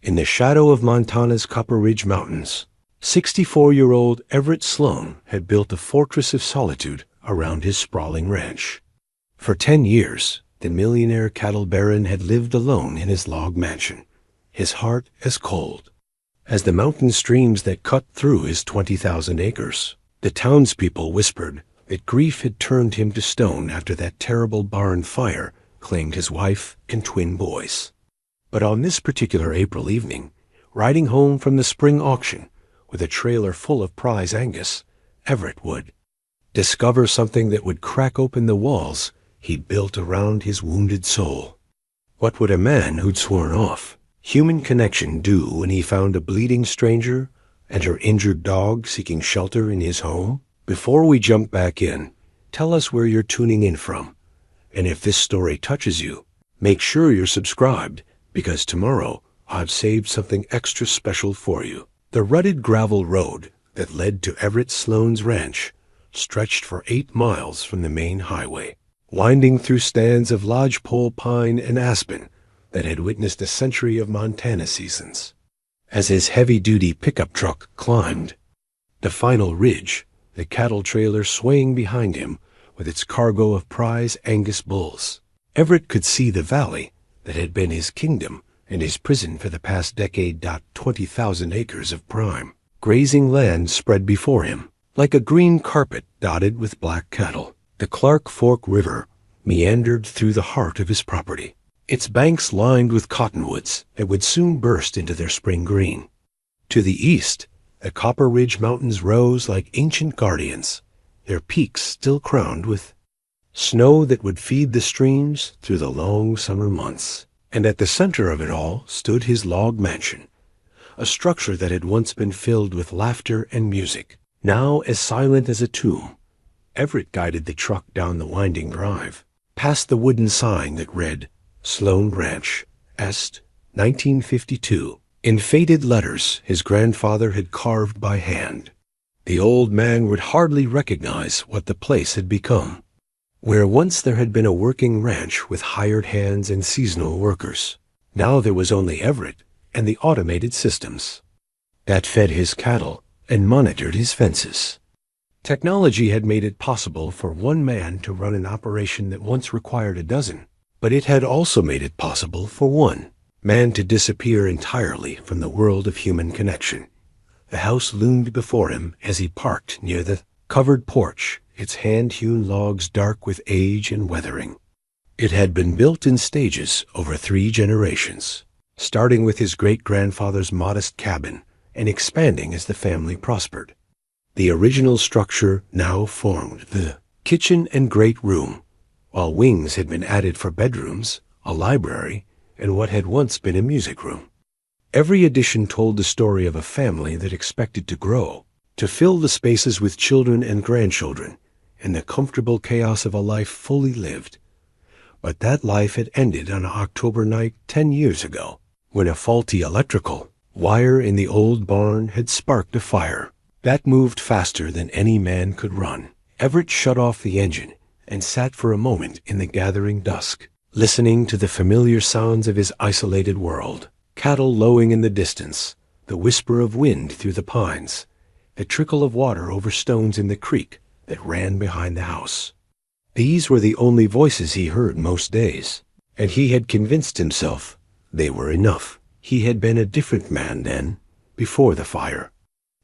In the shadow of Montana's Copper Ridge Mountains, 64-year-old Everett Sloan had built a fortress of solitude around his sprawling ranch. For 10 years, the millionaire cattle baron had lived alone in his log mansion, his heart as cold as the mountain streams that cut through his 20,000 acres. The townspeople whispered that grief had turned him to stone after that terrible barn fire claimed his wife and twin boys. But on this particular April evening, riding home from the spring auction with a trailer full of prize Angus, Everett would discover something that would crack open the walls he'd built around his wounded soul. What would a man who'd sworn off human connection do when he found a bleeding stranger and her injured dog seeking shelter in his home? Before we jump back in, tell us where you're tuning in from. And if this story touches you, make sure you're subscribed, because tomorrow I've saved something extra special for you. The rutted gravel road that led to Everett Sloan's ranch stretched for 8 miles from the main highway, winding through stands of lodgepole pine and aspen that had witnessed a century of Montana seasons. As his heavy-duty pickup truck climbed the final ridge, the cattle trailer swaying behind him with its cargo of prize Angus bulls, Everett could see the valley that had been his kingdom and his prison for the past decade. 20,000 acres of prime grazing land spread before him like a green carpet dotted with black cattle. The Clark Fork River meandered through the heart of his property, its banks lined with cottonwoods that would soon burst into their spring green. To the east, the Copper Ridge Mountains rose like ancient guardians, their peaks still crowned with snow that would feed the streams through the long summer months. And at the center of it all stood his log mansion, a structure that had once been filled with laughter and music, now as silent as a tomb. Everett guided the truck down the winding drive, past the wooden sign that read, Sloan Ranch, Est, 1952, in faded letters his grandfather had carved by hand. The old man would hardly recognize what the place had become. Where once there had been a working ranch with hired hands and seasonal workers, now there was only Everett and the automated systems that fed his cattle and monitored his fences. Technology had made it possible for one man to run an operation that once required a dozen, but it had also made it possible for one man to disappear entirely from the world of human connection. The house loomed before him as he parked near the covered porch, its hand-hewn logs dark with age and weathering. It had been built in stages over 3 generations, starting with his great-grandfather's modest cabin and expanding as the family prospered. The original structure now formed the kitchen and great room, while wings had been added for bedrooms, a library, and what had once been a music room. Every addition told the story of a family that expected to grow, to fill the spaces with children and grandchildren, and the comfortable chaos of a life fully lived. But that life had ended on an October night 10 years ago, when a faulty electrical wire in the old barn had sparked a fire that moved faster than any man could run. Everett shut off the engine and sat for a moment in the gathering dusk, listening to the familiar sounds of his isolated world. Cattle lowing in the distance, the whisper of wind through the pines, the trickle of water over stones in the creek that ran behind the house. These were the only voices he heard most days, and he had convinced himself they were enough. He had been a different man then, before the fire.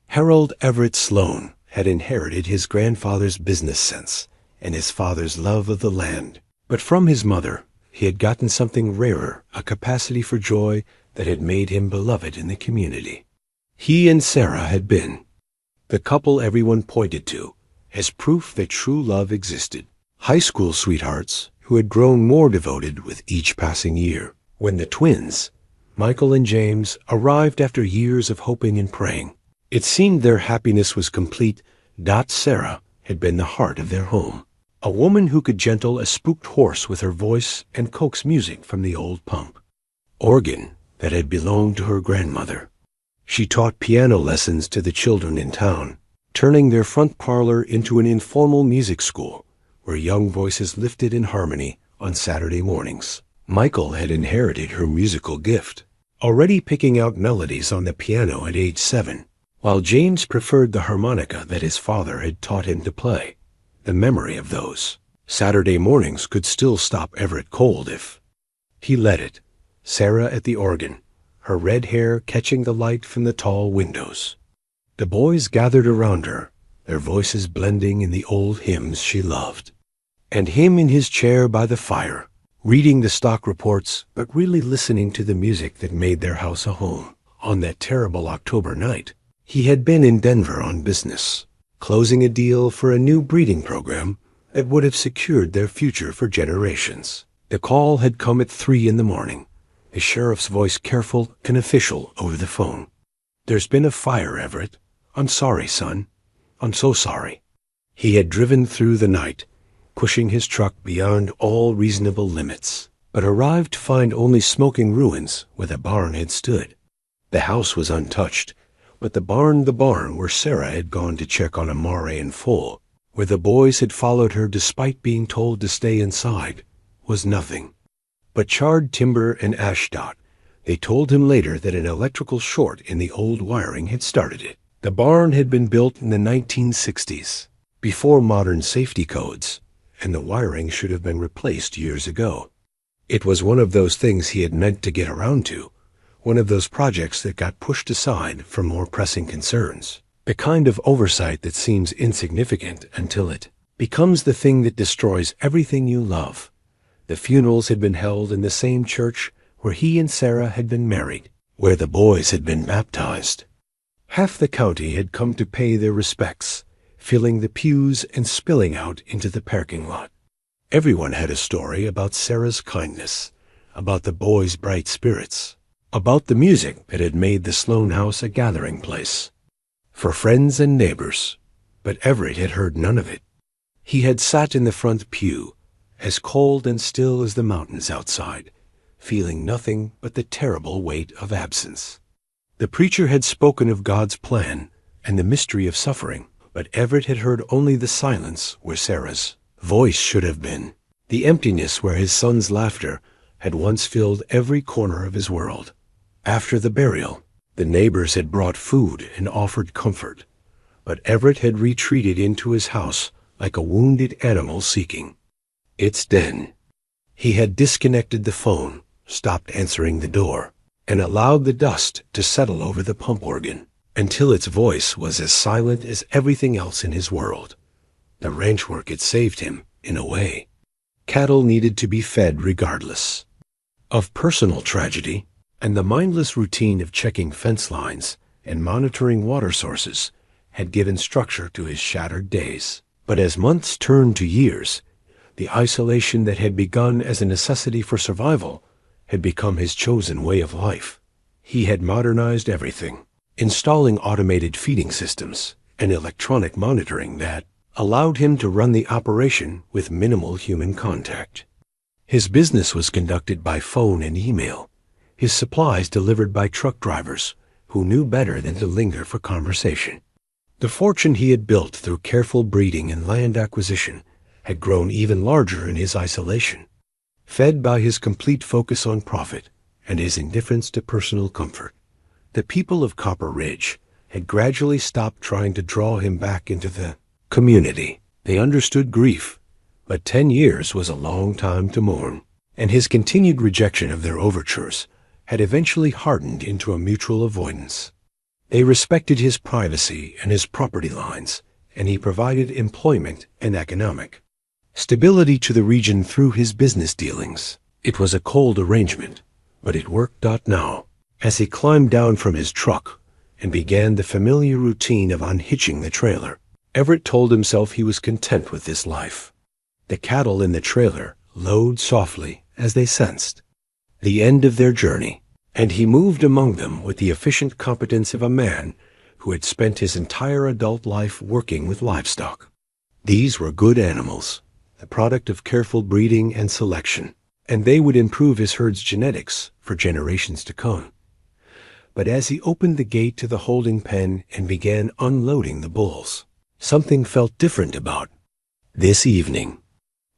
Harold Everett Sloan had inherited his grandfather's business sense and his father's love of the land. But from his mother, he had gotten something rarer, a capacity for joy that had made him beloved in the community. He and Sarah had been the couple everyone pointed to as proof that true love existed. High school sweethearts who had grown more devoted with each passing year. When the twins, Michael and James, arrived after years of hoping and praying, it seemed their happiness was complete. Sarah had been the heart of their home, a woman who could gentle a spooked horse with her voice and coax music from the old pump organ that had belonged to her grandmother. She taught piano lessons to the children in town, turning their front parlor into an informal music school where young voices lifted in harmony on Saturday mornings. Michael had inherited her musical gift. already picking out melodies on the piano at age 7, while James preferred the harmonica that his father had taught him to play. The memory of those Saturday mornings could still stop Everett cold if he let it. Sarah at the organ, her red hair catching the light from the tall windows. The boys gathered around her, their voices blending in the old hymns she loved. And him in his chair by the fire, reading the stock reports, but really listening to the music that made their house a home. On that terrible October night, he had been in Denver on business, closing a deal for a new breeding program that would have secured their future for generations. The call had come at 3 a.m, the sheriff's voice careful and official over the phone. "There's been a fire, Everett. I'm sorry, son. I'm so sorry." He had driven through the night, pushing his truck beyond all reasonable limits, but arrived to find only smoking ruins where the barn had stood. The house was untouched, but the barn where Sarah had gone to check on Amare in full, where the boys had followed her despite being told to stay inside, was nothing but charred timber and ashdot. They told him later that an electrical short in the old wiring had started it. The barn had been built in the 1960s, before modern safety codes, and the wiring should have been replaced years ago. It was one of those things he had meant to get around to, one of those projects that got pushed aside for more pressing concerns, the kind of oversight that seems insignificant until it becomes the thing that destroys everything you love. The funerals had been held in the same church where he and Sarah had been married, where the boys had been baptized. Half the county had come to pay their respects, filling the pews and spilling out into the parking lot. Everyone had a story about Sarah's kindness, about the boys' bright spirits, about the music that had made the Sloan house a gathering place for friends and neighbors, but Everett had heard none of it. He had sat in the front pew, as cold and still as the mountains outside, feeling nothing but the terrible weight of absence. The preacher had spoken of God's plan and the mystery of suffering, but Everett had heard only the silence where Sarah's voice should have been, the emptiness where his son's laughter had once filled every corner of his world. After the burial, the neighbors had brought food and offered comfort, but Everett had retreated into his house like a wounded animal seeking its den. He had disconnected the phone, stopped answering the door, and allowed the dust to settle over the pump organ until its voice was as silent as everything else in his world. The ranch work had saved him, in a way. Cattle needed to be fed regardless of personal tragedy, and the mindless routine of checking fence lines and monitoring water sources had given structure to his shattered days. But as months turned to years, the isolation that had begun as a necessity for survival had become his chosen way of life. He had modernized everything, installing automated feeding systems and electronic monitoring that allowed him to run the operation with minimal human contact. His business was conducted by phone and email, his supplies delivered by truck drivers who knew better than to linger for conversation. The fortune he had built through careful breeding and land acquisition had grown even larger in his isolation, fed by his complete focus on profit and his indifference to personal comfort. The people of Copper Ridge had gradually stopped trying to draw him back into the community. They understood grief, but 10 years was a long time to mourn, and his continued rejection of their overtures had eventually hardened into a mutual avoidance. They respected his privacy and his property lines, and he provided employment and economic stability to the region through his business dealings. It was a cold arrangement, but it worked out now. As he climbed down from his truck and began the familiar routine of unhitching the trailer, Everett told himself he was content with this life. The cattle in the trailer lowed softly as they sensed the end of their journey, and he moved among them with the efficient competence of a man who had spent his entire adult life working with livestock. These were good animals, the product of careful breeding and selection, and they would improve his herd's genetics for generations to come. But as he opened the gate to the holding pen and began unloading the bulls, something felt different about this evening.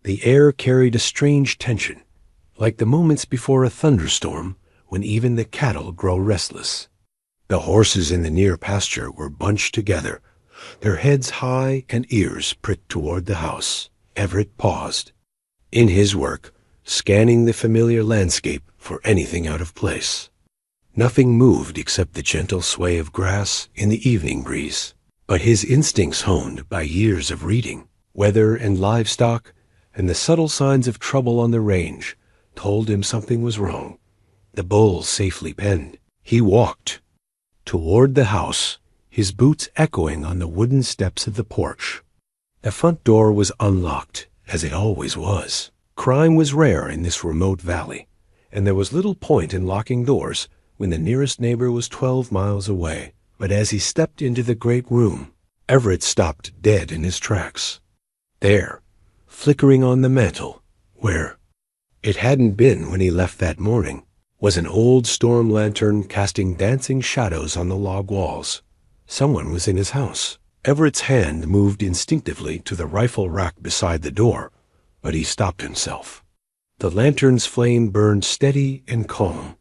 The air carried a strange tension, like the moments before a thunderstorm when even the cattle grow restless. The horses in the near pasture were bunched together, their heads high and ears pricked toward the house. Everett paused in his work, scanning the familiar landscape for anything out of place. Nothing moved except the gentle sway of grass in the evening breeze. But his instincts, honed by years of reading, weather and livestock, and the subtle signs of trouble on the range, told him something was wrong. The bull safely penned, he walked toward the house, his boots echoing on the wooden steps of the porch. The front door was unlocked, as it always was. Crime was rare in this remote valley, and there was little point in locking doors when the nearest neighbor was 12 miles away. But as he stepped into the great room, Everett stopped dead in his tracks. There, flickering on the mantel, where it hadn't been when he left that morning, was an old storm lantern casting dancing shadows on the log walls. Someone was in his house. Everett's hand moved instinctively to the rifle rack beside the door, but he stopped himself. The lantern's flame burned steady and calm,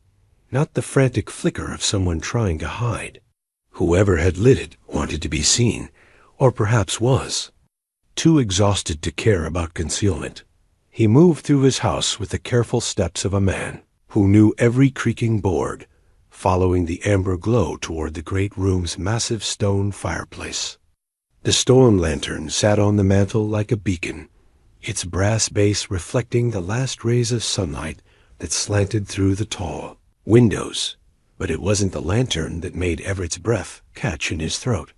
not the frantic flicker of someone trying to hide. Whoever had lit it wanted to be seen, or perhaps was too exhausted to care about concealment. He moved through his house with the careful steps of a man who knew every creaking board, following the amber glow toward the great room's massive stone fireplace. The storm lantern sat on the mantel like a beacon, its brass base reflecting the last rays of sunlight that slanted through the tall windows. But it wasn't the lantern that made Everett's breath catch in his throat.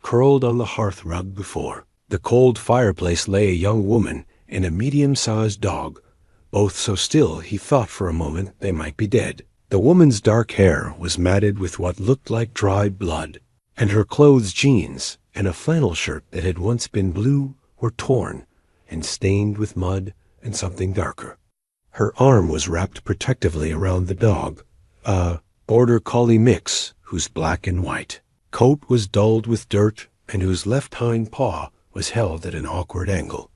Curled on the hearth rug before the cold fireplace lay a young woman and a medium-sized dog, both so still he thought for a moment they might be dead. The woman's dark hair was matted with what looked like dried blood, and her clothes, jeans, and a flannel shirt that had once been blue were torn and stained with mud and something darker. Her arm was wrapped protectively around the dog, a border collie mix whose black and white coat was dulled with dirt and whose left hind paw was held at an awkward angle.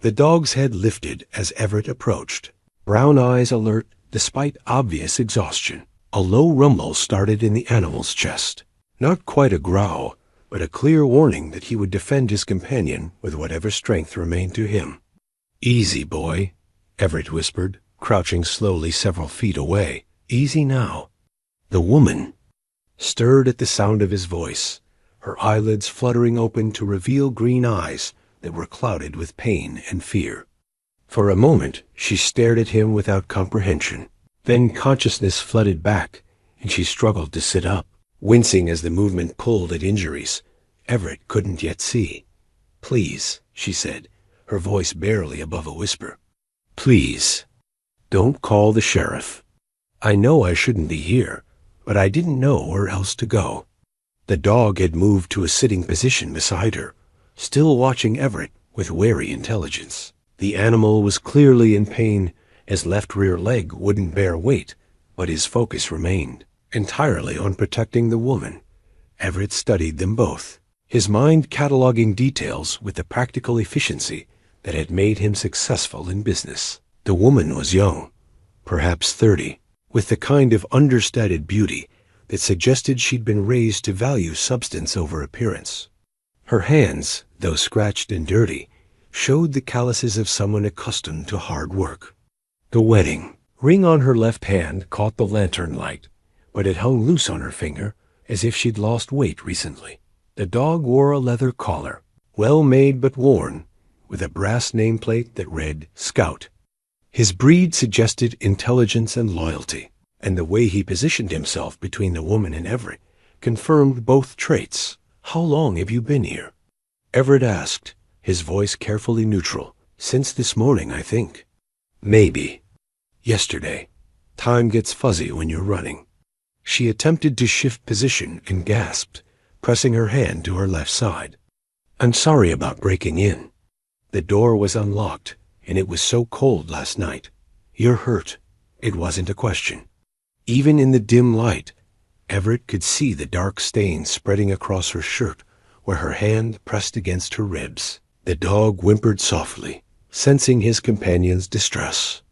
The dog's head lifted as Everett approached, brown eyes alert despite obvious exhaustion. A low rumble started in the animal's chest. Not quite a growl, but a clear warning that he would defend his companion with whatever strength remained to him. "Easy, boy," Everett whispered, crouching slowly several feet away. "Easy now." The woman stirred at the sound of his voice, her eyelids fluttering open to reveal green eyes that were clouded with pain and fear. For a moment she stared at him without comprehension. Then consciousness flooded back, and she struggled to sit up, wincing as the movement pulled at injuries Everett couldn't yet see. "Please," she said, her voice barely above a whisper. "Please, don't call the sheriff. I know I shouldn't be here, but I didn't know where else to go." The dog had moved to a sitting position beside her, still watching Everett with wary intelligence. The animal was clearly in pain. His left rear leg wouldn't bear weight, but his focus remained entirely on protecting the woman. Everett studied them both, his mind cataloging details with the practical efficiency that had made him successful in business. The woman was young, perhaps 30, with the kind of understated beauty that suggested she'd been raised to value substance over appearance. Her hands, though scratched and dirty, showed the calluses of someone accustomed to hard work. The wedding ring on her left hand caught the lantern light, but it hung loose on her finger as if she'd lost weight recently. The dog wore a leather collar, well made but worn, with a brass nameplate that read Scout. His breed suggested intelligence and loyalty, and the way he positioned himself between the woman and Everett confirmed both traits. "How long have you been here?" Everett asked, his voice carefully neutral. "Since this morning, I think." "Maybe yesterday. Time gets fuzzy when you're running." She attempted to shift position and gasped, pressing her hand to her left side. "I'm sorry about breaking in. The door was unlocked, and it was so cold last night. You're hurt." It wasn't a question. Even in the dim light, Everett could see the dark stain spreading across her shirt where her hand pressed against her ribs. The dog whimpered softly, sensing his companion's distress.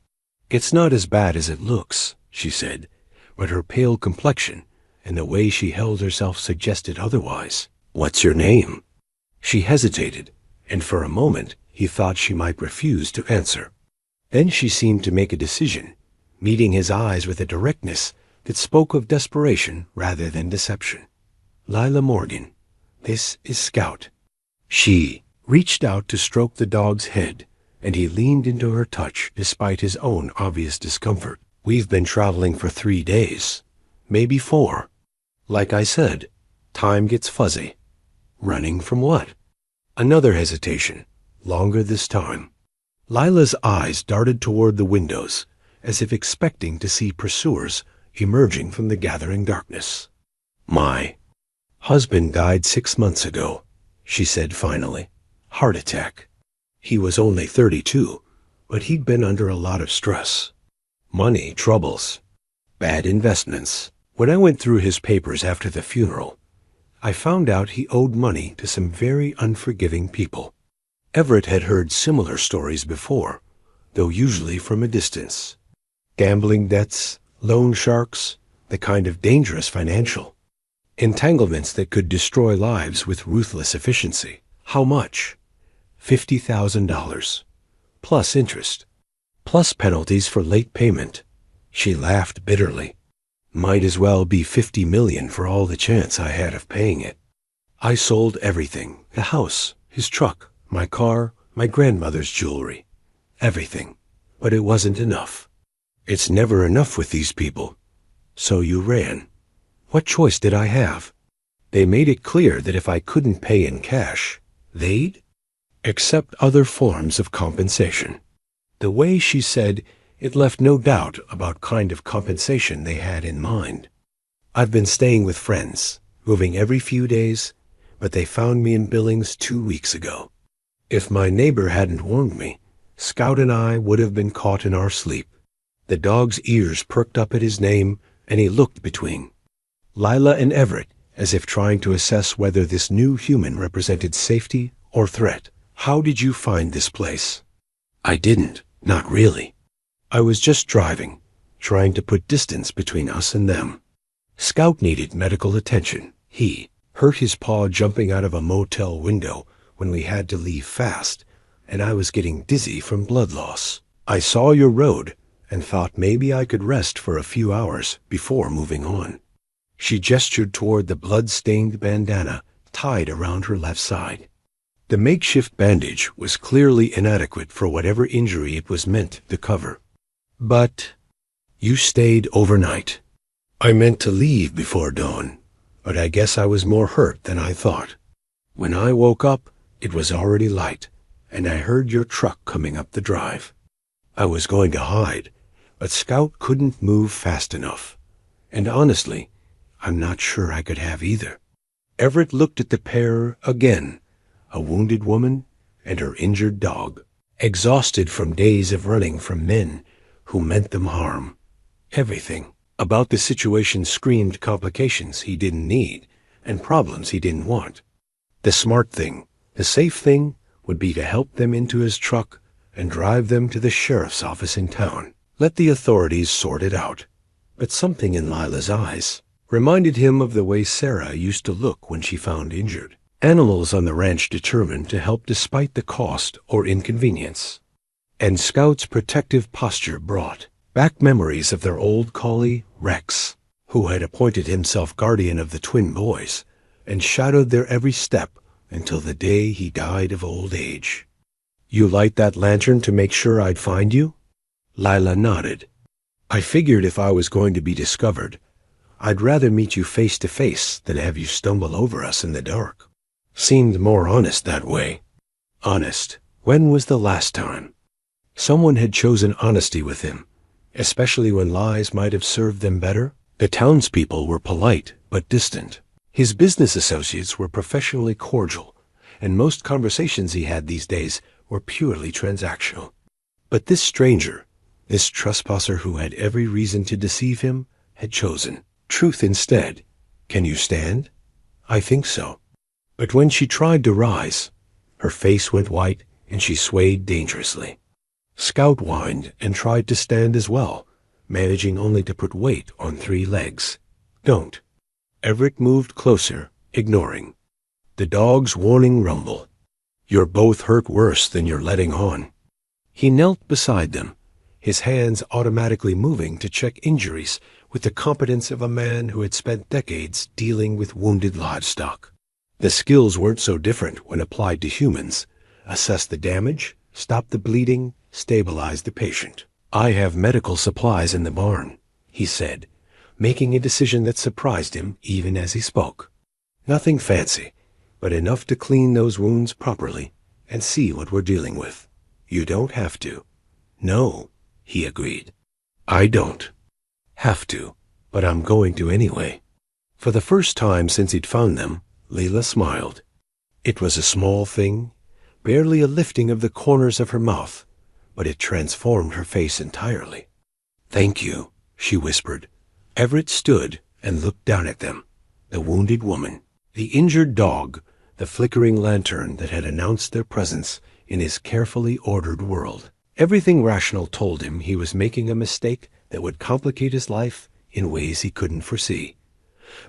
"It's not as bad as it looks," she said, but her pale complexion and the way she held herself suggested otherwise. "What's your name?" She hesitated, and for a moment he thought she might refuse to answer. Then she seemed to make a decision, meeting his eyes with a directness that spoke of desperation rather than deception. "Lila Morgan, this is Scout." She reached out to stroke the dog's head, and he leaned into her touch despite his own obvious discomfort. "We've been traveling for 3 days, maybe 4. Like I said, time gets fuzzy. Running from what?" Another hesitation, longer this time. Lila's eyes darted toward the windows, as if expecting to see pursuers emerging from the gathering darkness. "My husband died 6 months ago," she said finally. "Heart attack. He was only 32, but he'd been under a lot of stress. Money troubles, bad investments. When I went through his papers after the funeral, I found out he owed money to some very unforgiving people." Everett had heard similar stories before, though usually from a distance. Gambling debts, loan sharks, the kind of dangerous financial entanglements that could destroy lives with ruthless efficiency. How much? $50,000, plus interest, plus penalties for late payment. She laughed bitterly. Might as well be $50 million for all the chance I had of paying it. I sold everything, the house, his truck, my car, my grandmother's jewelry, everything. But it wasn't enough. It's never enough with these people. So you ran. What choice did I have? They made it clear that if I couldn't pay in cash, they'd accept other forms of compensation. The way she said it left no doubt about kind of compensation they had in mind. "I've been staying with friends, moving every few days, but they found me in Billings 2 weeks ago. If my neighbor hadn't warned me, Scout and I would have been caught in our sleep." The dog's ears perked up at his name, and he looked between Lila and Everett as if trying to assess whether this new human represented safety or threat. "How did you find this place?" "I didn't, not really. I was just driving, trying to put distance between us and them. Scout needed medical attention. He hurt his paw jumping out of a motel window when we had to leave fast, and I was getting dizzy from blood loss. I saw your road and thought maybe I could rest for a few hours before moving on." She gestured toward the blood-stained bandana tied around her left side. The makeshift bandage was clearly inadequate for whatever injury it was meant to cover. "But you stayed overnight." "I meant to leave before dawn, but I guess I was more hurt than I thought. When I woke up, it was already light, and I heard your truck coming up the drive. I was going to hide, but Scout couldn't move fast enough. And honestly, I'm not sure I could have either." Everett looked at the pair again, a wounded woman and her injured dog, exhausted from days of running from men who meant them harm. Everything about the situation screamed complications he didn't need and problems he didn't want. The smart thing, the safe thing, would be to help them into his truck and drive them to the sheriff's office in town. Let the authorities sort it out. But something in Lila's eyes reminded him of the way Sarah used to look when she found injured. Animals on the ranch determined to help despite the cost or inconvenience. And Scout's protective posture brought back memories of their old collie, Rex, who had appointed himself guardian of the twin boys and shadowed their every step until the day he died of old age. "You light that lantern to make sure I'd find you?" Lila nodded. "I figured if I was going to be discovered, I'd rather meet you face to face than have you stumble over us in the dark. Seemed more honest that way." Honest. When was the last time? Someone had chosen honesty with him, especially when lies might have served them better. The townspeople were polite but distant. His business associates were professionally cordial, and most conversations he had these days were purely transactional. But this stranger, this trespasser who had every reason to deceive him, had chosen truth instead. "Can you stand?" "I think so." But when she tried to rise, her face went white and she swayed dangerously. Scout whined and tried to stand as well, managing only to put weight on 3 legs. "Don't." Everett moved closer, ignoring the dog's warning rumble. "You're both hurt worse than you're letting on." He knelt beside them, his hands automatically moving to check injuries with the competence of a man who had spent decades dealing with wounded livestock. The skills weren't so different when applied to humans. Assess the damage, stop the bleeding, stabilize the patient. "I have medical supplies in the barn," he said, making a decision that surprised him even as he spoke. "Nothing fancy, but enough to clean those wounds properly and see what we're dealing with. You don't have to." "No," he agreed. "I don't have to, but I'm going to anyway." For the first time since he'd found them, Leila smiled. It was a small thing, barely a lifting of the corners of her mouth, but it transformed her face entirely. "Thank you," she whispered. Everett stood and looked down at them, the wounded woman, the injured dog, the flickering lantern that had announced their presence in his carefully ordered world. Everything rational told him he was making a mistake that would complicate his life in ways he couldn't foresee.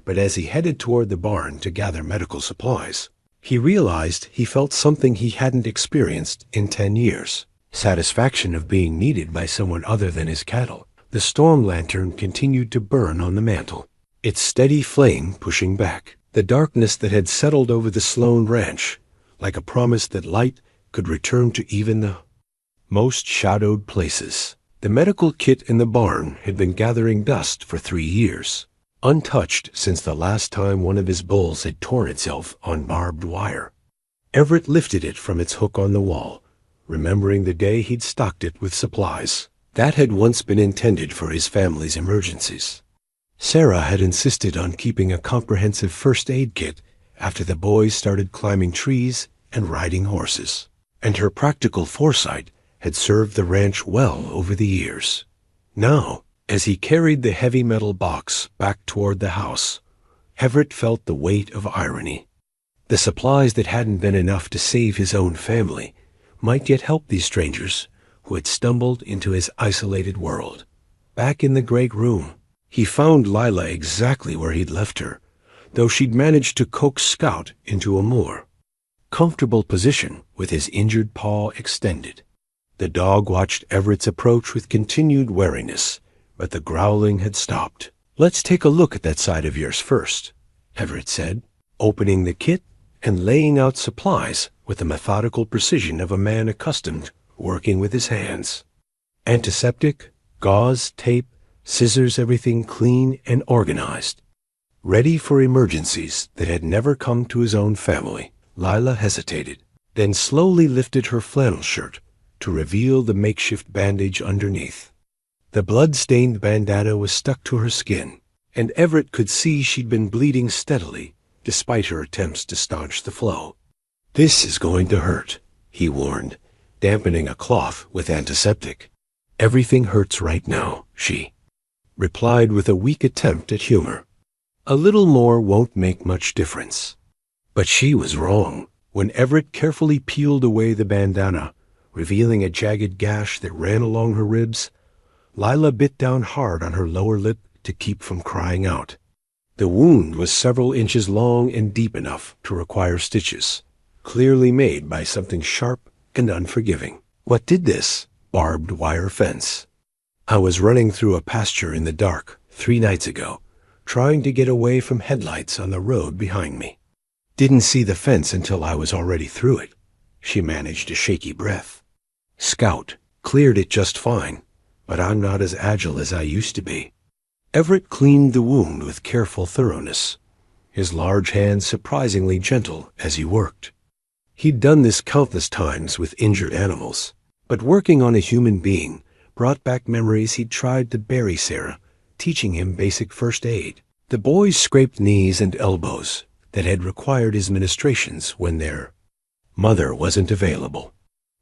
But as he headed toward the barn to gather medical supplies, he realized he felt something he hadn't experienced in 10 years. Satisfaction of being needed by someone other than his cattle. The storm lantern continued to burn on the mantel, its steady flame pushing back the darkness that had settled over the Sloan ranch, like a promise that light could return to even the most shadowed places. The medical kit in the barn had been gathering dust for 3 years, untouched since the last time one of his bulls had torn itself on barbed wire. Everett lifted it from its hook on the wall, remembering the day he'd stocked it with supplies that had once been intended for his family's emergencies. Sarah had insisted on keeping a comprehensive first aid kit after the boys started climbing trees and riding horses, and her practical foresight had served the ranch well over the years. Now, as he carried the heavy metal box back toward the house, Everett felt the weight of irony. The supplies that hadn't been enough to save his own family might yet help these strangers who had stumbled into his isolated world. Back in the great room, he found Leila exactly where he'd left her, though she'd managed to coax Scout into a more comfortable position with his injured paw extended. The dog watched Everett's approach with continued wariness, but the growling had stopped. "Let's take a look at that side of yours first," Everett said, opening the kit and laying out supplies with the methodical precision of a man accustomed working with his hands. Antiseptic, gauze, tape, scissors, everything clean and organized. Ready for emergencies that had never come to his own family. Leila hesitated, then slowly lifted her flannel shirt to reveal the makeshift bandage underneath. The blood-stained bandana was stuck to her skin, and Everett could see she'd been bleeding steadily despite her attempts to staunch the flow. "This is going to hurt," he warned, dampening a cloth with antiseptic. "Everything hurts right now," she replied with a weak attempt at humor. "A little more won't make much difference." But she was wrong. When Everett carefully peeled away the bandana, revealing a jagged gash that ran along her ribs, Leila bit down hard on her lower lip to keep from crying out. The wound was several inches long and deep enough to require stitches, clearly made by something sharp and unforgiving. "What did this?" "Barbed wire fence. I was running through a pasture in the dark 3 nights ago, trying to get away from headlights on the road behind me. Didn't see the fence until I was already through it." She managed a shaky breath. "Scout cleared it just fine, but I'm not as agile as I used to be." Everett cleaned the wound with careful thoroughness, his large hands surprisingly gentle as he worked. He'd done this countless times with injured animals, but working on a human being brought back memories he'd tried to bury Sarah, teaching him basic first aid. The boys scraped knees and elbows that had required his ministrations when their mother wasn't available.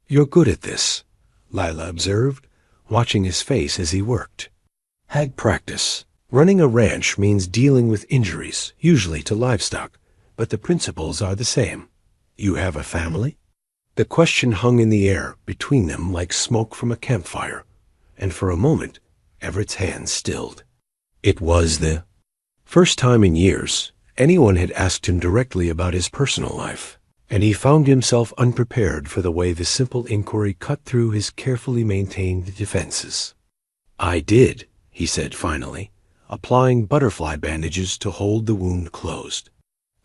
"You're good at this," Leila observed, watching his face as he worked. "Had practice. Running a ranch means dealing with injuries, usually to livestock, but the principles are the same. You have a family?" The question hung in the air between them like smoke from a campfire, and for a moment, Everett's hands stilled. It was the first time in years anyone had asked him directly about his personal life, and he found himself unprepared for the way the simple inquiry cut through his carefully maintained defenses. "I did," he said finally, applying butterfly bandages to hold the wound closed.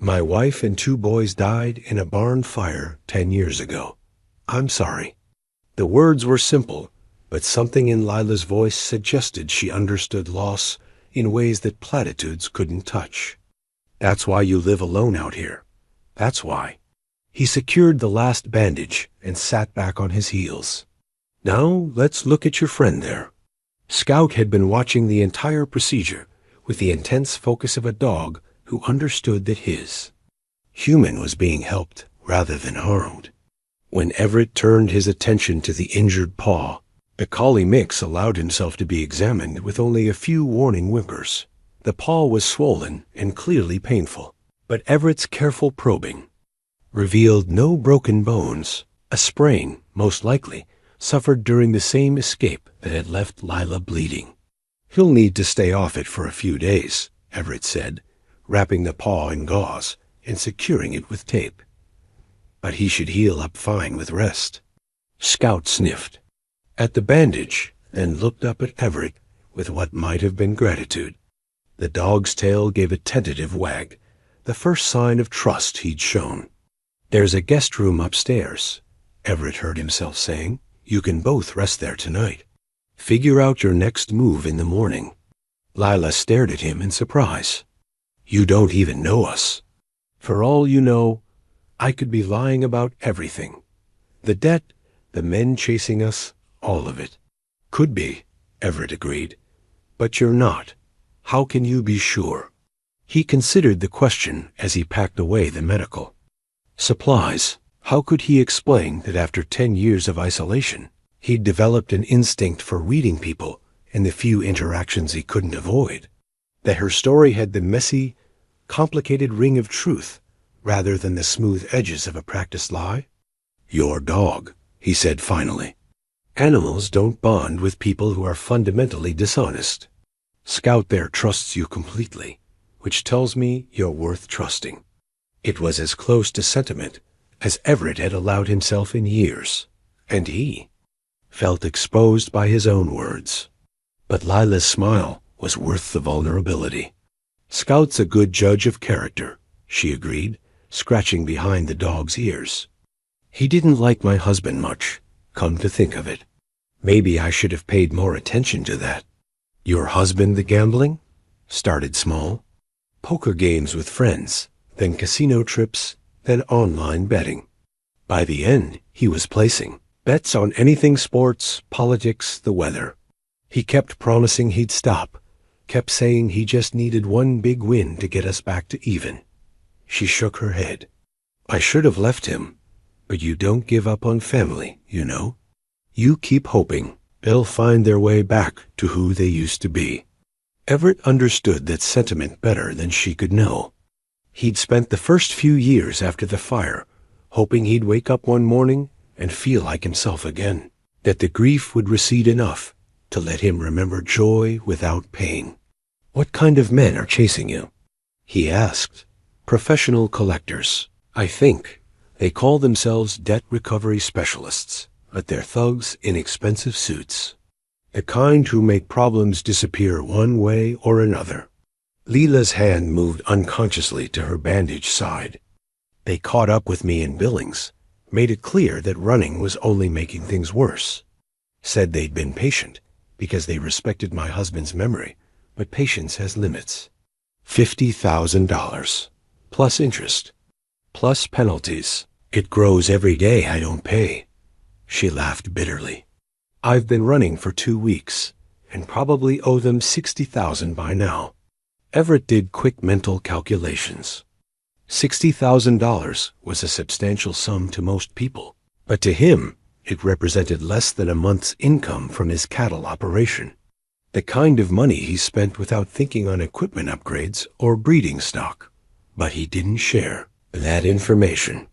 "My wife and 2 boys died in a barn fire 10 years ago. I'm sorry." The words were simple, but something in Lila's voice suggested she understood loss in ways that platitudes couldn't touch. "That's why you live alone out here. That's why." He secured the last bandage and sat back on his heels. "Now let's look at your friend there." Scout had been watching the entire procedure with the intense focus of a dog who understood that his human was being helped rather than harmed. When Everett turned his attention to the injured paw, the collie mix allowed himself to be examined with only a few warning whimpers. The paw was swollen and clearly painful, but Everett's careful probing revealed no broken bones. A sprain, most likely, suffered during the same escape that had left Lila bleeding. "He'll need to stay off it for a few days," Everett said, wrapping the paw in gauze and securing it with tape. "But he should heal up fine with rest." Scout sniffed at the bandage and looked up at Everett with what might have been gratitude. The dog's tail gave a tentative wag, the first sign of trust he'd shown. "There's a guest room upstairs," Everett heard himself saying. "You can both rest there tonight. Figure out your next move in the morning." Lila stared at him in surprise. "You don't even know us. For all you know, I could be lying about everything. The debt, the men chasing us, all of it." "Could be," Everett agreed. "But you're not. How can you be sure?" He considered the question as he packed away the medical supplies. How could he explain that after 10 years of isolation, he'd developed an instinct for reading people and the few interactions he couldn't avoid? That her story had the messy, complicated ring of truth rather than the smooth edges of a practiced lie? "Your dog," he said finally. "Animals don't bond with people who are fundamentally dishonest. Scout there trusts you completely, which tells me you're worth trusting." It was as close to sentiment as Everett had allowed himself in years, and he felt exposed by his own words. But Lila's smile was worth the vulnerability. "Scout's a good judge of character," she agreed, scratching behind the dog's ears. "He didn't like my husband much, come to think of it. Maybe I should have paid more attention to that." "Your husband the gambling?" "Started small. Poker games with friends, then casino trips, then online betting. By the end, he was placing bets on anything sports, politics, the weather. He kept promising he'd stop, kept saying he just needed one big win to get us back to even." She shook her head. "I should have left him, but you don't give up on family, you know. You keep hoping they'll find their way back to who they used to be." Everett understood that sentiment better than she could know. He'd spent the first few years after the fire hoping he'd wake up one morning and feel like himself again, that the grief would recede enough to let him remember joy without pain. "What kind of men are chasing you?" he asked. "Professional collectors, I think. They call themselves debt recovery specialists, but they're thugs in expensive suits. The kind who make problems disappear one way or another." Lila's hand moved unconsciously to her bandaged side. "They caught up with me in Billings, made it clear that running was only making things worse. Said they'd been patient because they respected my husband's memory, but patience has limits. $50,000, plus interest, plus penalties. It grows every day I don't pay." She laughed bitterly. "I've been running for 2 weeks and probably owe them $60,000 by now." Everett did quick mental calculations. $60,000 was a substantial sum to most people, but to him it represented less than a month's income from his cattle operation. The kind of money he spent without thinking on equipment upgrades or breeding stock. But he didn't share that information.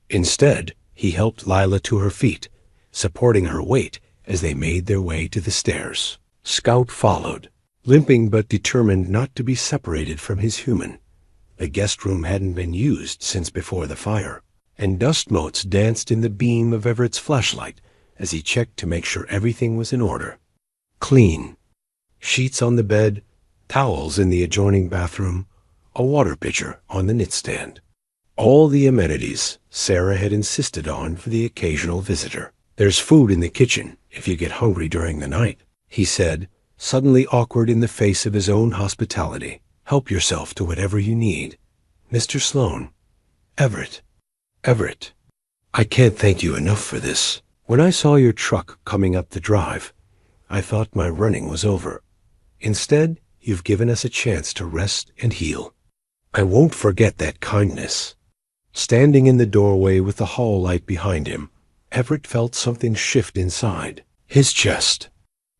Instead, he helped Lila to her feet, supporting her weight as they made their way to the stairs. Scout followed, limping but determined not to be separated from his human. The guest room hadn't been used since before the fire, and dust motes danced in the beam of Everett's flashlight as he checked to make sure everything was in order. Clean. Sheets on the bed, towels in the adjoining bathroom, a water pitcher on the nightstand. All the amenities Sarah had insisted on for the occasional visitor. "There's food in the kitchen if you get hungry during the night," he said, suddenly awkward in the face of his own hospitality. "Help yourself to whatever you need. Mr. Sloan." Everett. Everett. "I can't thank you enough for this. When I saw your truck coming up the drive, I thought my running was over. Instead, you've given us a chance to rest and heal. I won't forget that kindness." Standing in the doorway with the hall light behind him, Everett felt something shift inside his chest.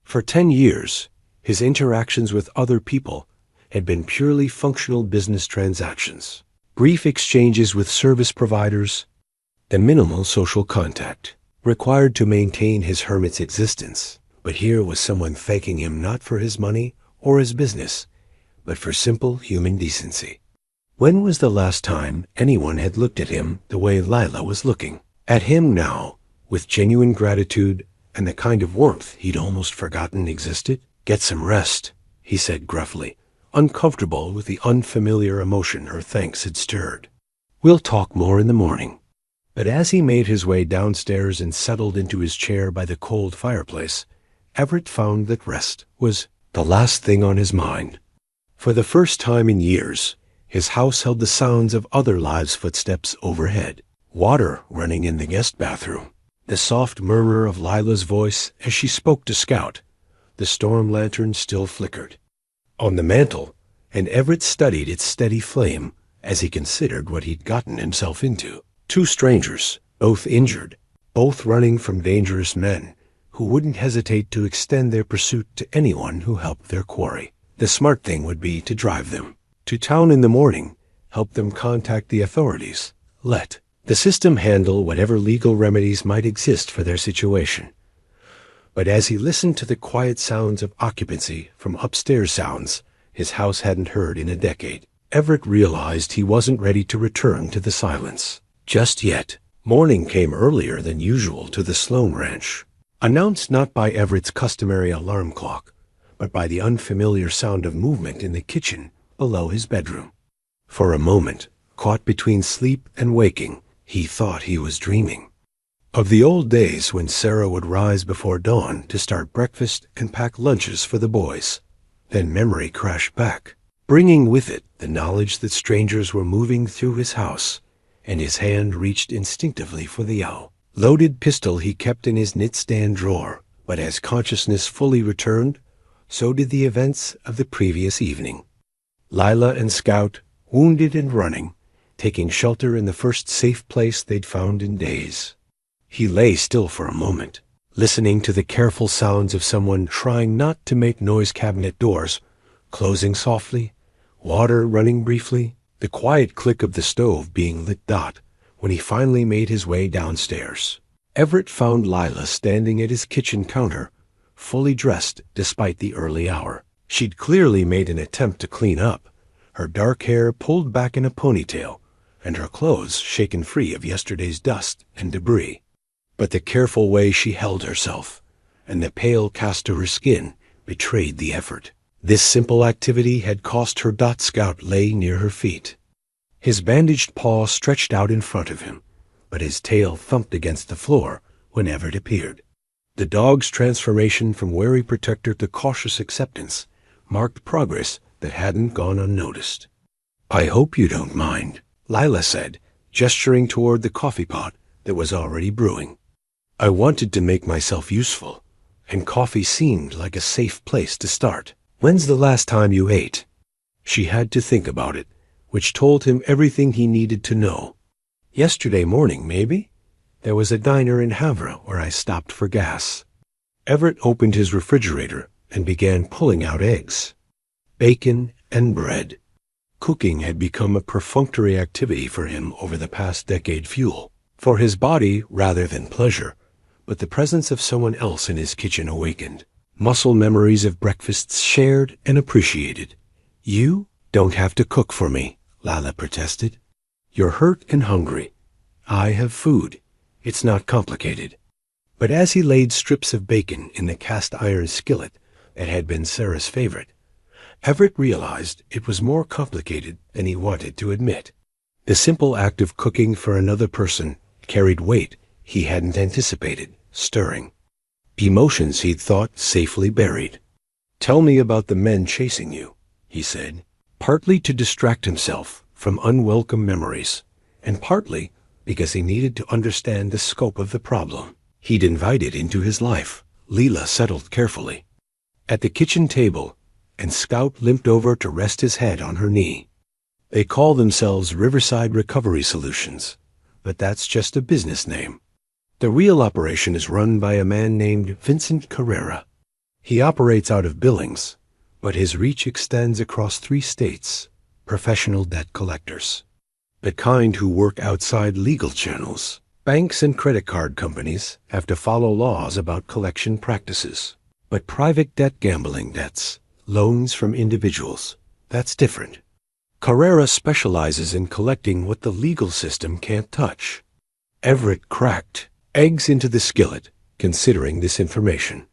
For 10 years, his interactions with other people had been purely functional business transactions, brief exchanges with service providers, the minimal social contact required to maintain his hermit's existence. But here was someone thanking him not for his money or his business, but for simple human decency. When was the last time anyone had looked at him the way Lila was looking at him now, with genuine gratitude and the kind of warmth he'd almost forgotten existed? "Get some rest," he said gruffly, uncomfortable with the unfamiliar emotion her thanks had stirred. "We'll talk more in the morning." But as he made his way downstairs and settled into his chair by the cold fireplace, Everett found that rest was the last thing on his mind. For the first time in years, his house held the sounds of other lives' footsteps overhead. Water running in the guest bathroom, the soft murmur of Lila's voice as she spoke to Scout. The storm lantern still flickered on the mantel, and Everett studied its steady flame as he considered what he'd gotten himself into. 2 strangers, both injured, both running from dangerous men who wouldn't hesitate to extend their pursuit to anyone who helped their quarry. The smart thing would be to drive them to town in the morning, help them contact the authorities, let the system handle whatever legal remedies might exist for their situation. But as he listened to the quiet sounds of occupancy from upstairs sounds his house hadn't heard in a decade, Everett realized he wasn't ready to return to the silence just yet. Morning came earlier than usual to the Sloan Ranch, announced not by Everett's customary alarm clock, but by the unfamiliar sound of movement in the kitchen below his bedroom. For a moment, caught between sleep and waking, he thought he was dreaming of the old days when Sarah would rise before dawn to start breakfast and pack lunches for the boys. Then memory crashed back, bringing with it the knowledge that strangers were moving through his house, and his hand reached instinctively for the loaded pistol he kept in his nightstand drawer. But as consciousness fully returned, so did the events of the previous evening. Lila and Scout, wounded and running, taking shelter in the first safe place they'd found in days. He lay still for a moment, listening to the careful sounds of someone trying not to make noise, cabinet doors closing softly, water running briefly, the quiet click of the stove being lit. When he finally made his way downstairs, Everett found Lila standing at his kitchen counter, fully dressed despite the early hour. She'd clearly made an attempt to clean up, her dark hair pulled back in a ponytail, and her clothes shaken free of yesterday's dust and debris. But the careful way she held herself, and the pale cast of her skin, betrayed the effort. This simple activity had cost her. Scout lay near her feet, his bandaged paw stretched out in front of him, but his tail thumped against the floor when Everett appeared. The dog's transformation from wary protector to cautious acceptance marked progress that hadn't gone unnoticed. "I hope you don't mind," Lila said, gesturing toward the coffee pot that was already brewing. "I wanted to make myself useful, and coffee seemed like a safe place to start." "When's the last time you ate?" She had to think about it, which told him everything he needed to know. "Yesterday morning, maybe. There was a diner in Havre where I stopped for gas." Everett opened his refrigerator and began pulling out eggs, bacon, and bread. Cooking had become a perfunctory activity for him over the past decade, fuel for his body rather than pleasure, but the presence of someone else in his kitchen awakened Muscle memories of breakfasts shared and appreciated. You don't have to cook for me, Lila protested. You're hurt and hungry. I have food. It's not complicated. But as he laid strips of bacon in the cast iron skillet that had been Sarah's favorite, Everett realized it was more complicated than he wanted to admit. The simple act of cooking for another person carried weight he hadn't anticipated, stirring emotions he'd thought safely buried. Tell me about the men chasing you, he said, partly to distract himself from unwelcome memories, and partly because he needed to understand the scope of the problem he'd invited into his life. Leela settled carefully at the kitchen table, and Scout limped over to rest his head on her knee. They call themselves Riverside Recovery Solutions, but that's just a business name. The real operation is run by a man named Vincent Carrera. He operates out of Billings, but his reach extends across 3 states, professional debt collectors. The kind who work outside legal channels. Banks and credit card companies have to follow laws about collection practices. But private debt gambling debts, loans from individuals, that's different. Carrera specializes in collecting what the legal system can't touch. Everett cracked eggs into the skillet, considering this information.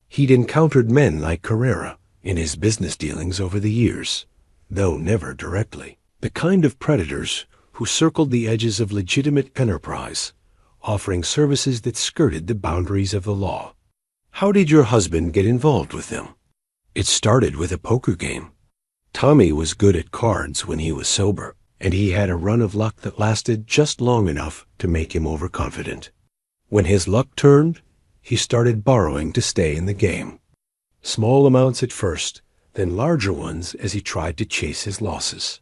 He'd encountered men like Carrera in his business dealings over the years, though never directly. The kind of predators who circled the edges of legitimate enterprise, offering services that skirted the boundaries of the law. How did your husband get involved with them? It started with a poker game. Tommy was good at cards when he was sober, and he had a run of luck that lasted just long enough to make him overconfident. When his luck turned, he started borrowing to stay in the game. Small amounts at first, then larger ones as he tried to chase his losses.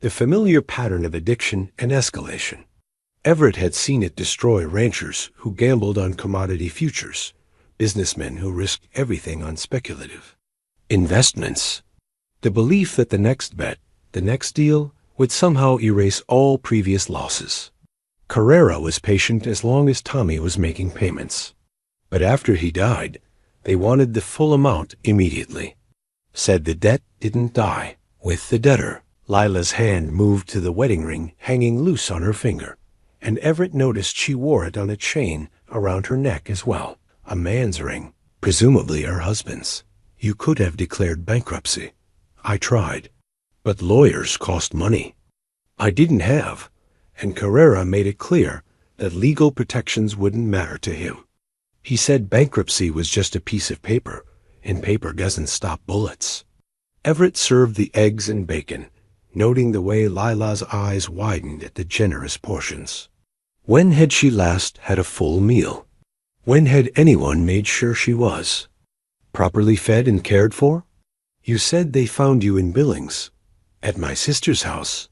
The familiar pattern of addiction and escalation. Everett had seen it destroy ranchers who gambled on commodity futures, businessmen who risked everything on speculative investments. The belief that the next bet, the next deal, would somehow erase all previous losses. Carrera was patient as long as Tommy was making payments. But after he died, they wanted the full amount immediately. Said the debt didn't die with the debtor. Lila's hand moved to the wedding ring hanging loose on her finger, and Everett noticed she wore it on a chain around her neck as well. A man's ring, presumably her husband's. You could have declared bankruptcy. I tried. But lawyers cost money. I didn't have, and Carrera made it clear that legal protections wouldn't matter to him. He said bankruptcy was just a piece of paper, and paper doesn't stop bullets. Everett served the eggs and bacon, noting the way Lila's eyes widened at the generous portions. When had she last had a full meal? When had anyone made sure she was properly fed and cared for? You said they found you in Billings, at my sister's house.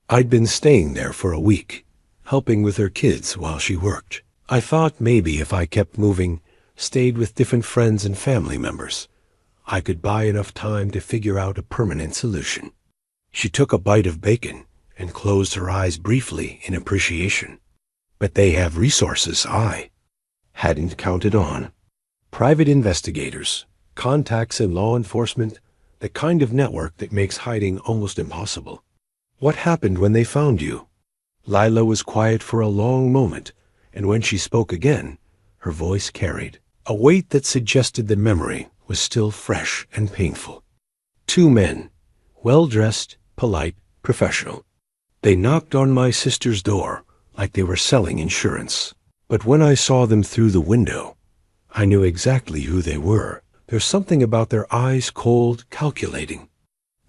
I'd been staying there for a week, helping with her kids while she worked. I thought maybe if I kept moving, stayed with different friends and family members, I could buy enough time to figure out a permanent solution. She took a bite of bacon and closed her eyes briefly in appreciation. But they have resources I hadn't counted on. Private investigators, contacts in law enforcement, the kind of network that makes hiding almost impossible. What happened when they found you? Lila was quiet for a long moment, and when she spoke again, her voice carried a weight that suggested the memory was still fresh and painful. 2 men, well-dressed, polite, professional. They knocked on my sister's door like they were selling insurance. But when I saw them through the window, I knew exactly who they were. There's something about their eyes cold, calculating.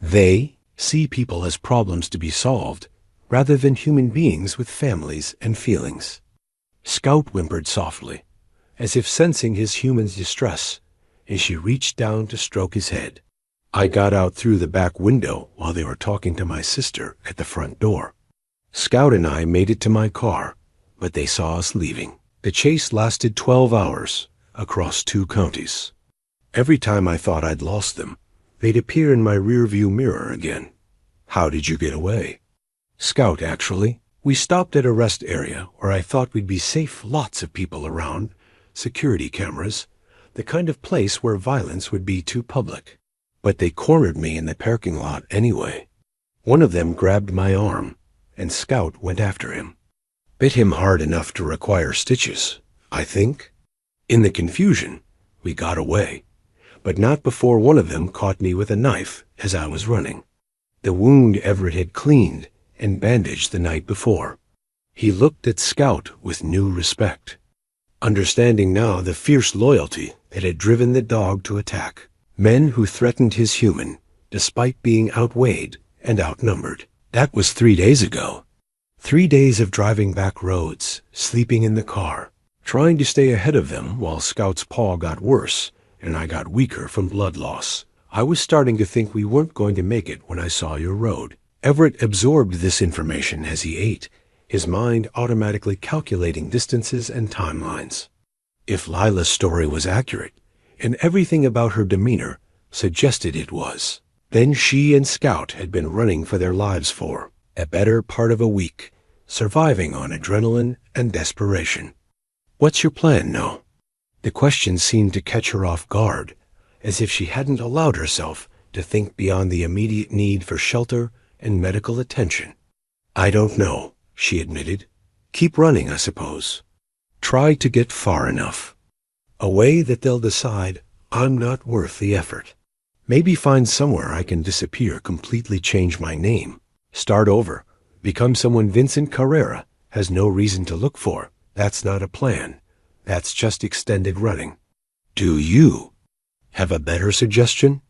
They see people as problems to be solved, rather than human beings with families and feelings. Scout whimpered softly, as if sensing his human's distress, as she reached down to stroke his head. I got out through the back window while they were talking to my sister at the front door. Scout and I made it to my car, but they saw us leaving. The chase lasted 12 hours, across 2 counties. Every time I thought I'd lost them, they'd appear in my rearview mirror again. How did you get away? Scout, actually. We stopped at a rest area where I thought we'd be safe, lots of people around, security cameras. the kind of place where violence would be too public. But they cornered me in the parking lot anyway. One of them grabbed my arm, and Scout went after him. Bit him hard enough to require stitches, I think. In the confusion, we got away, but not before one of them caught me with a knife as I was running. The wound Everett had cleaned and bandaged the night before. He looked at Scout with new respect, understanding now the fierce loyalty that had driven the dog to attack. Men who threatened his human, despite being outweighed and outnumbered. That was 3 days ago. 3 days of driving back roads, sleeping in the car, trying to stay ahead of them while Scout's paw got worse and I got weaker from blood loss. I was starting to think we weren't going to make it when I saw your road. Everett absorbed this information as he ate, his mind automatically calculating distances and timelines. If Lila's story was accurate, and everything about her demeanor suggested it was, then she and Scout had been running for their lives for a better part of a week, surviving on adrenaline and desperation. What's your plan, No? The question seemed to catch her off guard, as if she hadn't allowed herself to think beyond the immediate need for shelter and medical attention. I don't know, she admitted. Keep running, I suppose. Try to get far enough. A way that they'll decide I'm not worth the effort. Maybe find somewhere I can disappear, completely change my name, start over, become someone Vincent Carrera has no reason to look for. That's not a plan. That's just extended running. Do you have a better suggestion?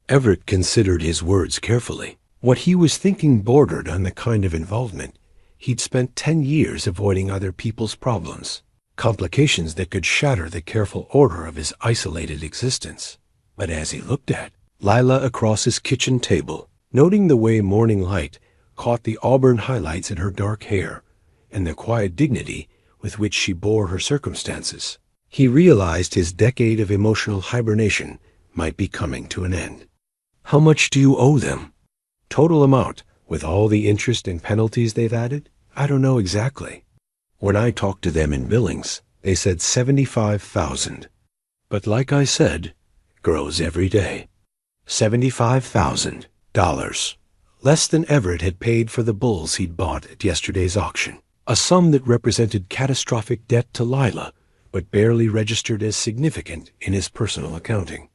Everett considered his words carefully. What he was thinking bordered on the kind of involvement he'd spent 10 years avoiding other people's problems, complications that could shatter the careful order of his isolated existence. But as he looked at Lila across his kitchen table, noting the way morning light caught the auburn highlights in her dark hair and the quiet dignity with which she bore her circumstances, he realized his decade of emotional hibernation might be coming to an end. How much do you owe them? Total amount, with all the interest and penalties they've added? I don't know exactly. When I talked to them in Billings, they said $75,000. But like I said, grows every day. $75,000. Less than Everett had paid for the bulls he'd bought at yesterday's auction. A sum that represented catastrophic debt to Lila, but barely registered as significant in his personal accounting.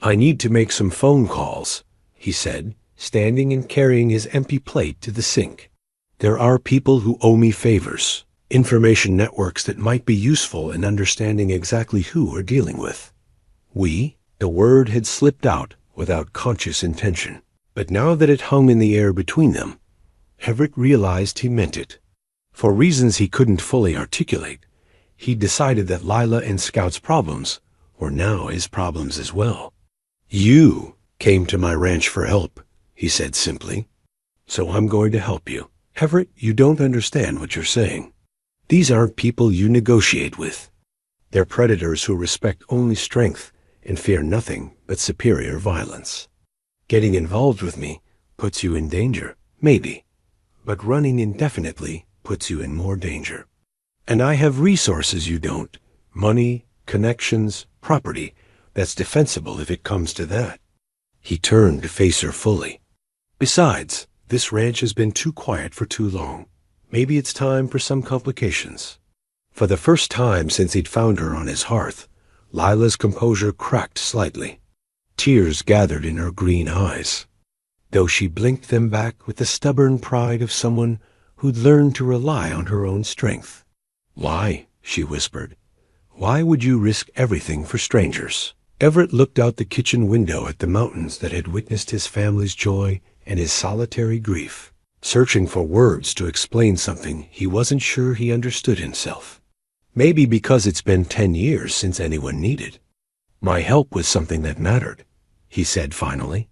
I need to make some phone calls, he said, standing and carrying his empty plate to the sink. There are people who owe me favors, information networks that might be useful in understanding exactly who we're dealing with. The word had slipped out without conscious intention, but now that it hung in the air between them, Everett realized he meant it. For reasons he couldn't fully articulate, he decided that Lila and Scout's problems were now his problems as well. You came to my ranch for help, he said simply, so I'm going to help you. Everett, you don't understand what you're saying. These aren't people you negotiate with. They're predators who respect only strength and fear nothing but superior violence. Getting involved with me puts you in danger, maybe, but running indefinitely puts you in more danger. And I have resources you don't. Money, connections, property that's defensible if it comes to that. He turned to face her fully. Besides, this ranch has been too quiet for too long. Maybe it's time for some complications. For the first time since he'd found her on his hearth, Lila's composure cracked slightly. Tears gathered in her green eyes, though she blinked them back with the stubborn pride of someone who'd learned to rely on her own strength. Why, she whispered, why would you risk everything for strangers? Everett looked out the kitchen window at the mountains that had witnessed his family's joy and his solitary grief, searching for words to explain something he wasn't sure he understood himself. Maybe because it's been 10 years since anyone needed. My help was something that mattered, he said finally.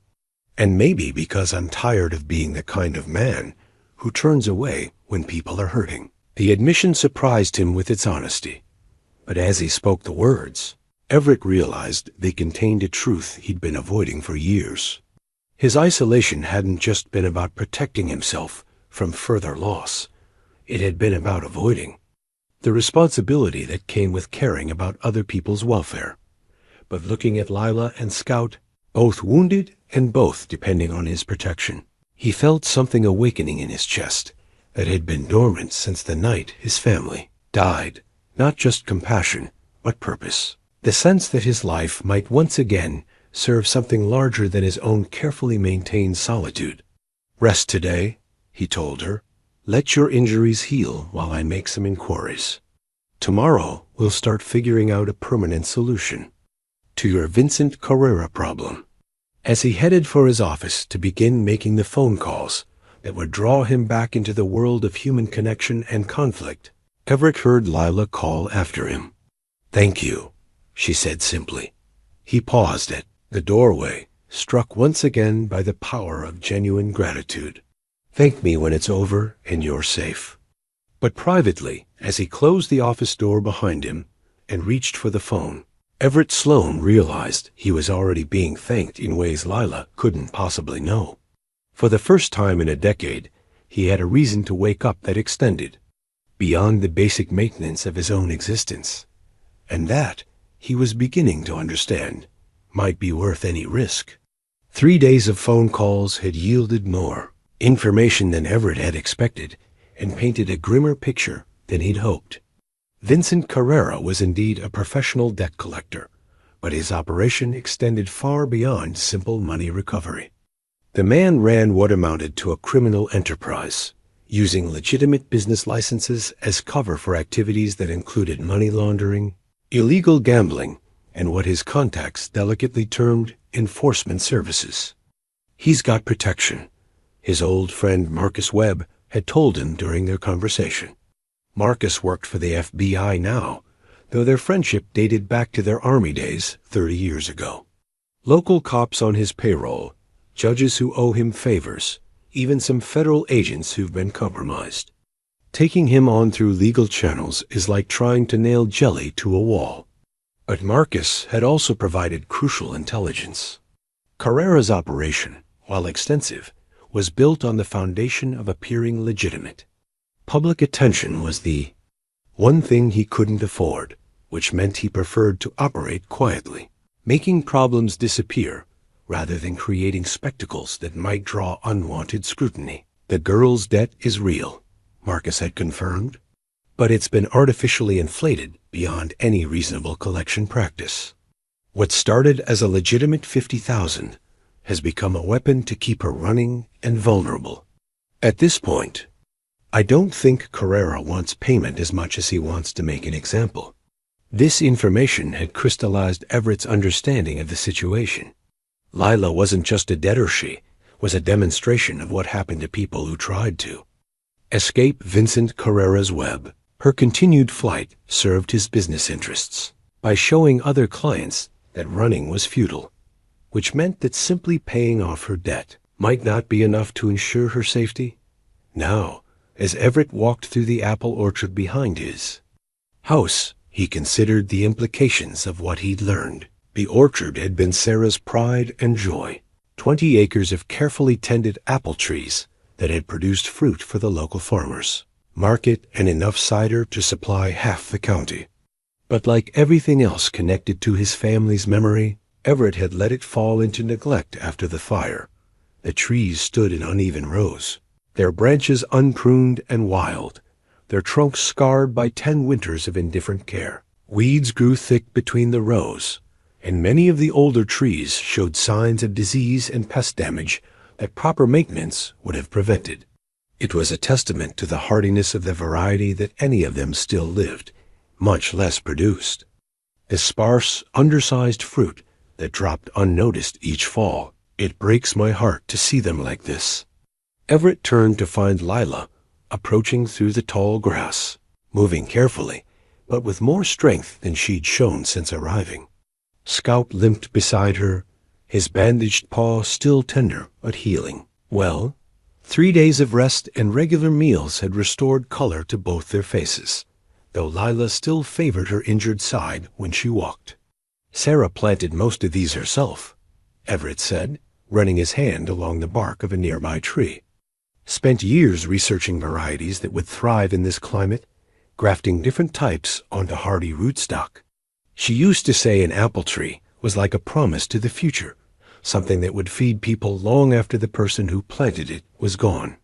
And maybe because I'm tired of being the kind of man who turns away when people are hurting. The admission surprised him with its honesty, but as he spoke the words, Everett realized they contained a truth he'd been avoiding for years. His isolation hadn't just been about protecting himself from further loss. It had been about avoiding the responsibility that came with caring about other people's welfare. but looking at Lila and Scout, both wounded and both depending on his protection, he felt something awakening in his chest that had been dormant since the night his family died. Not just compassion, but purpose. The sense that his life might once again serve something larger than his own carefully maintained solitude. "Rest today," he told her. "Let your injuries heal while I make some inquiries. Tomorrow we'll start figuring out a permanent solution to your Vincent Carrera problem." As he headed for his office to begin making the phone calls that would draw him back into the world of human connection and conflict, Everett heard Lila call after him. "Thank you," she said simply. He paused at the doorway, struck once again by the power of genuine gratitude. "Thank me when it's over and you're safe." But privately, as he closed the office door behind him and reached for the phone, Everett Sloane realized he was already being thanked in ways Lila couldn't possibly know. For the first time in a decade, he had a reason to wake up that extended beyond the basic maintenance of his own existence. And that, he was beginning to understand, might be worth any risk. 3 days of phone calls had yielded more information than Everett had expected, and painted a grimmer picture than he'd hoped. Vincent Carrera was indeed a professional debt collector, but his operation extended far beyond simple money recovery. The man ran what amounted to a criminal enterprise, using legitimate business licenses as cover for activities that included money laundering, illegal gambling, and what his contacts delicately termed enforcement services. "He's got protection," his old friend Marcus Webb had told him during their conversation. Marcus worked for the FBI now, though their friendship dated back to their Army days 30 years ago. Local cops on his payroll, judges who owe him favors, even some federal agents who've been compromised. Taking him on through legal channels is like trying to nail jelly to a wall. But Marcus had also provided crucial intelligence. Carrera's operation, while extensive, was built on the foundation of appearing legitimate. Public attention was the one thing he couldn't afford, which meant he preferred to operate quietly, making problems disappear rather than creating spectacles that might draw unwanted scrutiny. "The girl's debt is real," Marcus had confirmed, "but it's been artificially inflated beyond any reasonable collection practice. What started as a legitimate $50,000 has become a weapon to keep her running and vulnerable. At this point, I don't think Carrera wants payment as much as he wants to make an example." This information had crystallized Everett's understanding of the situation. Lila wasn't just a debtor, she was a demonstration of what happened to people who tried to escape Vincent Carrera's web. Her continued flight served his business interests by showing other clients that running was futile, which meant that simply paying off her debt might not be enough to ensure her safety. Now, as Everett walked through the apple orchard behind his house, he considered the implications of what he'd learned. The orchard had been Sarah's pride and joy, 20 acres of carefully tended apple trees that had produced fruit for the local farmers, market, and enough cider to supply half the county. But like everything else connected to his family's memory, Everett had let it fall into neglect after the fire. The trees stood in uneven rows, their branches unpruned and wild, their trunks scarred by 10 winters of indifferent care. Weeds grew thick between the rows, and many of the older trees showed signs of disease and pest damage that proper maintenance would have prevented. It was a testament to the hardiness of the variety that any of them still lived, much less produced. The sparse, undersized fruit that dropped unnoticed each fall. "It breaks my heart to see them like this." Everett turned to find Lila approaching through the tall grass, moving carefully, but with more strength than she'd shown since arriving. Scout limped beside her, his bandaged paw still tender but healing. Well, 3 days of rest and regular meals had restored color to both their faces, though Lila still favored her injured side when she walked. "Sarah planted most of these herself," Everett said, running his hand along the bark of a nearby tree. "Spent years researching varieties that would thrive in this climate, grafting different types onto hardy rootstock. She used to say an apple tree was like a promise to the future, something that would feed people long after the person who planted it was gone.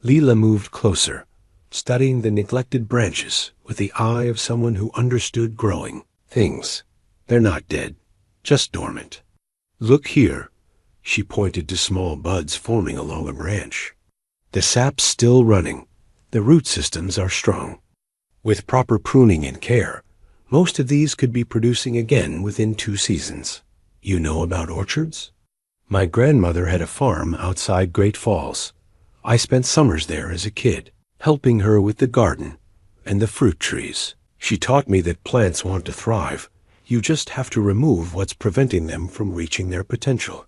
Leela moved closer, studying the neglected branches with the eye of someone who understood growing things. They're not dead, just dormant. Look here. She pointed to small buds forming along a branch. The sap's still running. The root systems are strong. With proper pruning and care, most of these could be producing again within 2 seasons. You know about orchards? My grandmother had a farm outside Great Falls. I spent summers there as a kid, helping her with the garden and the fruit trees. She taught me that plants want to thrive. You just have to remove what's preventing them from reaching their potential.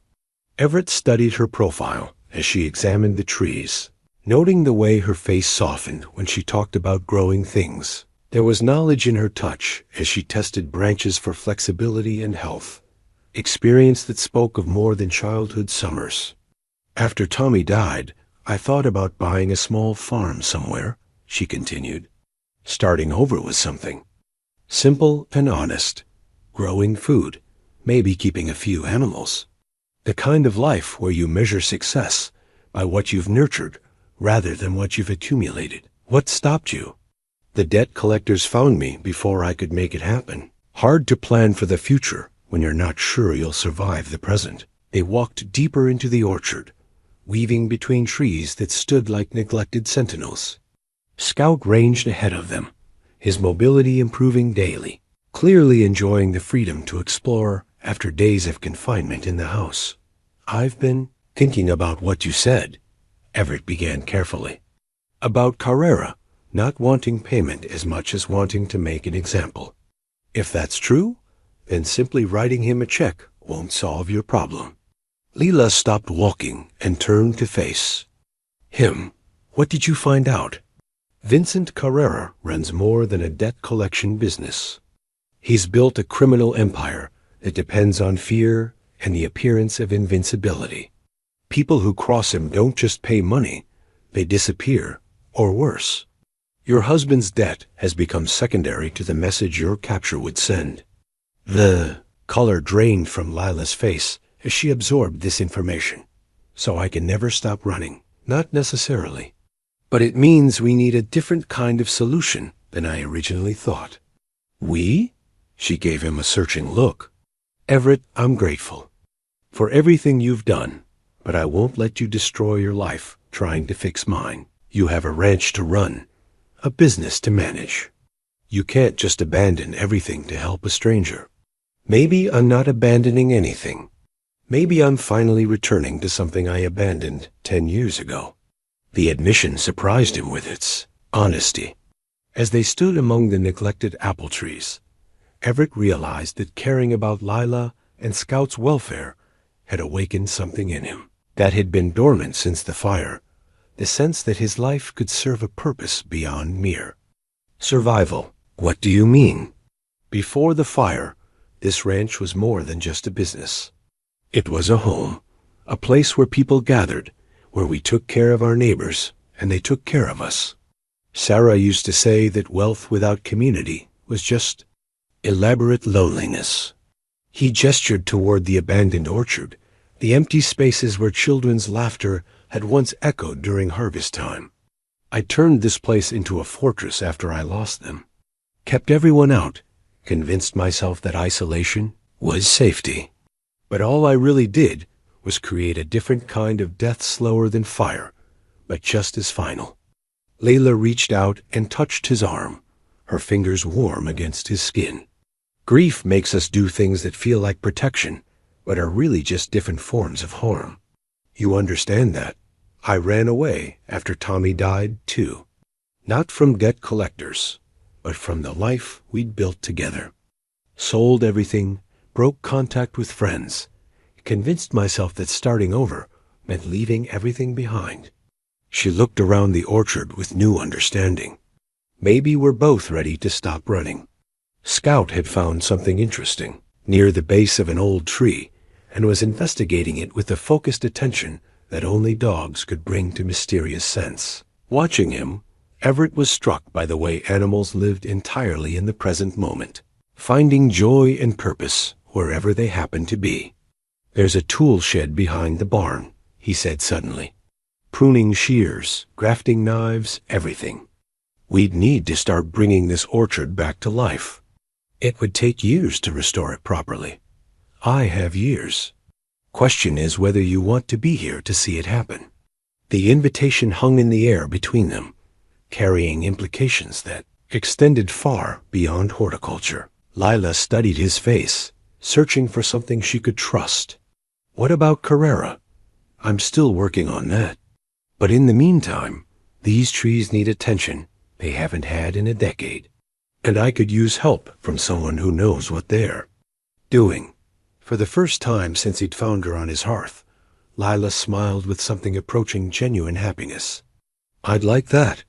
Everett studied her profile as she examined the trees, noting the way her face softened when she talked about growing things. There was knowledge in her touch as she tested branches for flexibility and health, experience that spoke of more than childhood summers. After Tommy died, I thought about buying a small farm somewhere, she continued, starting over with something simple and honest, growing food, maybe keeping a few animals. The kind of life where you measure success by what you've nurtured rather than what you've accumulated. What stopped you? The debt collectors found me before I could make it happen. Hard to plan for the future when you're not sure you'll survive the present. They walked deeper into the orchard, weaving between trees that stood like neglected sentinels. Scout ranged ahead of them, his mobility improving daily, clearly enjoying the freedom to explore after days of confinement in the house. I've been thinking about what you said, Everett began carefully. About Carrera not wanting payment as much as wanting to make an example. If that's true, then simply writing him a check won't solve your problem. Leela stopped walking and turned to face him. What did you find out? Vincent Carrera runs more than a debt collection business. He's built a criminal empire that depends on fear and the appearance of invincibility. People who cross him don't just pay money, they disappear, or worse. Your husband's debt has become secondary to the message your capture would send. The color drained from Lila's face as she absorbed this information. So I can never stop running. Not necessarily. But it means we need a different kind of solution than I originally thought. We? She gave him a searching look. Everett, I'm grateful for everything you've done, but I won't let you destroy your life trying to fix mine. You have a ranch to run, a business to manage. You can't just abandon everything to help a stranger. Maybe I'm not abandoning anything. Maybe I'm finally returning to something I abandoned 10 years ago. The admission surprised him with its honesty. As they stood among the neglected apple trees, Everett realized that caring about Lila and Scout's welfare had awakened something in him that had been dormant since the fire, the sense that his life could serve a purpose beyond mere survival. What do you mean? Before the fire, this ranch was more than just a business. It was a home, a place where people gathered, where we took care of our neighbors, and they took care of us. Sarah used to say that wealth without community was just elaborate loneliness. He gestured toward the abandoned orchard, the empty spaces where children's laughter had once echoed during harvest time. I turned this place into a fortress after I lost them. Kept everyone out, convinced myself that isolation was safety. But all I really did was create a different kind of death slower than fire, but just as final. Layla reached out and touched his arm, her fingers warm against his skin. Grief makes us do things that feel like protection, but are really just different forms of harm. You understand that? I ran away after Tommy died, too. Not from debt collectors, but from the life we'd built together. Sold everything, broke contact with friends, convinced myself that starting over meant leaving everything behind. She looked around the orchard with new understanding. Maybe we're both ready to stop running. Scout had found something interesting near the base of an old tree and was investigating it with the focused attention that only dogs could bring to mysterious scents. Watching him, Everett was struck by the way animals lived entirely in the present moment, finding joy and purpose wherever they happen to be. "There's a tool shed behind the barn," he said suddenly. "Pruning shears, grafting knives, everything. We'd need to start bringing this orchard back to life. It would take years to restore it properly. I have years. Question is whether you want to be here to see it happen." The invitation hung in the air between them, carrying implications that extended far beyond horticulture. Lila studied his face, searching for something she could trust. "What about Carrera?" "I'm still working on that. But in the meantime, these trees need attention they haven't had in a decade. And I could use help from someone who knows what they're doing." For the first time since he'd found her on his hearth, Lila smiled with something approaching genuine happiness. I'd like that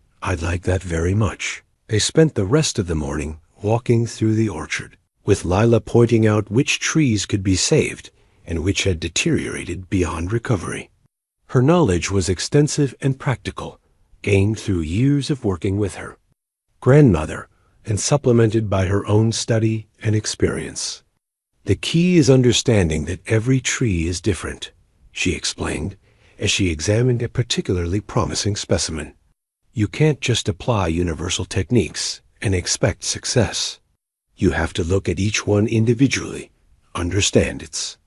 very much." They spent the rest of the morning walking through the orchard, with Lila pointing out which trees could be saved and which had deteriorated beyond recovery. Her knowledge was extensive and practical, gained through years of working with her grandmother, and supplemented by her own study and experience. "The key is understanding that every tree is different," she explained, as she examined a particularly promising specimen. "You can't just apply universal techniques and expect success. You have to look at each one individually, understand its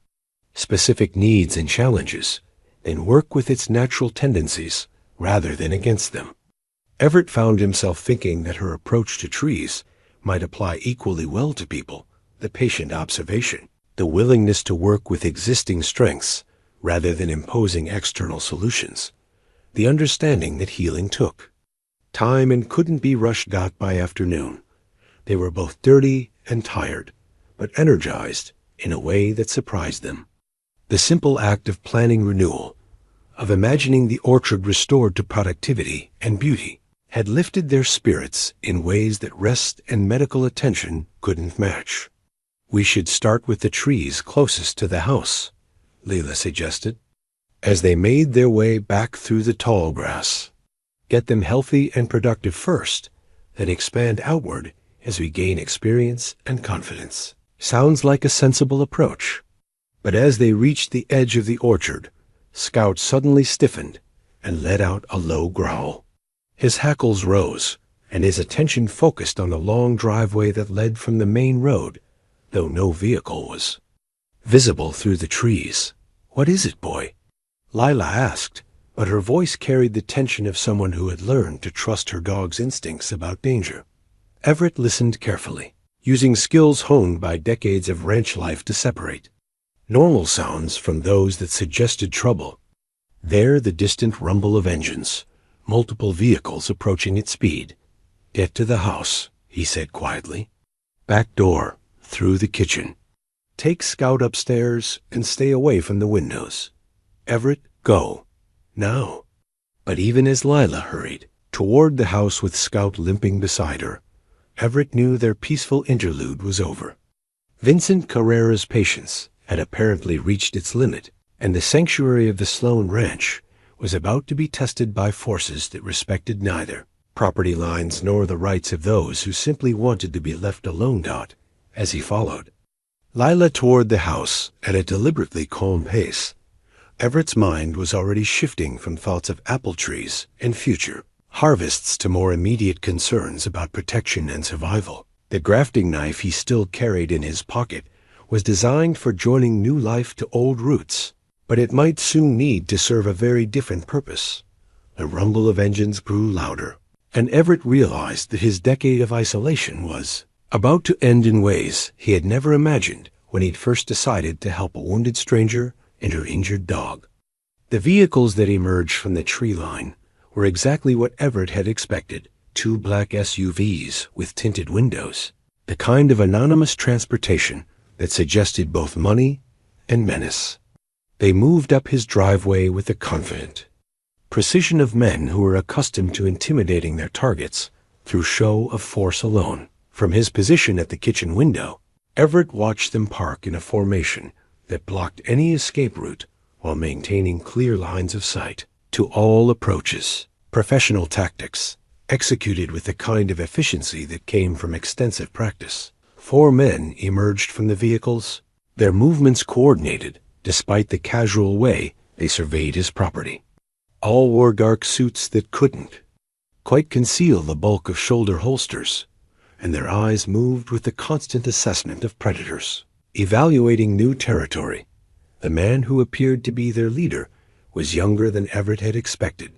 specific needs and challenges, and work with its natural tendencies rather than against them." Everett found himself thinking that her approach to trees might apply equally well to people: the patient observation, the willingness to work with existing strengths rather than imposing external solutions, the understanding that healing took time and couldn't be rushed out by afternoon. They were both dirty and tired, but energized in a way that surprised them. The simple act of planning renewal, of imagining the orchard restored to productivity and beauty, had lifted their spirits in ways that rest and medical attention couldn't match. "We should start with the trees closest to the house," Leela suggested, as they made their way back through the tall grass. "Get them healthy and productive first, then expand outward as we gain experience and confidence." Sounds like a sensible approach. But as they reached the edge of the orchard, Scout suddenly stiffened and let out a low growl. His hackles rose, and his attention focused on the long driveway that led from the main road, though no vehicle was visible through the trees. "What is it, boy?" Lila asked, but her voice carried the tension of someone who had learned to trust her dog's instincts about danger. Everett listened carefully, using skills honed by decades of ranch life to separate normal sounds from those that suggested trouble. There, the distant rumble of engines, multiple vehicles approaching at speed. "Get to the house," he said quietly. "Back door, through the kitchen. Take Scout upstairs and stay away from the windows. Everett, go. Now." But even as Lila hurried toward the house with Scout limping beside her, Everett knew their peaceful interlude was over. Vincent Carrera's patience had apparently reached its limit, and the sanctuary of the Sloan Ranch was about to be tested by forces that respected neither property lines nor the rights of those who simply wanted to be left alone. As he followed Lila toward the house at a deliberately calm pace, Everett's mind was already shifting from thoughts of apple trees and future harvests to more immediate concerns about protection and survival. The grafting knife he still carried in his pocket was designed for joining new life to old roots, but it might soon need to serve a very different purpose. The rumble of engines grew louder, and Everett realized that his decade of isolation was about to end in ways he had never imagined when he'd first decided to help a wounded stranger and her injured dog. The vehicles that emerged from the tree line were exactly what Everett had expected: 2 black SUVs with tinted windows, the kind of anonymous transportation that suggested both money and menace. They moved up his driveway with the confident precision of men who were accustomed to intimidating their targets through show of force alone. From his position at the kitchen window, Everett watched them park in a formation that blocked any escape route while maintaining clear lines of sight to all approaches. Professional tactics, executed with the kind of efficiency that came from extensive practice. 4 men emerged from the vehicles, their movements coordinated despite the casual way they surveyed his property. All wore dark suits that couldn't quite conceal the bulk of shoulder holsters, and their eyes moved with the constant assessment of predators, evaluating new territory. The man who appeared to be their leader was younger than Everett had expected,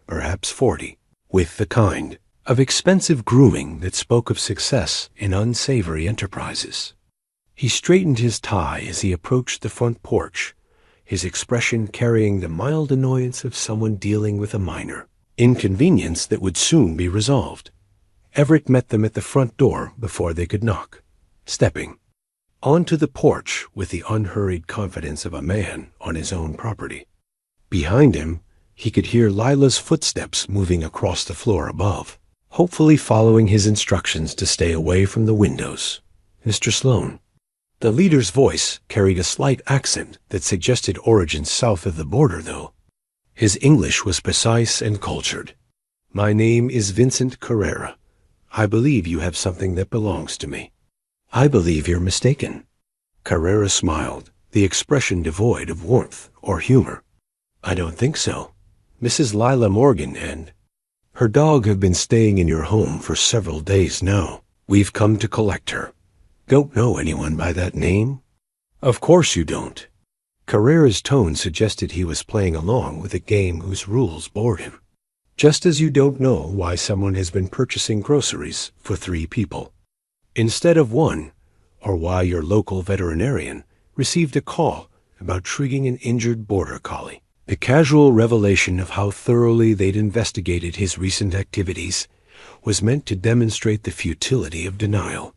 perhaps 40, with the kind of expensive grooming that spoke of success in unsavory enterprises. He straightened his tie as he approached the front porch, his expression carrying the mild annoyance of someone dealing with a minor inconvenience that would soon be resolved. Everett met them at the front door before they could knock, stepping onto the porch with the unhurried confidence of a man on his own property. Behind him, he could hear Lila's footsteps moving across the floor above, hopefully following his instructions to stay away from the windows. Mr. Sloane. The leader's voice carried a slight accent that suggested origins south of the border, though. His English was precise and cultured. My name is Vincent Carrera. I believe you have something that belongs to me. I believe you're mistaken. Carrera smiled, the expression devoid of warmth or humor. I don't think so. Mrs. Lila Morgan and her dog have been staying in your home for several days now. We've come to collect her. Don't know anyone by that name? Of course you don't. Carrera's tone suggested he was playing along with a game whose rules bored him. Just as you don't know why someone has been purchasing groceries for 3 people instead of 1, or why your local veterinarian received a call about treating an injured border collie. The casual revelation of how thoroughly they'd investigated his recent activities was meant to demonstrate the futility of denial.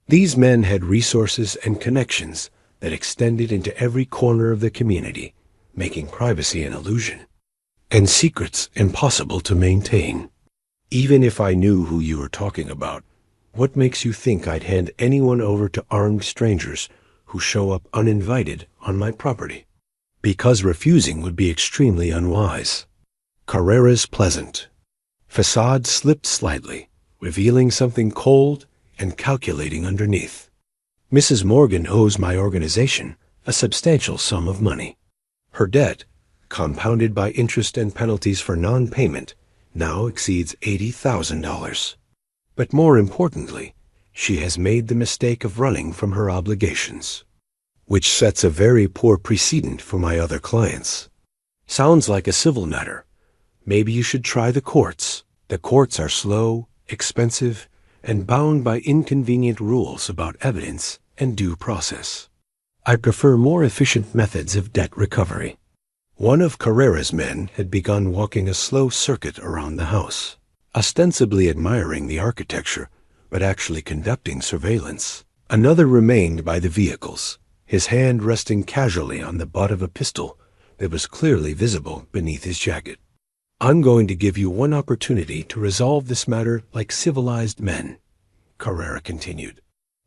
These men had resources and connections that extended into every corner of the community, making privacy an illusion, and secrets impossible to maintain. Even if I knew who you were talking about, what makes you think I'd hand anyone over to armed strangers who show up uninvited on my property? Because refusing would be extremely unwise. Carrera's pleasant facade slipped slightly, revealing something cold and calculating underneath. Mrs. Morgan owes my organization a substantial sum of money. Her debt, compounded by interest and penalties for non-payment, now exceeds $80,000. But more importantly, she has made the mistake of running from her obligations, which sets a very poor precedent for my other clients. Sounds like a civil matter. Maybe you should try the courts. The courts are slow, expensive, and bound by inconvenient rules about evidence and due process. I prefer more efficient methods of debt recovery. One of Carrera's men had begun walking a slow circuit around the house, ostensibly admiring the architecture, but actually conducting surveillance. Another remained by the vehicles, his hand resting casually on the butt of a pistol that was clearly visible beneath his jacket. I'm going to give you one opportunity to resolve this matter like civilized men, Carrera continued.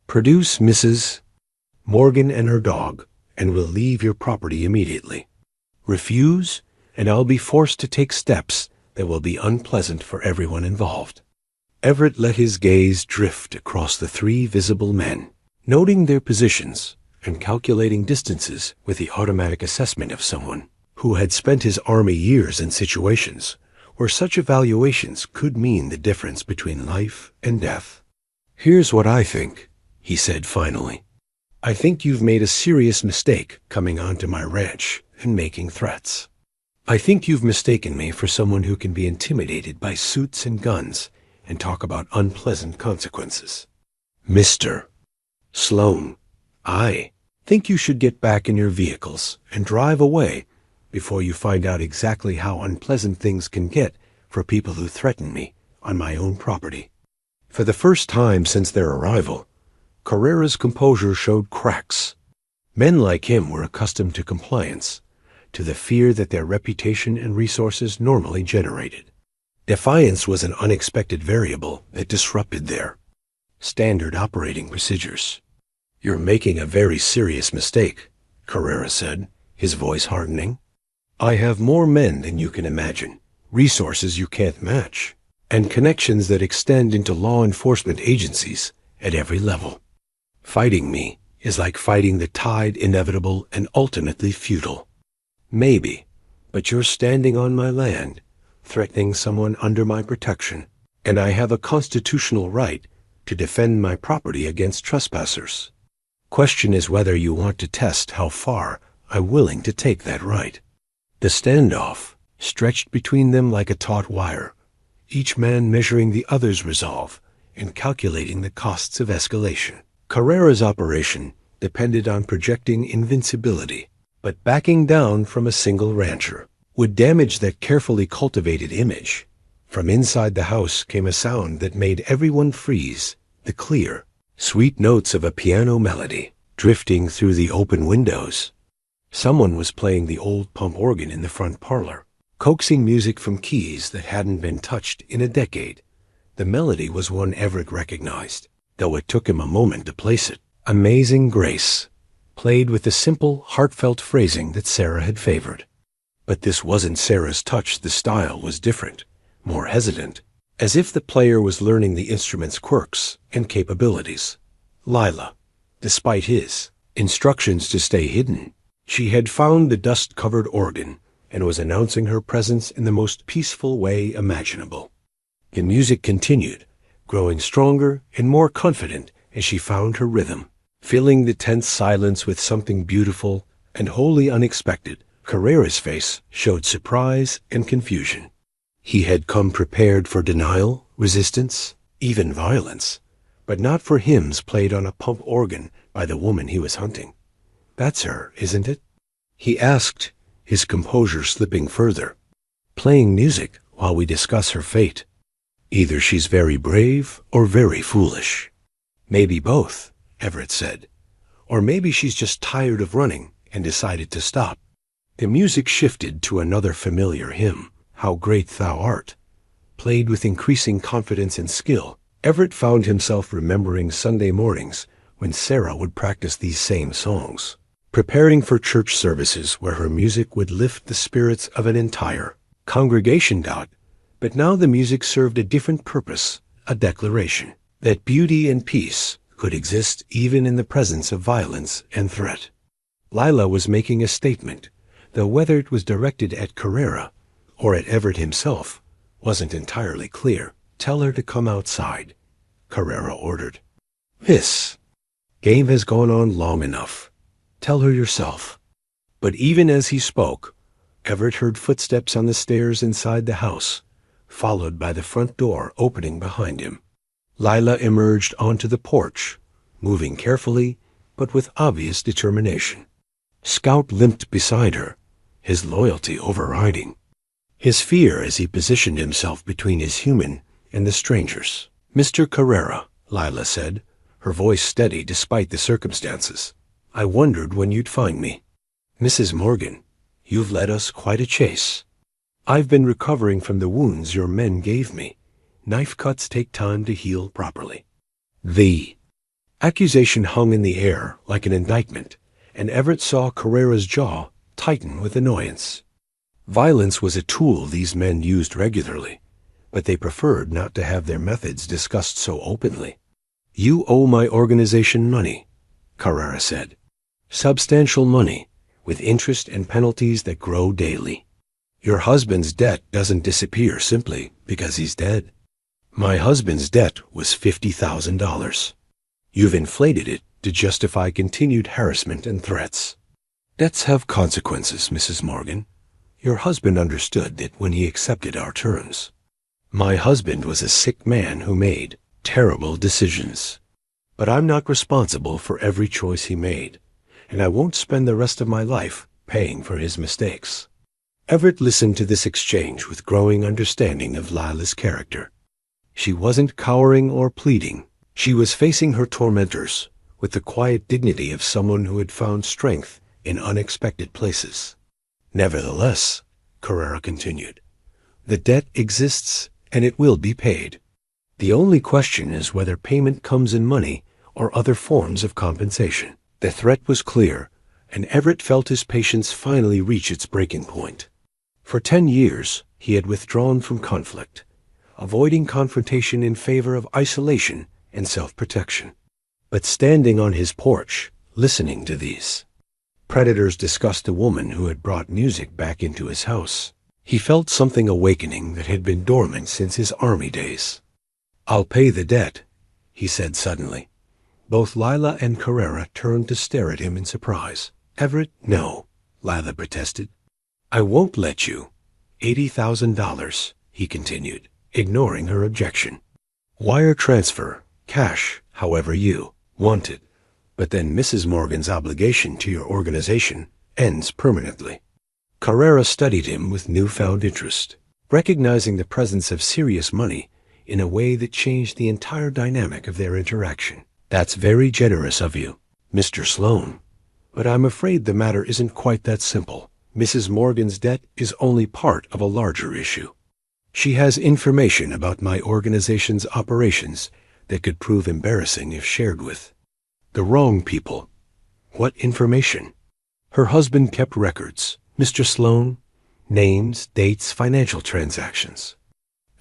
Produce Mrs. Morgan and her dog, and we'll leave your property immediately. Refuse, and I'll be forced to take steps that will be unpleasant for everyone involved. Everett let his gaze drift across the 3 visible men, noting their positions and calculating distances with the automatic assessment of someone who had spent his army years in situations where such evaluations could mean the difference between life and death. Here's what I think, he said finally. I think you've made a serious mistake coming onto my ranch and making threats. I think you've mistaken me for someone who can be intimidated by suits and guns and talk about unpleasant consequences. Mr. Sloane, I think you should get back in your vehicles and drive away before you find out exactly how unpleasant things can get for people who threaten me on my own property. For the first time since their arrival, Carrera's composure showed cracks. Men like him were accustomed to compliance, to the fear that their reputation and resources normally generated. Defiance was an unexpected variable that disrupted their standard operating procedures. You're making a very serious mistake, Carrera said, his voice hardening. I have more men than you can imagine, resources you can't match, and connections that extend into law enforcement agencies at every level. Fighting me is like fighting the tide, inevitable and ultimately futile. Maybe, but you're standing on my land, threatening someone under my protection, and I have a constitutional right to defend my property against trespassers. Question is whether you want to test how far I'm willing to take that right. The standoff stretched between them like a taut wire, each man measuring the other's resolve and calculating the costs of escalation. Carrera's operation depended on projecting invincibility, but backing down from a single rancher would damage that carefully cultivated image. From inside the house came a sound that made everyone freeze, the clear, sweet notes of a piano melody drifting through the open windows. Someone was playing the old pump organ in the front parlor, coaxing music from keys that hadn't been touched in a decade. The melody was one Everett recognized, though it took him a moment to place it. Amazing Grace, played with the simple, heartfelt phrasing that Sarah had favored. But this wasn't Sarah's touch. The style was different, more hesitant, as if the player was learning the instrument's quirks and capabilities. Lila, despite his instructions to stay hidden, she had found the dust-covered organ and was announcing her presence in the most peaceful way imaginable. The music continued, growing stronger and more confident as she found her rhythm, filling the tense silence with something beautiful and wholly unexpected. Carrera's face showed surprise and confusion. He had come prepared for denial, resistance, even violence, but not for hymns played on a pump organ by the woman he was hunting. "That's her, isn't it?" he asked, his composure slipping further. "Playing music while we discuss her fate. Either she's very brave or very foolish." "Maybe both," Everett said. "Or maybe she's just tired of running and decided to stop." The music shifted to another familiar hymn, "How Great Thou Art." Played with increasing confidence and skill, Everett found himself remembering Sunday mornings when Sarah would practice these same songs, preparing for church services where her music would lift the spirits of an entire congregation. But now the music served a different purpose, a declaration that beauty and peace could exist even in the presence of violence and threat. Lila was making a statement, though whether it was directed at Carrera or at Everett himself wasn't entirely clear. "Tell her to come outside," Carrera ordered. "This game has gone on long enough. Tell her yourself." But even as he spoke, Everett heard footsteps on the stairs inside the house, followed by the front door opening behind him. Lila emerged onto the porch, moving carefully but with obvious determination. Scout limped beside her, his loyalty overriding his fear as he positioned himself between his human and the stranger's. "Mr. Carrera," Lila said, her voice steady despite the circumstances, "I wondered when you'd find me. Mrs. Morgan, you've led us quite a chase. I've been recovering from the wounds your men gave me. Knife cuts take time to heal properly." The accusation hung in the air like an indictment, and Everett saw Carrera's jaw tighten with annoyance. Violence was a tool these men used regularly, but they preferred not to have their methods discussed so openly. "You owe my organization money," Carrera said. "Substantial money, with interest and penalties that grow daily. Your husband's debt doesn't disappear simply because he's dead. My husband's debt was $50,000. You've inflated it to justify continued harassment and threats. Debts have consequences, Mrs. Morgan. Your husband understood that when he accepted our terms. My husband was a sick man who made terrible decisions. But I'm not responsible for every choice he made, and I won't spend the rest of my life paying for his mistakes." Everett listened to this exchange with growing understanding of Lila's character. She wasn't cowering or pleading. She was facing her tormentors with the quiet dignity of someone who had found strength in unexpected places. "Nevertheless," Carrera continued, "the debt exists and it will be paid. The only question is whether payment comes in money or other forms of compensation." The threat was clear, and Everett felt his patience finally reach its breaking point. For 10 years, he had withdrawn from conflict, avoiding confrontation in favor of isolation and self-protection. But standing on his porch, listening to these. Predators discussed a woman who had brought music back into his house. He felt something awakening that had been dormant since his army days. "I'll pay the debt," he said suddenly. Both Lila and Carrera turned to stare at him in surprise. "Everett, no," Lila protested. "I won't let you." $80,000, he continued, ignoring her objection. "Wire transfer, cash, however you want it. But then Mrs. Morgan's obligation to your organization ends permanently." Carrera studied him with newfound interest, recognizing the presence of serious money in a way that changed the entire dynamic of their interaction. "That's very generous of you, Mr. Sloan. But I'm afraid the matter isn't quite that simple. Mrs. Morgan's debt is only part of a larger issue. She has information about my organization's operations that could prove embarrassing if shared with the wrong people." "What information?" "Her husband kept records, Mr. Sloan. Names, dates, financial transactions.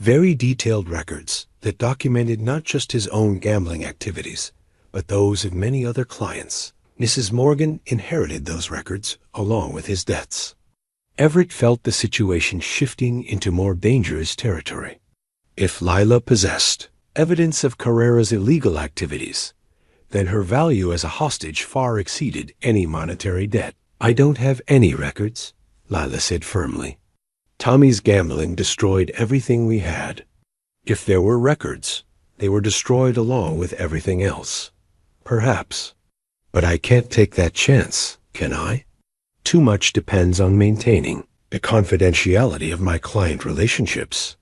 Very detailed records that documented not just his own gambling activities, but those of many other clients. Mrs. Morgan inherited those records along with his debts." Everett felt the situation shifting into more dangerous territory. If Lila possessed evidence of Carrera's illegal activities, then her value as a hostage far exceeded any monetary debt. "I don't have any records," Lila said firmly. "Tommy's gambling destroyed everything we had. If there were records, they were destroyed along with everything else. Perhaps. But I can't take that chance, can I? Too much depends on maintaining the confidentiality of my client relationships."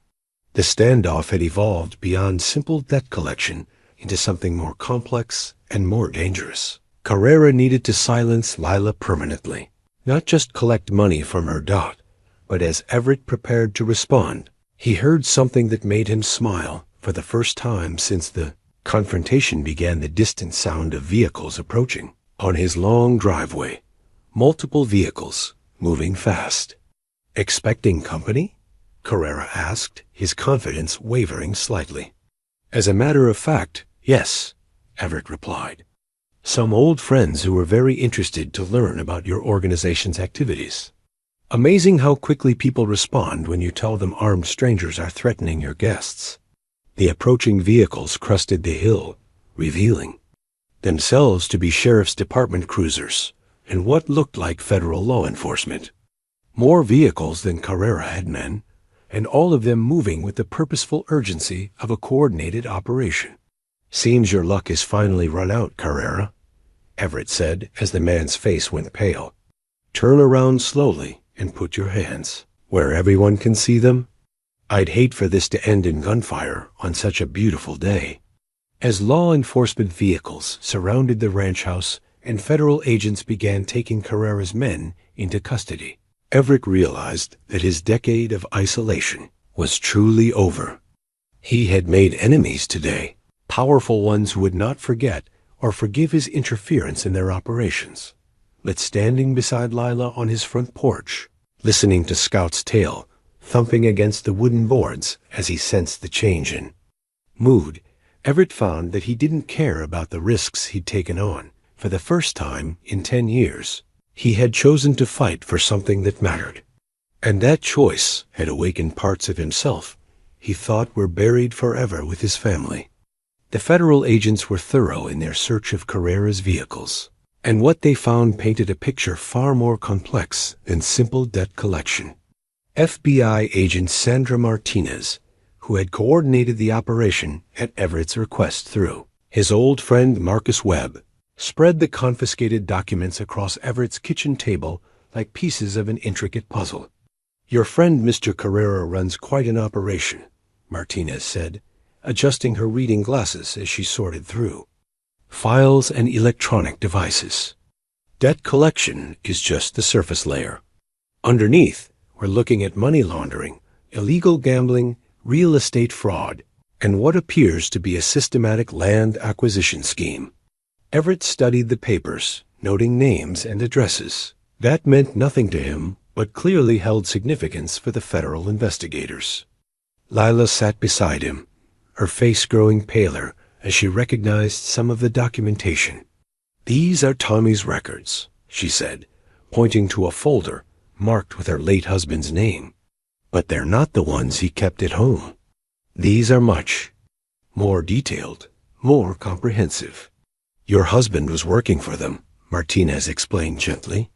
The standoff had evolved beyond simple debt collection into something more complex and more dangerous. Carrera needed to silence Lila permanently, not just collect money from her dot, but as Everett prepared to respond, he heard something that made him smile. For the first time since the confrontation began, the distant sound of vehicles approaching. On his long driveway, multiple vehicles moving fast. "Expecting company?" Carrera asked, his confidence wavering slightly. "As a matter of fact, yes," Everett replied. "Some old friends who were very interested to learn about your organization's activities. Amazing how quickly people respond when you tell them armed strangers are threatening your guests." The approaching vehicles crested the hill, revealing themselves to be sheriff's department cruisers and what looked like federal law enforcement. More vehicles than Carrera had known, and all of them moving with the purposeful urgency of a coordinated operation. "Seems your luck is finally run out, Carrera," Everett said as the man's face went pale. "Turn around slowly and put your hands where everyone can see them. I'd hate for this to end in gunfire on such a beautiful day." As law enforcement vehicles surrounded the ranch house and federal agents began taking Carrera's men into custody, Everett realized that his decade of isolation was truly over. He had made enemies today, powerful ones who would not forget or forgive his interference in their operations. But standing beside Lila on his front porch, listening to Scout's tale thumping against the wooden boards as he sensed the change in mood, Everett found that he didn't care about the risks he'd taken on. For the first time in 10 years, he had chosen to fight for something that mattered. And that choice had awakened parts of himself he thought were buried forever with his family. The federal agents were thorough in their search of Carrera's vehicles, and what they found painted a picture far more complex than simple debt collection. FBI agent Sandra Martinez, who had coordinated the operation at Everett's request through his old friend Marcus Webb, spread the confiscated documents across Everett's kitchen table like pieces of an intricate puzzle. "Your friend Mr. Carrera runs quite an operation," Martinez said, adjusting her reading glasses as she sorted through files and electronic devices. "Debt collection is just the surface layer. Underneath, we're looking at money laundering, illegal gambling, real estate fraud, and what appears to be a systematic land acquisition scheme." Everett studied the papers, noting names and addresses. That meant nothing to him, but clearly held significance for the federal investigators. Lila sat beside him, her face growing paler as she recognized some of the documentation. "These are Tommy's records," she said, pointing to a folder marked with her late husband's name. "But they're not the ones he kept at home. These are much more detailed, more comprehensive. Your husband was working for them," Martinez explained gently.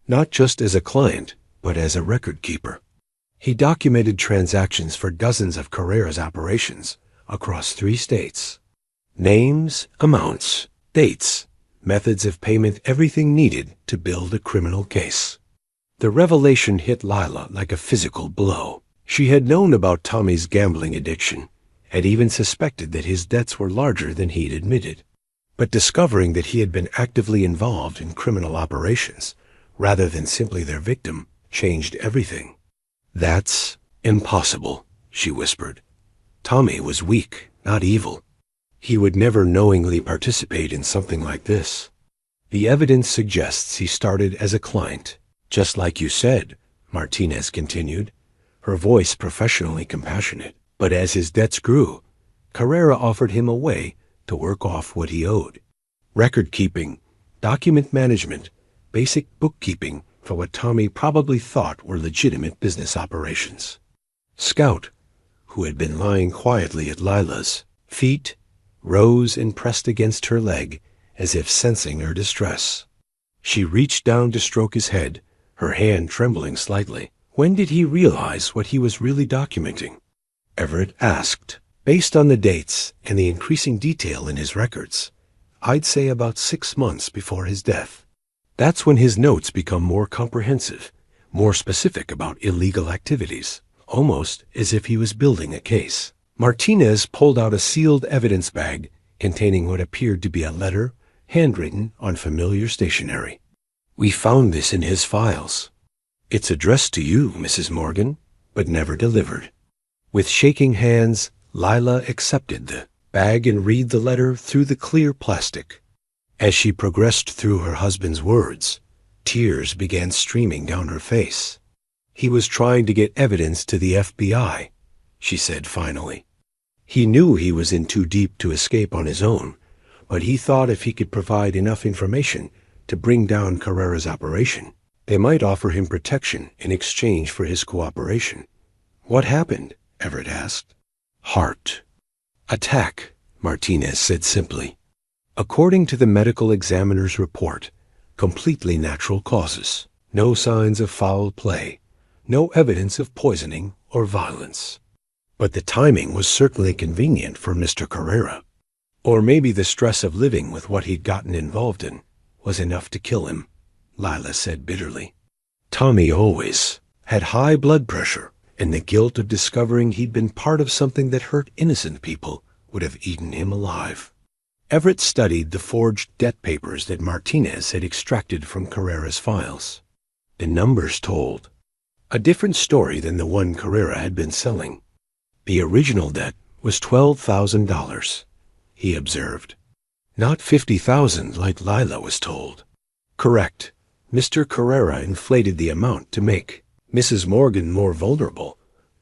"Not just as a client, but as a record keeper. He documented transactions for dozens of Carrera's operations across 3 states. Names, amounts, dates, methods of payment, everything needed to build a criminal case." The revelation hit Lila like a physical blow. She had known about Tommy's gambling addiction, had even suspected that his debts were larger than he'd admitted. But discovering that he had been actively involved in criminal operations, rather than simply their victim, changed everything. "That's impossible," she whispered. "Tommy was weak, not evil. He would never knowingly participate in something like this. The evidence suggests he started as a client, just like you said," Martinez continued, her voice professionally compassionate. "But as his debts grew, Carrera offered him a way to work off what he owed. Record keeping, document management, basic bookkeeping for what Tommy probably thought were legitimate business operations." Scout, who had been lying quietly at Lila's feet, rose and pressed against her leg as if sensing her distress. She reached down to stroke his head, her hand trembling slightly. "When did he realize what he was really documenting?" Everett asked. "Based on the dates and the increasing detail in his records, I'd say about 6 months before his death. That's when his notes become more comprehensive, more specific about illegal activities, almost as if he was building a case." Martinez pulled out a sealed evidence bag containing what appeared to be a letter, handwritten on familiar stationery. "We found this in his files. It's addressed to you, Mrs. Morgan, but never delivered." With shaking hands, Lila accepted the bag and read the letter through the clear plastic. As she progressed through her husband's words, tears began streaming down her face. "He was trying to get evidence to the FBI," she said finally. "He knew he was in too deep to escape on his own, but he thought if he could provide enough information to bring down Carrera's operation, they might offer him protection in exchange for his cooperation." "What happened?" Everett asked. "Heart attack," Martinez said simply. "According to the medical examiner's report, completely natural causes. No signs of foul play, no evidence of poisoning or violence. But the timing was certainly convenient for Mr. Carrera. Or maybe the stress of living with what he'd gotten involved in was enough to kill him," Lila said bitterly. "Tommy always had high blood pressure, and the guilt of discovering he'd been part of something that hurt innocent people would have eaten him alive." Everett studied the forged debt papers that Martinez had extracted from Carrera's files. The numbers told a different story than the one Carrera had been selling. The original debt was $12,000, he observed. Not $50,000 like Lila was told. Correct. Mr. Carrera inflated the amount to make Mrs. Morgan more vulnerable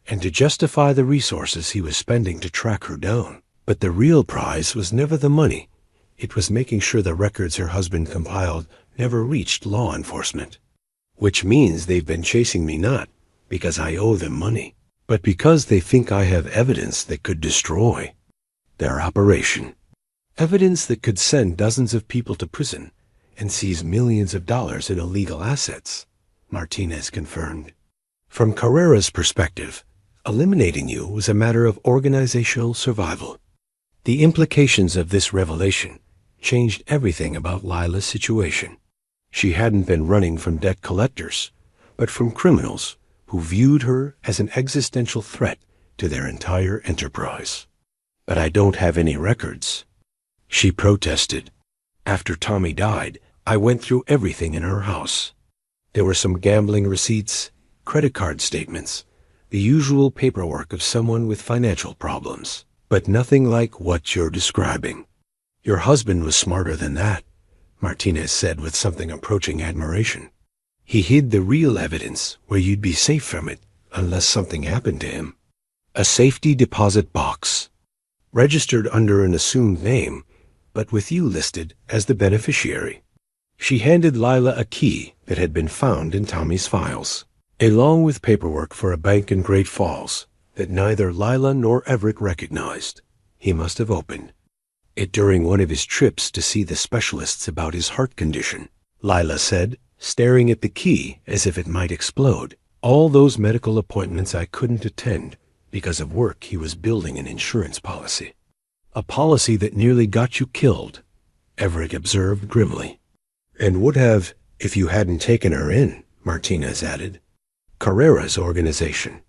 and to justify the resources he was spending to track her down. But the real prize was never the money. It was making sure the records her husband compiled never reached law enforcement. Which means they've been chasing me not because I owe them money, but because they think I have evidence that could destroy their operation. Evidence that could send dozens of people to prison and seize millions of dollars in illegal assets, Martinez confirmed. From Carrera's perspective, eliminating you was a matter of organizational survival. The implications of this revelation changed everything about Lila's situation. She hadn't been running from debt collectors, but from criminals who viewed her as an existential threat to their entire enterprise. "But I don't have any records," she protested. "After Tommy died, I went through everything in her house. There were some gambling receipts, credit card statements, the usual paperwork of someone with financial problems, but nothing like what you're describing." "Your husband was smarter than that," Martinez said with something approaching admiration. "He hid the real evidence where you'd be safe from it unless something happened to him. A safety deposit box, registered under an assumed name, but with you listed as the beneficiary. She handed Lila a key that had been found in Tommy's files, along with paperwork for a bank in Great Falls that neither Lila nor Everett recognized. He must have opened it during one of his trips to see the specialists about his heart condition, Lila said, staring at the key as if it might explode. All those medical appointments I couldn't attend because of work he was building an insurance policy. A policy that nearly got you killed, Everett observed grimly. And would have if you hadn't taken her in, Martinez added. Carrera's organization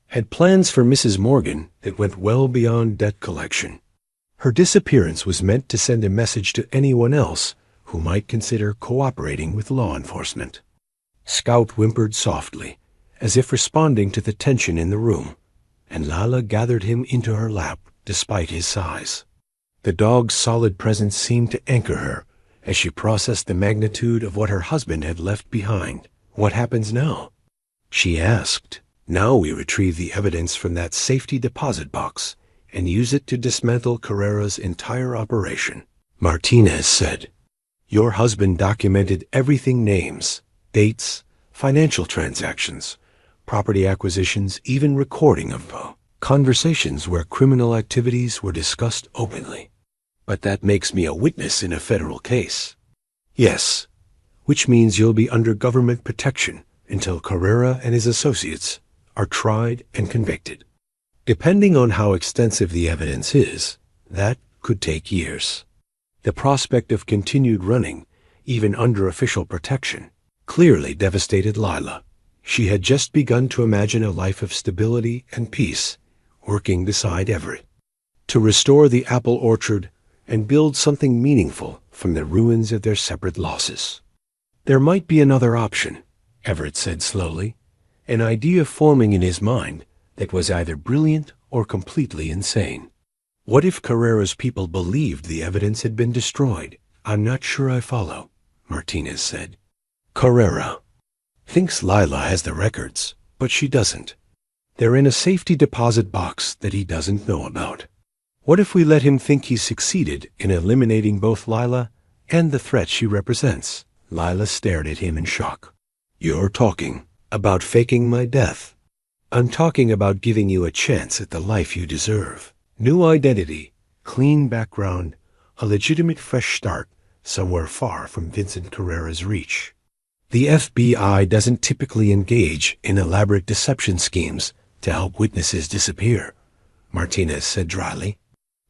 had plans for Mrs. Morgan that went well beyond debt collection. Her disappearance was meant to send a message to anyone else who might consider cooperating with law enforcement. Scout whimpered softly, as if responding to the tension in the room, and Lila gathered him into her lap despite his size. The dog's solid presence seemed to anchor her as she processed the magnitude of what her husband had left behind. What happens now? She asked. Now we retrieve the evidence from that safety deposit box and use it to dismantle Carrera's entire operation, Martinez said. Your husband documented everything: names, dates, financial transactions, property acquisitions, even recording of conversations where criminal activities were discussed openly. But that makes me a witness in a federal case. Yes, which means you'll be under government protection until Carrera and his associates are tried and convicted. Depending on how extensive the evidence is, that could take years. The prospect of continued running, even under official protection, clearly devastated Lila. She had just begun to imagine a life of stability and peace, working beside Everett, to restore the apple orchard and build something meaningful from the ruins of their separate losses. There might be another option, Everett said slowly, an idea forming in his mind that was either brilliant or completely insane. What if Carrera's people believed the evidence had been destroyed? I'm not sure I follow, Martinez said. Carrera thinks Lila has the records, but she doesn't. They're in a safety deposit box that he doesn't know about. What if we let him think he's succeeded in eliminating both Lila and the threat she represents? Lila stared at him in shock. You're talking about faking my death. I'm talking about giving you a chance at the life you deserve. New identity, clean background, a legitimate fresh start somewhere far from Vincent Carrera's reach. The FBI doesn't typically engage in elaborate deception schemes to help witnesses disappear, Martinez said dryly.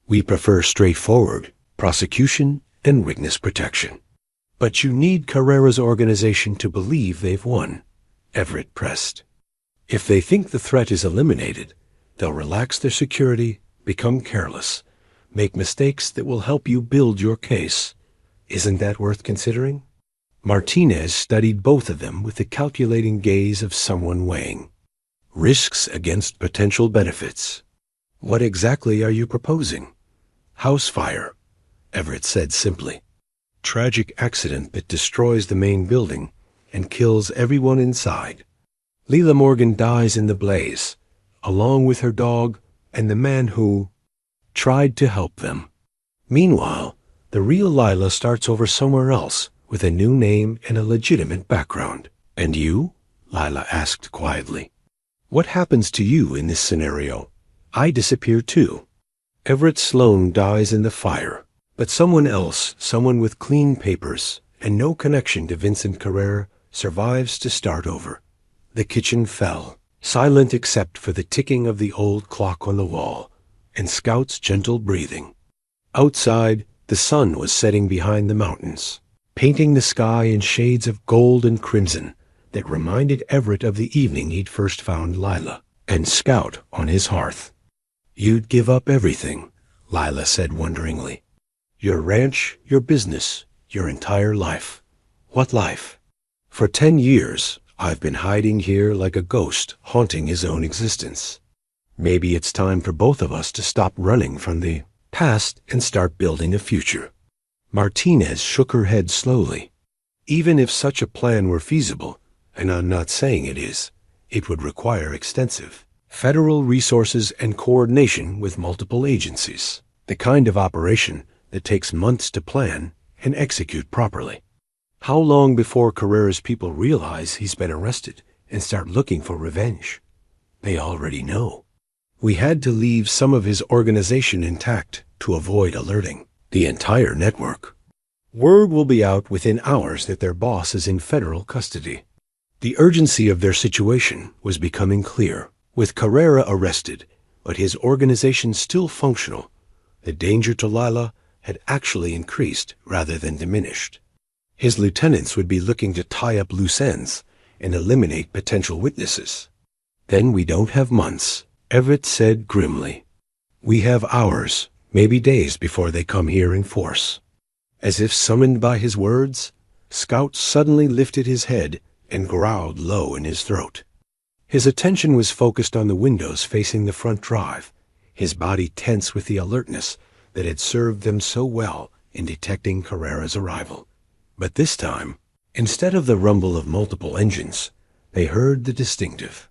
We prefer straightforward prosecution and witness protection. But you need Carrera's organization to believe they've won, Everett pressed. If they think the threat is eliminated, they'll relax their security, become careless, make mistakes that will help you build your case. Isn't that worth considering? Martinez studied both of them with the calculating gaze of someone weighing risks against potential benefits. What exactly are you proposing? House fire, Everett said simply. Tragic accident that destroys the main building and kills everyone inside. Lila Morgan dies in the blaze, along with her dog and the man who tried to help them. Meanwhile, the real Lila starts over somewhere else with a new name and a legitimate background. And you? Lila asked quietly. What happens to you in this scenario? I disappear too. Everett Sloan dies in the fire, but someone else, someone with clean papers and no connection to Vincent Carrera, survives to start over. The kitchen fell, silent except for the ticking of the old clock on the wall and Scout's gentle breathing. Outside, the sun was setting behind the mountains, painting the sky in shades of gold and crimson that reminded Everett of the evening he'd first found Lila and Scout on his hearth. You'd give up everything, Lila said wonderingly. Your ranch, your business, your entire life. What life? For 10 years, I've been hiding here like a ghost haunting his own existence. Maybe it's time for both of us to stop running from the past and start building a future. Martinez shook her head slowly. Even if such a plan were feasible, and I'm not saying it is, it would require extensive federal resources and coordination with multiple agencies. The kind of operation that takes months to plan and execute properly. How long before Carrera's people realize he's been arrested and start looking for revenge? They already know. We had to leave some of his organization intact to avoid alerting the entire network. Word will be out within hours that their boss is in federal custody. The urgency of their situation was becoming clear. With Carrera arrested, but his organization still functional, the danger to Lila had actually increased rather than diminished. His lieutenants would be looking to tie up loose ends and eliminate potential witnesses. Then we don't have months, Everett said grimly. We have hours, maybe days before they come here in force. As if summoned by his words, Scout suddenly lifted his head and growled low in his throat. His attention was focused on the windows facing the front drive, his body tense with the alertness that had served them so well in detecting Carrera's arrival. But this time, instead of the rumble of multiple engines, they heard the distinctive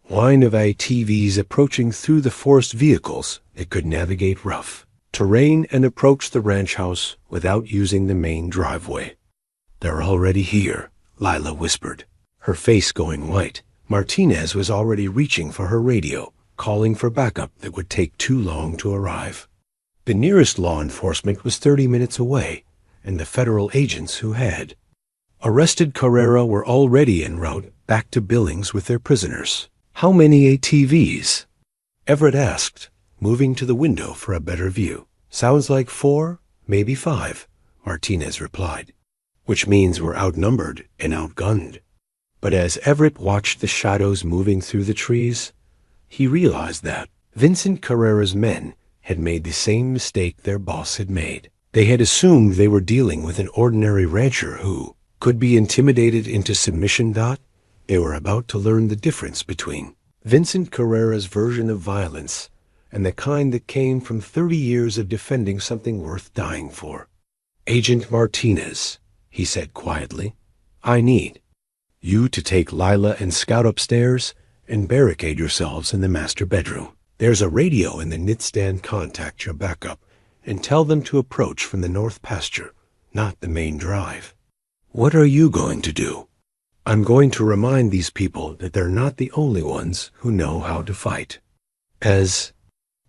whine of ATVs approaching through the forest vehicles that could navigate rough terrain and approach the ranch house without using the main driveway. They're already here, Lila whispered, her face going white. Martinez was already reaching for her radio, calling for backup that would take too long to arrive. The nearest law enforcement was 30 minutes away, and the federal agents who had arrested Carrera were already en route back to Billings with their prisoners. How many ATVs? Everett asked, moving to the window for a better view. Sounds like 4, maybe 5, Martinez replied, which means we're outnumbered and outgunned. But as Everett watched the shadows moving through the trees, he realized that Vincent Carrera's men had made the same mistake their boss had made. They had assumed they were dealing with an ordinary rancher who could be intimidated into submission. They were about to learn the difference between Vincent Carrera's version of violence and the kind that came from 30 years of defending something worth dying for. Agent Martinez, he said quietly, I need you to take Lila and Scout upstairs and barricade yourselves in the master bedroom. There's a radio in the knitstand. Contact your backup and tell them to approach from the north pasture, not the main drive. What are you going to do? I'm going to remind these people that they're not the only ones who know how to fight. As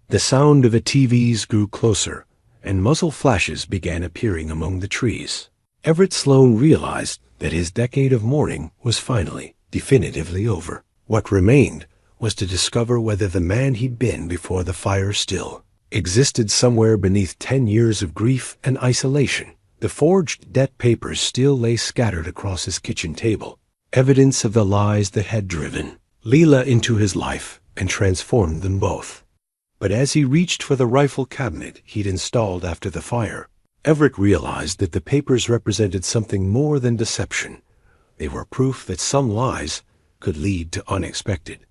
the sound of ATVs grew closer and muzzle flashes began appearing among the trees, Everett Sloan realized that his decade of mourning was finally, definitively over. What remained was to discover whether the man he'd been before the fire still existed somewhere beneath 10 years of grief and isolation. The forged debt papers still lay scattered across his kitchen table, evidence of the lies that had driven Lila into his life and transformed them both. But as he reached for the rifle cabinet he'd installed after the fire, Everett realized that the papers represented something more than deception. They were proof that some lies could lead to unexpected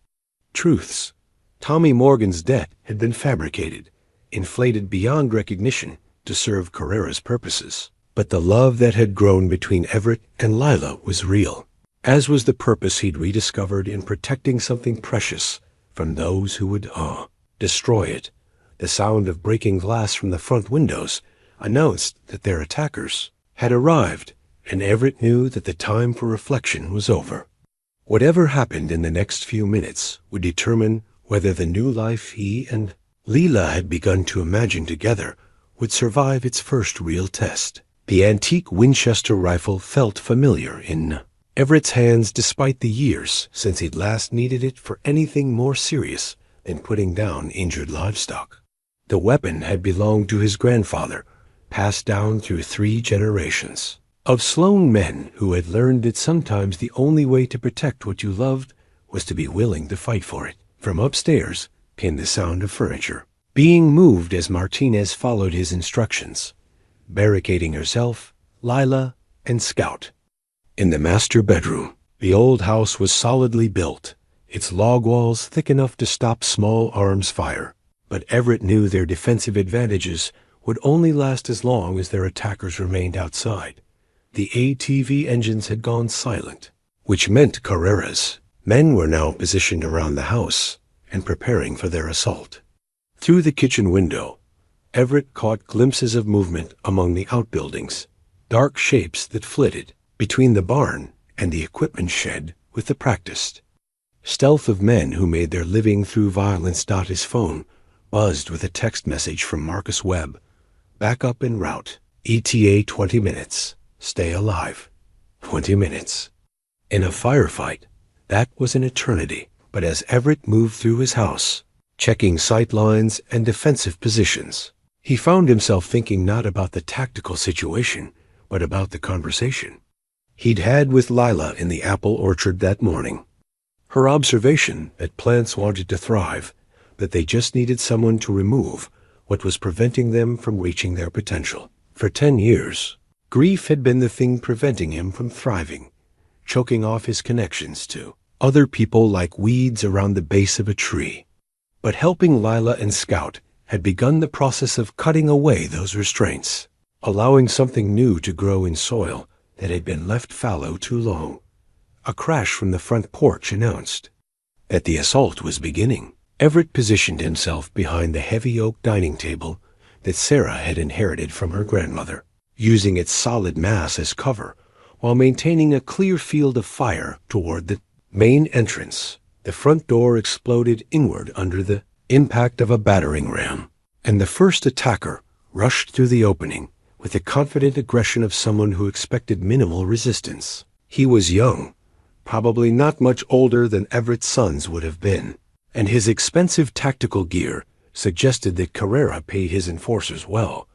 truths. Tommy Morgan's debt had been fabricated, inflated beyond recognition to serve Carrera's purposes. But the love that had grown between Everett and Lila was real, as was the purpose he'd rediscovered in protecting something precious from those who would destroy it. The sound of breaking glass from the front windows announced that their attackers had arrived, and Everett knew that the time for reflection was over. Whatever happened in the next few minutes would determine whether the new life he and Lila had begun to imagine together would survive its first real test. The antique Winchester rifle felt familiar in Everett's hands despite the years since he'd last needed it for anything more serious than putting down injured livestock. The weapon had belonged to his grandfather, passed down through 3 generations of Sloan men who had learned that sometimes the only way to protect what you loved was to be willing to fight for it. From upstairs came the sound of furniture being moved as Martinez followed his instructions, barricading herself, Lila, and Scout. In the master bedroom, the old house was solidly built, its log walls thick enough to stop small arms fire. But Everett knew their defensive advantages would only last as long as their attackers remained outside. The ATV engines had gone silent, which meant Carrera's men were now positioned around the house and preparing for their assault. Through the kitchen window, Everett caught glimpses of movement among the outbuildings, dark shapes that flitted between the barn and the equipment shed with the practiced. Stealth of men who made their living through violence. His phone buzzed with a text message from Marcus Webb. Backup en route. ETA 20 minutes. Stay alive. 20 minutes. In a firefight, that was an eternity. But as Everett moved through his house, checking sight lines and defensive positions, he found himself thinking not about the tactical situation, but about the conversation he'd had with Lila in the apple orchard that morning. Her observation that plants wanted to thrive, that they just needed someone to remove what was preventing them from reaching their potential. For 10 years, grief had been the thing preventing him from thriving, choking off his connections to other people like weeds around the base of a tree. But helping Lila and Scout had begun the process of cutting away those restraints, allowing something new to grow in soil that had been left fallow too long. A crash from the front porch announced that the assault was beginning. Everett positioned himself behind the heavy oak dining table that Sarah had inherited from her grandmother, using its solid mass as cover while maintaining a clear field of fire toward the main entrance. The front door exploded inward under the impact of a battering ram, and the first attacker rushed through the opening with the confident aggression of someone who expected minimal resistance. He was young, probably not much older than Everett's sons would have been, and his expensive tactical gear suggested that Carrera paid his enforcers well.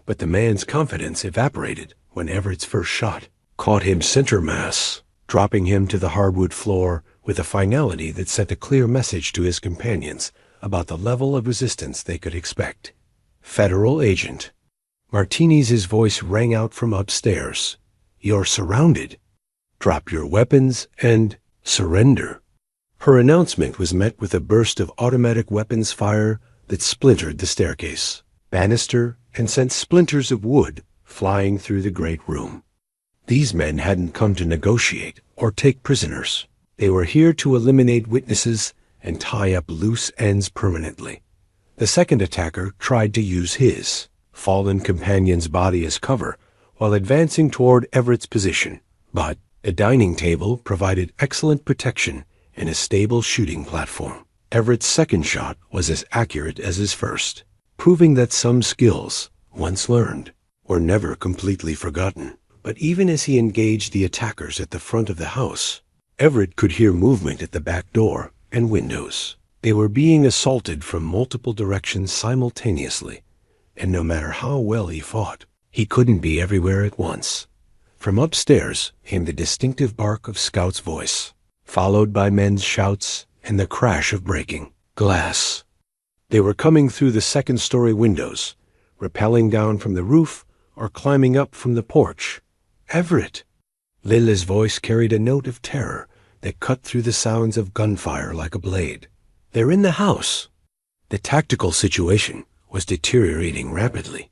But the man's confidence evaporated when Everett's first shot caught him center mass, dropping him to the hardwood floor with a finality that sent a clear message to his companions about the level of resistance they could expect. Federal agent. Martinez's voice rang out from upstairs. You're surrounded. Drop your weapons and surrender. Her announcement was met with a burst of automatic weapons fire that splintered the staircase, banister, and sent splinters of wood flying through the great room. These men hadn't come to negotiate or take prisoners. They were here to eliminate witnesses and tie up loose ends permanently. The second attacker tried to use his fallen companion's body as cover while advancing toward Everett's position, but a dining table provided excellent protection and a stable shooting platform. Everett's second shot was as accurate as his first, proving that some skills, once learned, were never completely forgotten. But even as he engaged the attackers at the front of the house, Everett could hear movement at the back door and windows. They were being assaulted from multiple directions simultaneously, and no matter how well he fought, he couldn't be everywhere at once. From upstairs came the distinctive bark of Scout's voice, followed by men's shouts and the crash of breaking glass. They were coming through the second-story windows, rappelling down from the roof or climbing up from the porch. Everett! Lila's voice carried a note of terror that cut through the sounds of gunfire like a blade. They're in the house. The tactical situation was deteriorating rapidly.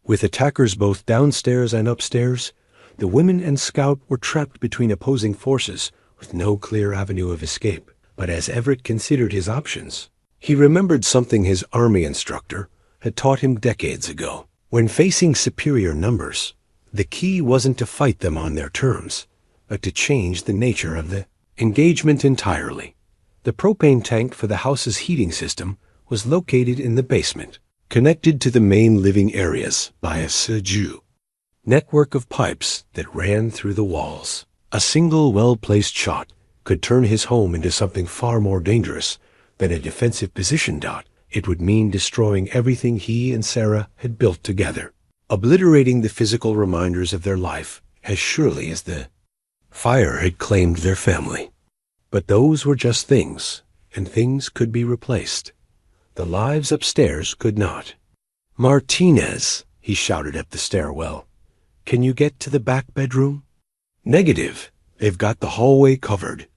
With attackers both downstairs and upstairs, the women and Scout were trapped between opposing forces with no clear avenue of escape. But as Everett considered his options, he remembered something his army instructor had taught him decades ago. When facing superior numbers, the key wasn't to fight them on their terms, but to change the nature of the engagement entirely. The propane tank for the house's heating system was located in the basement, connected to the main living areas by a Seju network of pipes that ran through the walls. A single well-placed shot could turn his home into something far more dangerous than a defensive position. It would mean destroying everything he and Sarah had built together, obliterating the physical reminders of their life as surely as the fire had claimed their family. But those were just things, and things could be replaced. The lives upstairs could not. Martinez, he shouted up the stairwell. Can you get to the back bedroom? Negative. They've got the hallway covered.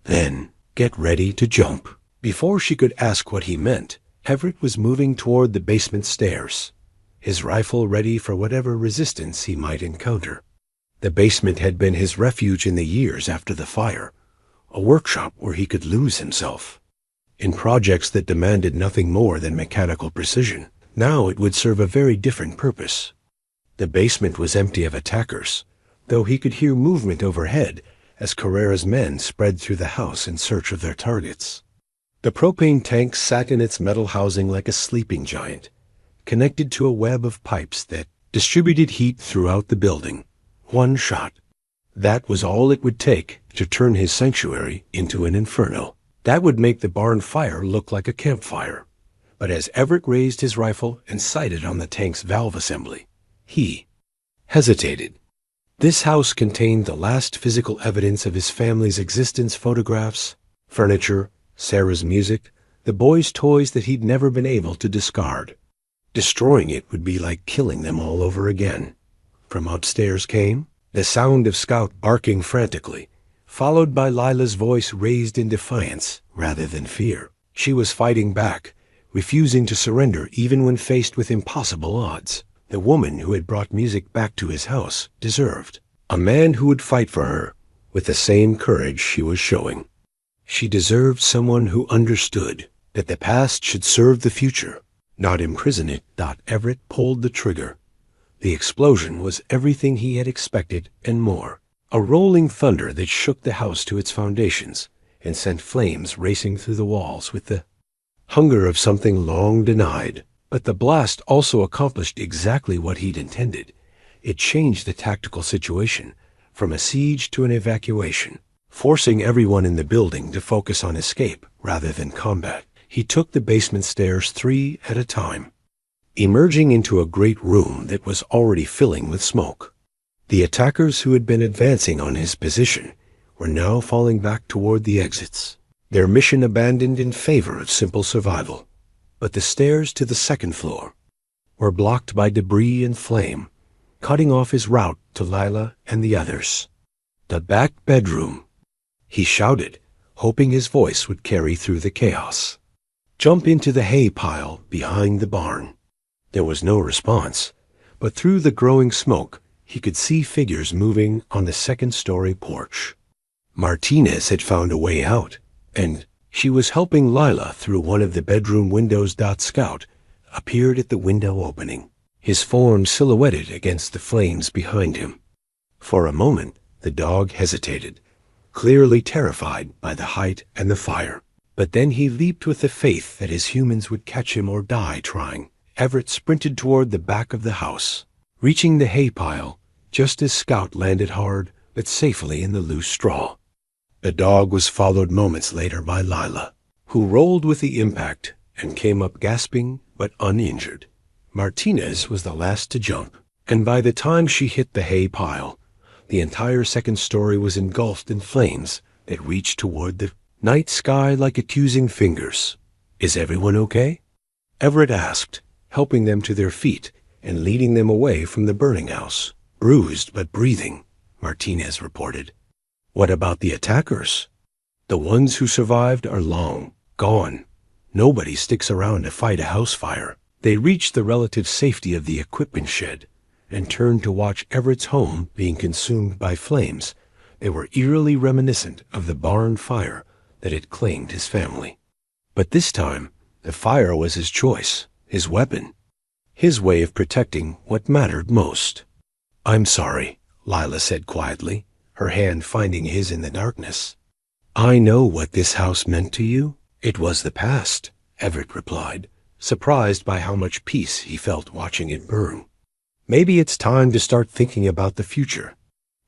Then get ready to jump. Before she could ask what he meant, Everett was moving toward the basement stairs, his rifle ready for whatever resistance he might encounter. The basement had been his refuge in the years after the fire, a workshop where he could lose himself in projects that demanded nothing more than mechanical precision. Now it would serve a very different purpose. The basement was empty of attackers, though he could hear movement overhead as Carrera's men spread through the house in search of their targets. The propane tank sat in its metal housing like a sleeping giant, connected to a web of pipes that distributed heat throughout the building. One shot. That was all it would take to turn his sanctuary into an inferno. That would make the barn fire look like a campfire. But as Everett raised his rifle and sighted on the tank's valve assembly, he hesitated. This house contained the last physical evidence of his family's existence: photographs, furniture, Sarah's music, the boys' toys that he'd never been able to discard. Destroying it would be like killing them all over again. From upstairs came the sound of Scout barking frantically, followed by Lila's voice raised in defiance rather than fear. She was fighting back, refusing to surrender even when faced with impossible odds. The woman who had brought music back to his house deserved a man who would fight for her with the same courage she was showing. She deserved someone who understood that the past should serve the future, not imprison it. Everett pulled the trigger. The explosion was everything he had expected and more. A rolling thunder that shook the house to its foundations and sent flames racing through the walls with the hunger of something long denied. But the blast also accomplished exactly what he'd intended. It changed the tactical situation from a siege to an evacuation, forcing everyone in the building to focus on escape rather than combat. He took the basement stairs 3 at a time, emerging into a great room that was already filling with smoke. The attackers who had been advancing on his position were now falling back toward the exits, their mission abandoned in favor of simple survival. But the stairs to the second floor were blocked by debris and flame, cutting off his route to Lila and the others. The back bedroom, he shouted, hoping his voice would carry through the chaos. Jump into the hay pile behind the barn. There was no response, but through the growing smoke, he could see figures moving on the second-story porch. Martinez had found a way out, and she was helping Lila through one of the bedroom windows. Scout appeared at the window opening, his form silhouetted against the flames behind him. For a moment, the dog hesitated, clearly terrified by the height and the fire. But then he leaped with the faith that his humans would catch him or die trying. Everett sprinted toward the back of the house, reaching the hay pile just as Scout landed hard but safely in the loose straw. The dog was followed moments later by Lila, who rolled with the impact and came up gasping but uninjured. Martinez was the last to jump, and by the time she hit the hay pile, the entire second story was engulfed in flames that reached toward the night sky like accusing fingers. "Is everyone okay?" Everett asked, helping them to their feet and leading them away from the burning house. "Bruised but breathing," Martinez reported. "What about the attackers?" "The ones who survived are long gone. Nobody sticks around to fight a house fire." They reached the relative safety of the equipment shed and turned to watch Everett's home being consumed by flames. They were eerily reminiscent of the barn fire that had claimed his family. But this time, the fire was his choice, his weapon, his way of protecting what mattered most. "I'm sorry," Lila said quietly, her hand finding his in the darkness. "I know what this house meant to you." "It was the past," Everett replied, surprised by how much peace he felt watching it burn. "Maybe it's time to start thinking about the future."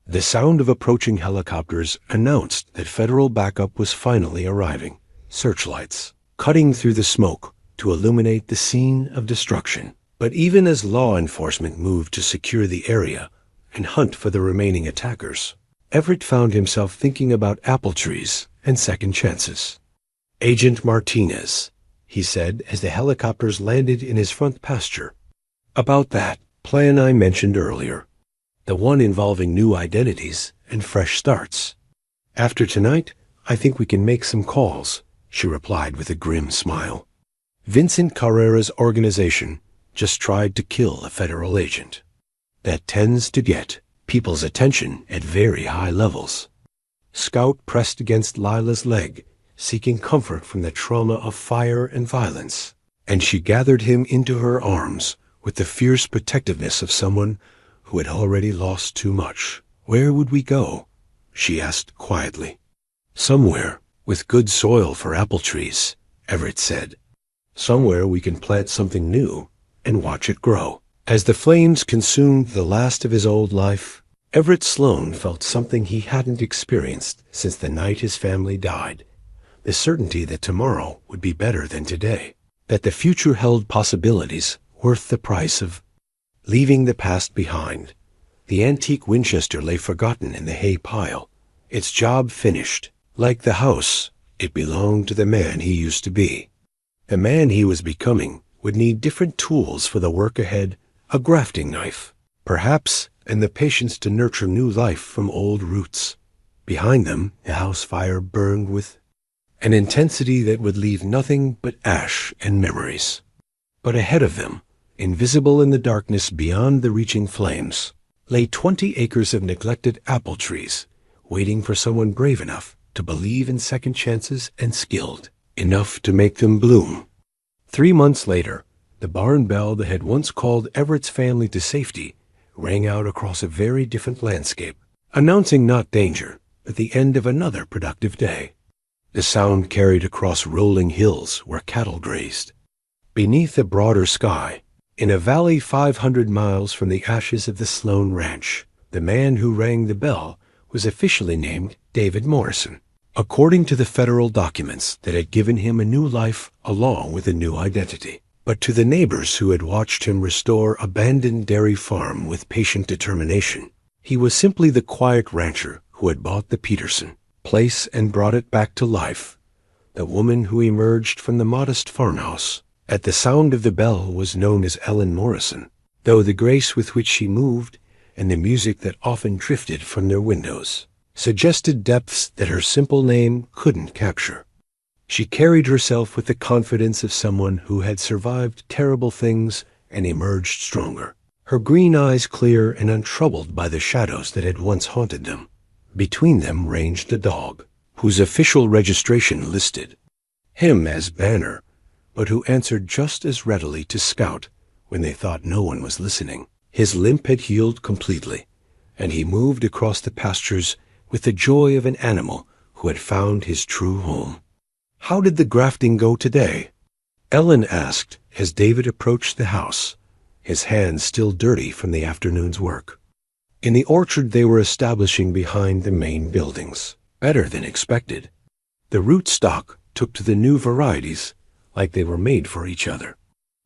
The sound of approaching helicopters announced that federal backup was finally arriving. Searchlights cutting through the smoke to illuminate the scene of destruction. But even as law enforcement moved to secure the area and hunt for the remaining attackers, Everett found himself thinking about apple trees and second chances. "Agent Martinez," he said as the helicopters landed in his front pasture. "About that plan I mentioned earlier, the one involving new identities and fresh starts. After tonight, I think we can make some calls," she replied with a grim smile. Vincent Carrera's organization just tried to kill a federal agent. That tends to get people's attention at very high levels. Scout pressed against Lila's leg, seeking comfort from the trauma of fire and violence. and she gathered him into her arms with the fierce protectiveness of someone who had already lost too much. "Where would we go?" she asked quietly. "Somewhere with good soil for apple trees," Everett said. "Somewhere we can plant something new and watch it grow." As the flames consumed the last of his old life, Everett Sloane felt something he hadn't experienced since the night his family died. The certainty that tomorrow would be better than today, that the future held possibilities worth the price of leaving the past behind. The antique Winchester lay forgotten in the hay pile, its job finished. Like the house, it belonged to the man he used to be. The man he was becoming would need different tools for the work ahead, a grafting knife, perhaps, and the patience to nurture new life from old roots. Behind them, the house fire burned with an intensity that would leave nothing but ash and memories. But ahead of them, invisible in the darkness beyond the reaching flames, lay 20 acres of neglected apple trees, waiting for someone brave enough to believe in second chances and skilled enough to make them bloom. 3 months later, the barn bell that had once called Everett's family to safety rang out across a very different landscape, announcing not danger, but the end of another productive day. The sound carried across rolling hills where cattle grazed. Beneath a broader sky, in a valley 500 miles from the ashes of the Sloane Ranch, the man who rang the bell was officially named David Morrison, according to the federal documents that had given him a new life along with a new identity. But to the neighbors who had watched him restore abandoned dairy farm with patient determination, he was simply the quiet rancher who had bought the Peterson place and brought it back to life, the woman who emerged from the modest farmhouse at the sound of the bell was known as Ellen Morrison, though the grace with which she moved and the music that often drifted from their windows suggested depths that her simple name couldn't capture. She carried herself with the confidence of someone who had survived terrible things and emerged stronger, her green eyes clear and untroubled by the shadows that had once haunted them. Between them ranged a dog, whose official registration listed him as Banner, but who answered just as readily to Scout when they thought no one was listening. His limp had healed completely, and he moved across the pastures with the joy of an animal who had found his true home. "How did the grafting go today?" Ellen asked as David approached the house, his hands still dirty from the afternoon's work. In the orchard they were establishing behind the main buildings. Better than expected. The rootstock took to the new varieties like they were made for each other.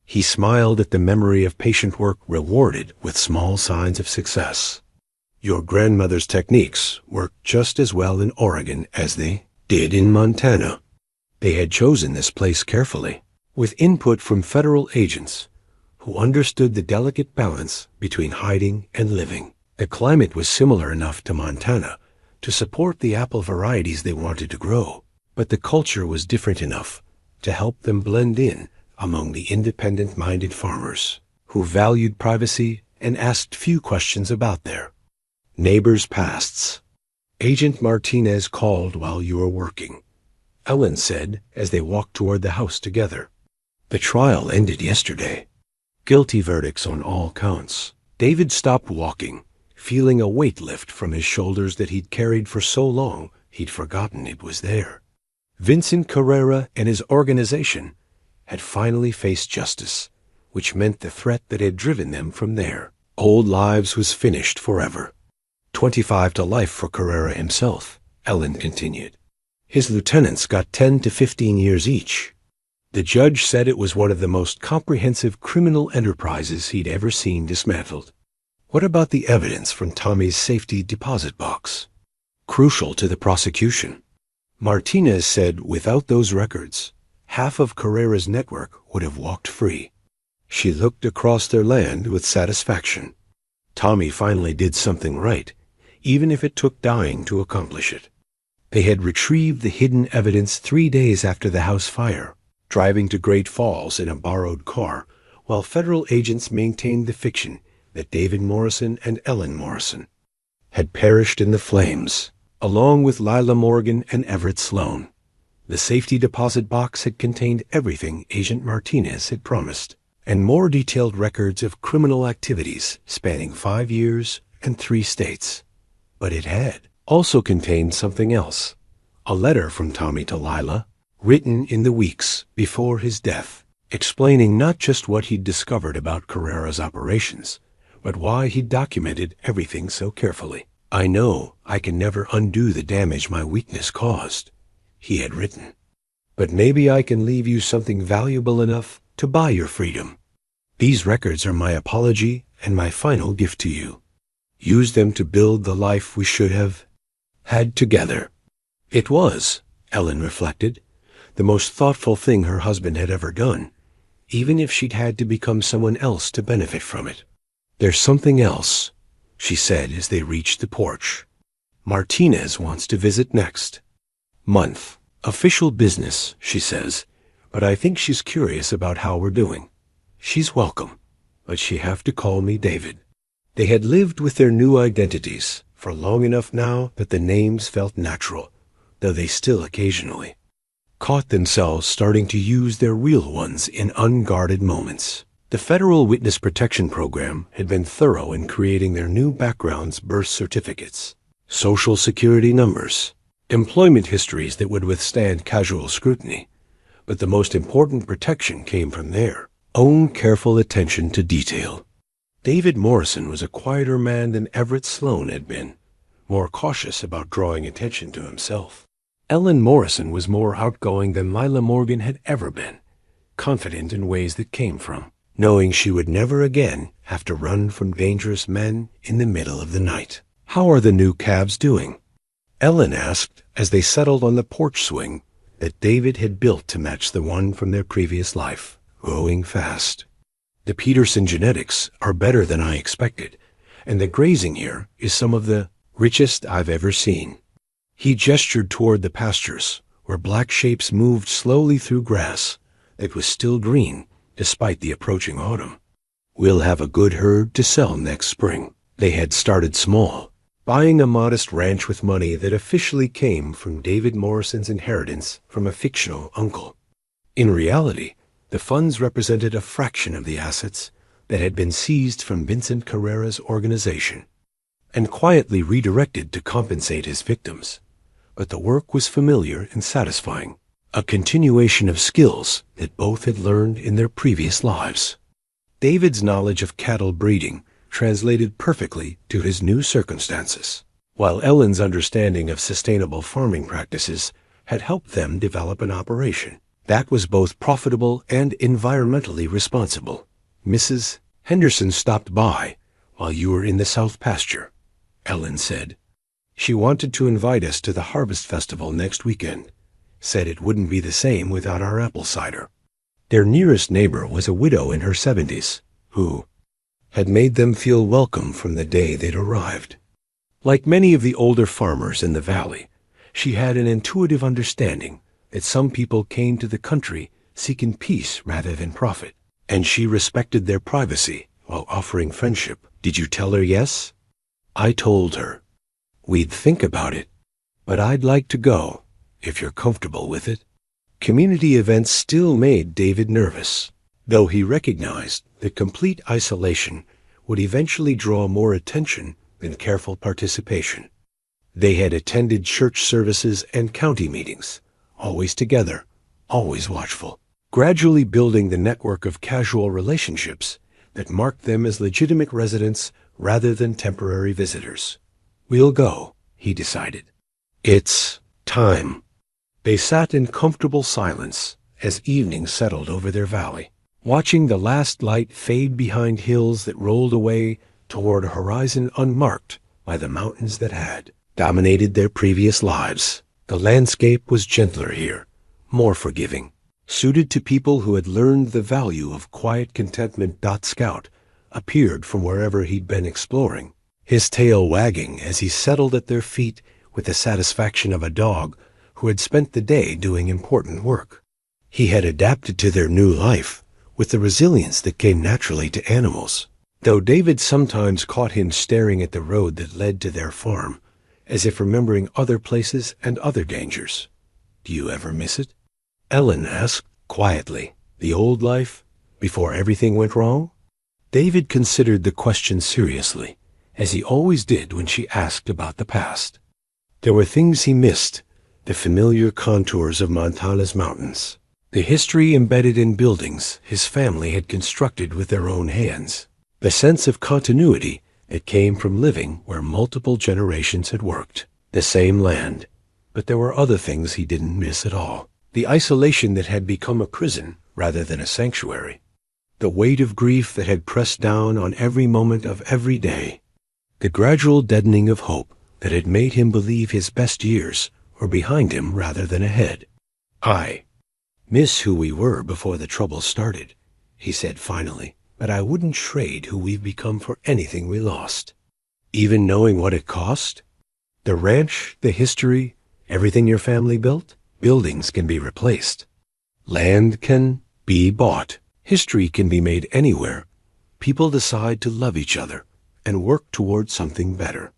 He smiled at the memory of patient work rewarded with small signs of success. "Your grandmother's techniques worked just as well in Oregon as they did in Montana." They had chosen this place carefully, with input from federal agents who understood the delicate balance between hiding and living. The climate was similar enough to Montana to support the apple varieties they wanted to grow, but the culture was different enough to help them blend in among the independent-minded farmers who valued privacy and asked few questions about their neighbors' pasts. "Agent Martinez called while you were working," Ellen said as they walked toward the house together. "The trial ended yesterday. Guilty verdicts on all counts." David stopped walking, feeling a weight lift from his shoulders that he'd carried for so long he'd forgotten it was there. Vincent Carrera and his organization had finally faced justice, which meant the threat that had driven them from their old lives was finished forever. 25 to life for Carrera himself, Ellen continued. His lieutenants got 10 to 15 years each. The judge said it was one of the most comprehensive criminal enterprises he'd ever seen dismantled. What about the evidence from Tommy's safety deposit box? Crucial to the prosecution. Martinez said without those records, half of Carrera's network would have walked free. She looked across their land with satisfaction. Tommy finally did something right, even if it took dying to accomplish it. They had retrieved the hidden evidence 3 days after the house fire, driving to Great Falls in a borrowed car, while federal agents maintained the fiction that David Morrison and Ellen Morrison had perished in the flames, along with Lila Morgan and Everett Sloane. The safety deposit box had contained everything Agent Martinez had promised, and more detailed records of criminal activities spanning 5 years and 3 states. But it had also contained something else, a letter from Tommy to Lila, written in the weeks before his death, explaining not just what he'd discovered about Carrera's operations, but why he'd documented everything so carefully. "I know I can never undo the damage my weakness caused," he had written. "But maybe I can leave you something valuable enough to buy your freedom. These records are my apology and my final gift to you. Use them to build the life we should have had together." It was, Ellen reflected, the most thoughtful thing her husband had ever done, even if she'd had to become someone else to benefit from it. "There's something else," she said as they reached the porch. "Martinez wants to visit next month. Official business, she says, but I think she's curious about how we're doing. She's welcome, but she have to call me David." They had lived with their new identities for long enough now that the names felt natural, though they still occasionally caught themselves starting to use their real ones in unguarded moments. The Federal Witness Protection Program had been thorough in creating their new backgrounds, birth certificates, social security numbers, employment histories that would withstand casual scrutiny. But the most important protection came from their own careful attention to detail. David Morrison was a quieter man than Everett Sloan had been, more cautious about drawing attention to himself. Ellen Morrison was more outgoing than Lila Morgan had ever been, confident in ways that came from knowing she would never again have to run from dangerous men in the middle of the night. "How are the new cabs doing?" Ellen asked as they settled on the porch swing that David had built to match the one from their previous life. "Growing fast. The Peterson genetics are better than I expected, and the grazing here is some of the richest I've ever seen." He gestured toward the pastures, where black shapes moved slowly through grass that was still green despite the approaching autumn. "We'll have a good herd to sell next spring." They had started small, buying a modest ranch with money that officially came from David Morrison's inheritance from a fictional uncle. In reality, the funds represented a fraction of the assets that had been seized from Vincent Carrera's organization and quietly redirected to compensate his victims. But the work was familiar and satisfying, a continuation of skills that both had learned in their previous lives. David's knowledge of cattle breeding translated perfectly to his new circumstances, while Ellen's understanding of sustainable farming practices had helped them develop an operation that was both profitable and environmentally responsible. "Mrs. Henderson stopped by while you were in the South pasture," Ellen said. "She wanted to invite us to the Harvest Festival next weekend. Said it wouldn't be the same without our apple cider." Their nearest neighbor was a widow in her 70s, who had made them feel welcome from the day they'd arrived. Like many of the older farmers in the valley, she had an intuitive understanding that some people came to the country seeking peace rather than profit, and she respected their privacy while offering friendship. "Did you tell her yes?" "I told her. We'd think about it, but I'd like to go, if you're comfortable with it." Community events still made David nervous, though he recognized that complete isolation would eventually draw more attention than careful participation. They had attended church services and county meetings, always together, always watchful, gradually building the network of casual relationships that marked them as legitimate residents rather than temporary visitors. "We'll go," he decided. "It's time." They sat in comfortable silence as evening settled over their valley, watching the last light fade behind hills that rolled away toward a horizon unmarked by the mountains that had dominated their previous lives. The landscape was gentler here, more forgiving, suited to people who had learned the value of quiet contentment. Scout appeared from wherever he'd been exploring, his tail wagging as he settled at their feet with the satisfaction of a dog who had spent the day doing important work. He had adapted to their new life with the resilience that came naturally to animals, though David sometimes caught him staring at the road that led to their farm, as if remembering other places and other dangers. Do you ever miss it? Ellen asked quietly. The old life, before everything went wrong? David considered the question seriously, as he always did when she asked about the past. There were things he missed, the familiar contours of Montana's mountains, the history embedded in buildings his family had constructed with their own hands, the sense of continuity that came from living where multiple generations had worked, the same land. But there were other things he didn't miss at all. The isolation that had become a prison rather than a sanctuary. The weight of grief that had pressed down on every moment of every day. The gradual deadening of hope that had made him believe his best years were behind him rather than ahead. "I miss who we were before the trouble started," he said finally, "but I wouldn't trade who we've become for anything we lost. Even knowing what it cost? The ranch, the history, everything your family built? Buildings can be replaced. Land can be bought. History can be made anywhere. People decide to love each other and work toward something better."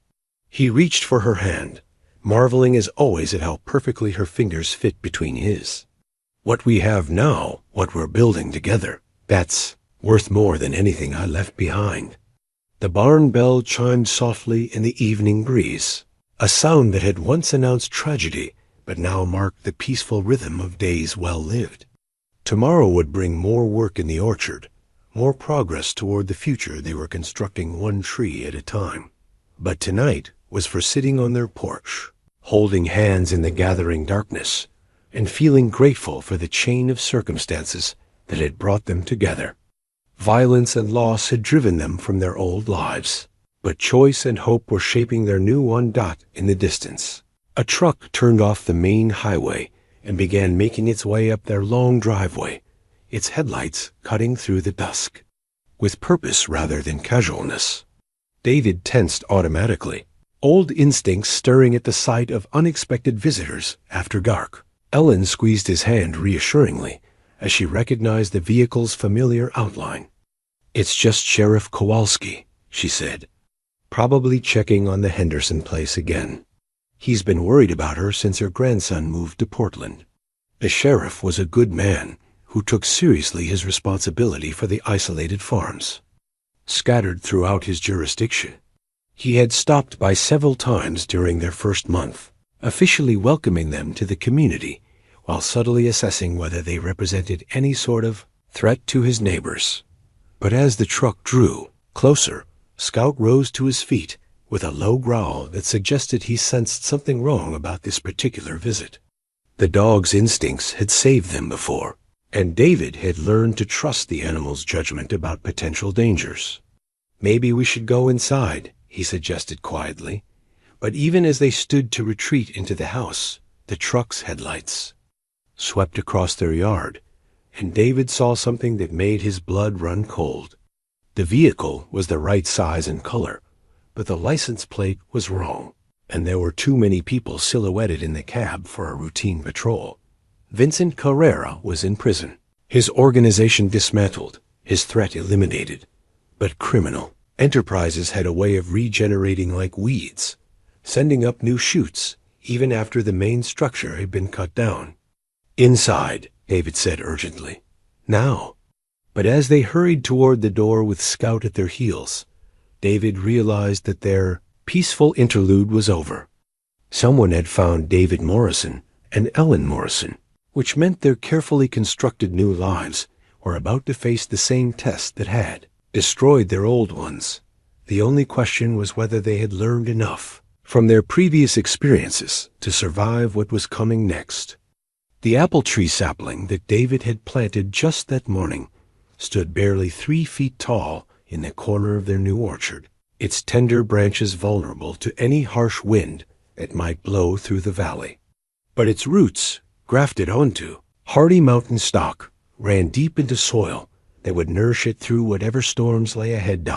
He reached for her hand, marveling as always at how perfectly her fingers fit between his. "What we have now, what we're building together, that's worth more than anything I left behind." The barn bell chimed softly in the evening breeze, a sound that had once announced tragedy, but now marked the peaceful rhythm of days well lived. Tomorrow would bring more work in the orchard, more progress toward the future they were constructing one tree at a time. But tonight was for sitting on their porch, holding hands in the gathering darkness, and feeling grateful for the chain of circumstances that had brought them together. Violence and loss had driven them from their old lives, but choice and hope were shaping their new one dot in the distance. A truck turned off the main highway and began making its way up their long driveway, its headlights cutting through the dusk, with purpose rather than casualness. David tensed automatically, old instincts stirring at the sight of unexpected visitors after dark. Ellen squeezed his hand reassuringly as she recognized the vehicle's familiar outline. "It's just Sheriff Kowalski," she said, "probably checking on the Henderson place again. He's been worried about her since her grandson moved to Portland." The sheriff was a good man who took seriously his responsibility for the isolated farms scattered throughout his jurisdiction. He had stopped by several times during their first month, officially welcoming them to the community while subtly assessing whether they represented any sort of threat to his neighbors. But as the truck drew closer, Scout rose to his feet with a low growl that suggested he sensed something wrong about this particular visit. The dog's instincts had saved them before, and David had learned to trust the animal's judgment about potential dangers. "Maybe we should go inside," he suggested quietly. But even as they stood to retreat into the house, the truck's headlights swept across their yard, and David saw something that made his blood run cold. The vehicle was the right size and color, but the license plate was wrong, and there were too many people silhouetted in the cab for a routine patrol. Vincent Carrera was in prison, his organization dismantled, his threat eliminated. But criminal enterprises had a way of regenerating like weeds, sending up new shoots even after the main structure had been cut down. "Inside," David said urgently. "Now." But as they hurried toward the door with Scout at their heels, David realized that their peaceful interlude was over. Someone had found David Morrison and Ellen Morrison, which meant their carefully constructed new lives were about to face the same test that had destroyed their old ones. The only question was whether they had learned enough from their previous experiences to survive what was coming next. The apple tree sapling that David had planted just that morning stood barely 3 feet tall in the corner of their new orchard, its tender branches vulnerable to any harsh wind that might blow through the valley. But its roots, grafted onto hardy mountain stock, ran deep into soil that would nourish it through whatever storms lay ahead.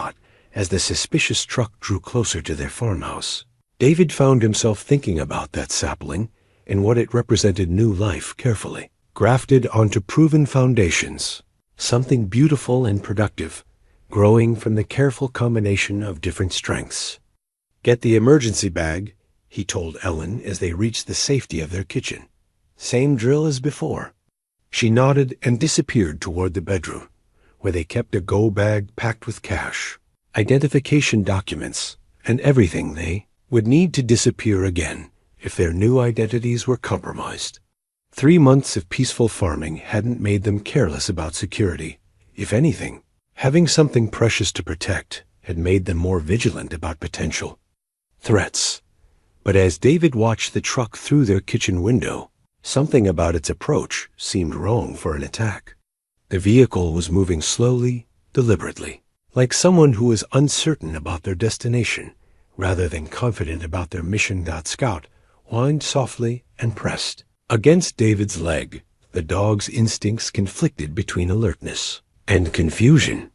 As the suspicious truck drew closer to their farmhouse, David found himself thinking about that sapling and what it represented new life carefully, grafted onto proven foundations, something beautiful and productive, growing from the careful combination of different strengths. "Get the emergency bag," he told Ellen as they reached the safety of their kitchen. Same drill as before. She nodded and disappeared toward the bedroom, where they kept a go bag packed with cash, identification documents, and everything they would need to disappear again if their new identities were compromised. 3 months of peaceful farming hadn't made them careless about security. If anything, having something precious to protect had made them more vigilant about potential threats. But as David watched the truck through their kitchen window, something about its approach seemed wrong for an attack. The vehicle was moving slowly, deliberately, like someone who was uncertain about their destination rather than confident about their mission. Scout whined softly and pressed against David's leg. The dog's instincts conflicted between alertness and confusion.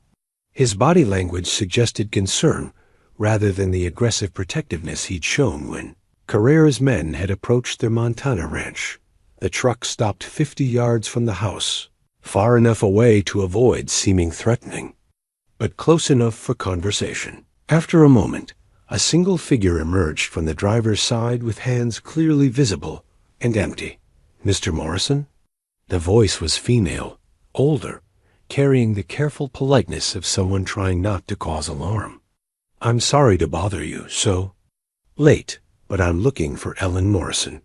His body language suggested concern rather than the aggressive protectiveness he'd shown when Carrera's men had approached their Montana ranch. The truck stopped 50 yards from the house, far enough away to avoid seeming threatening, but close enough for conversation. After a moment, a single figure emerged from the driver's side with hands clearly visible and empty. "Mr. Morrison?" The voice was female, older, carrying the careful politeness of someone trying not to cause alarm. "I'm sorry to bother you so late, but I'm looking for Ellen Morrison."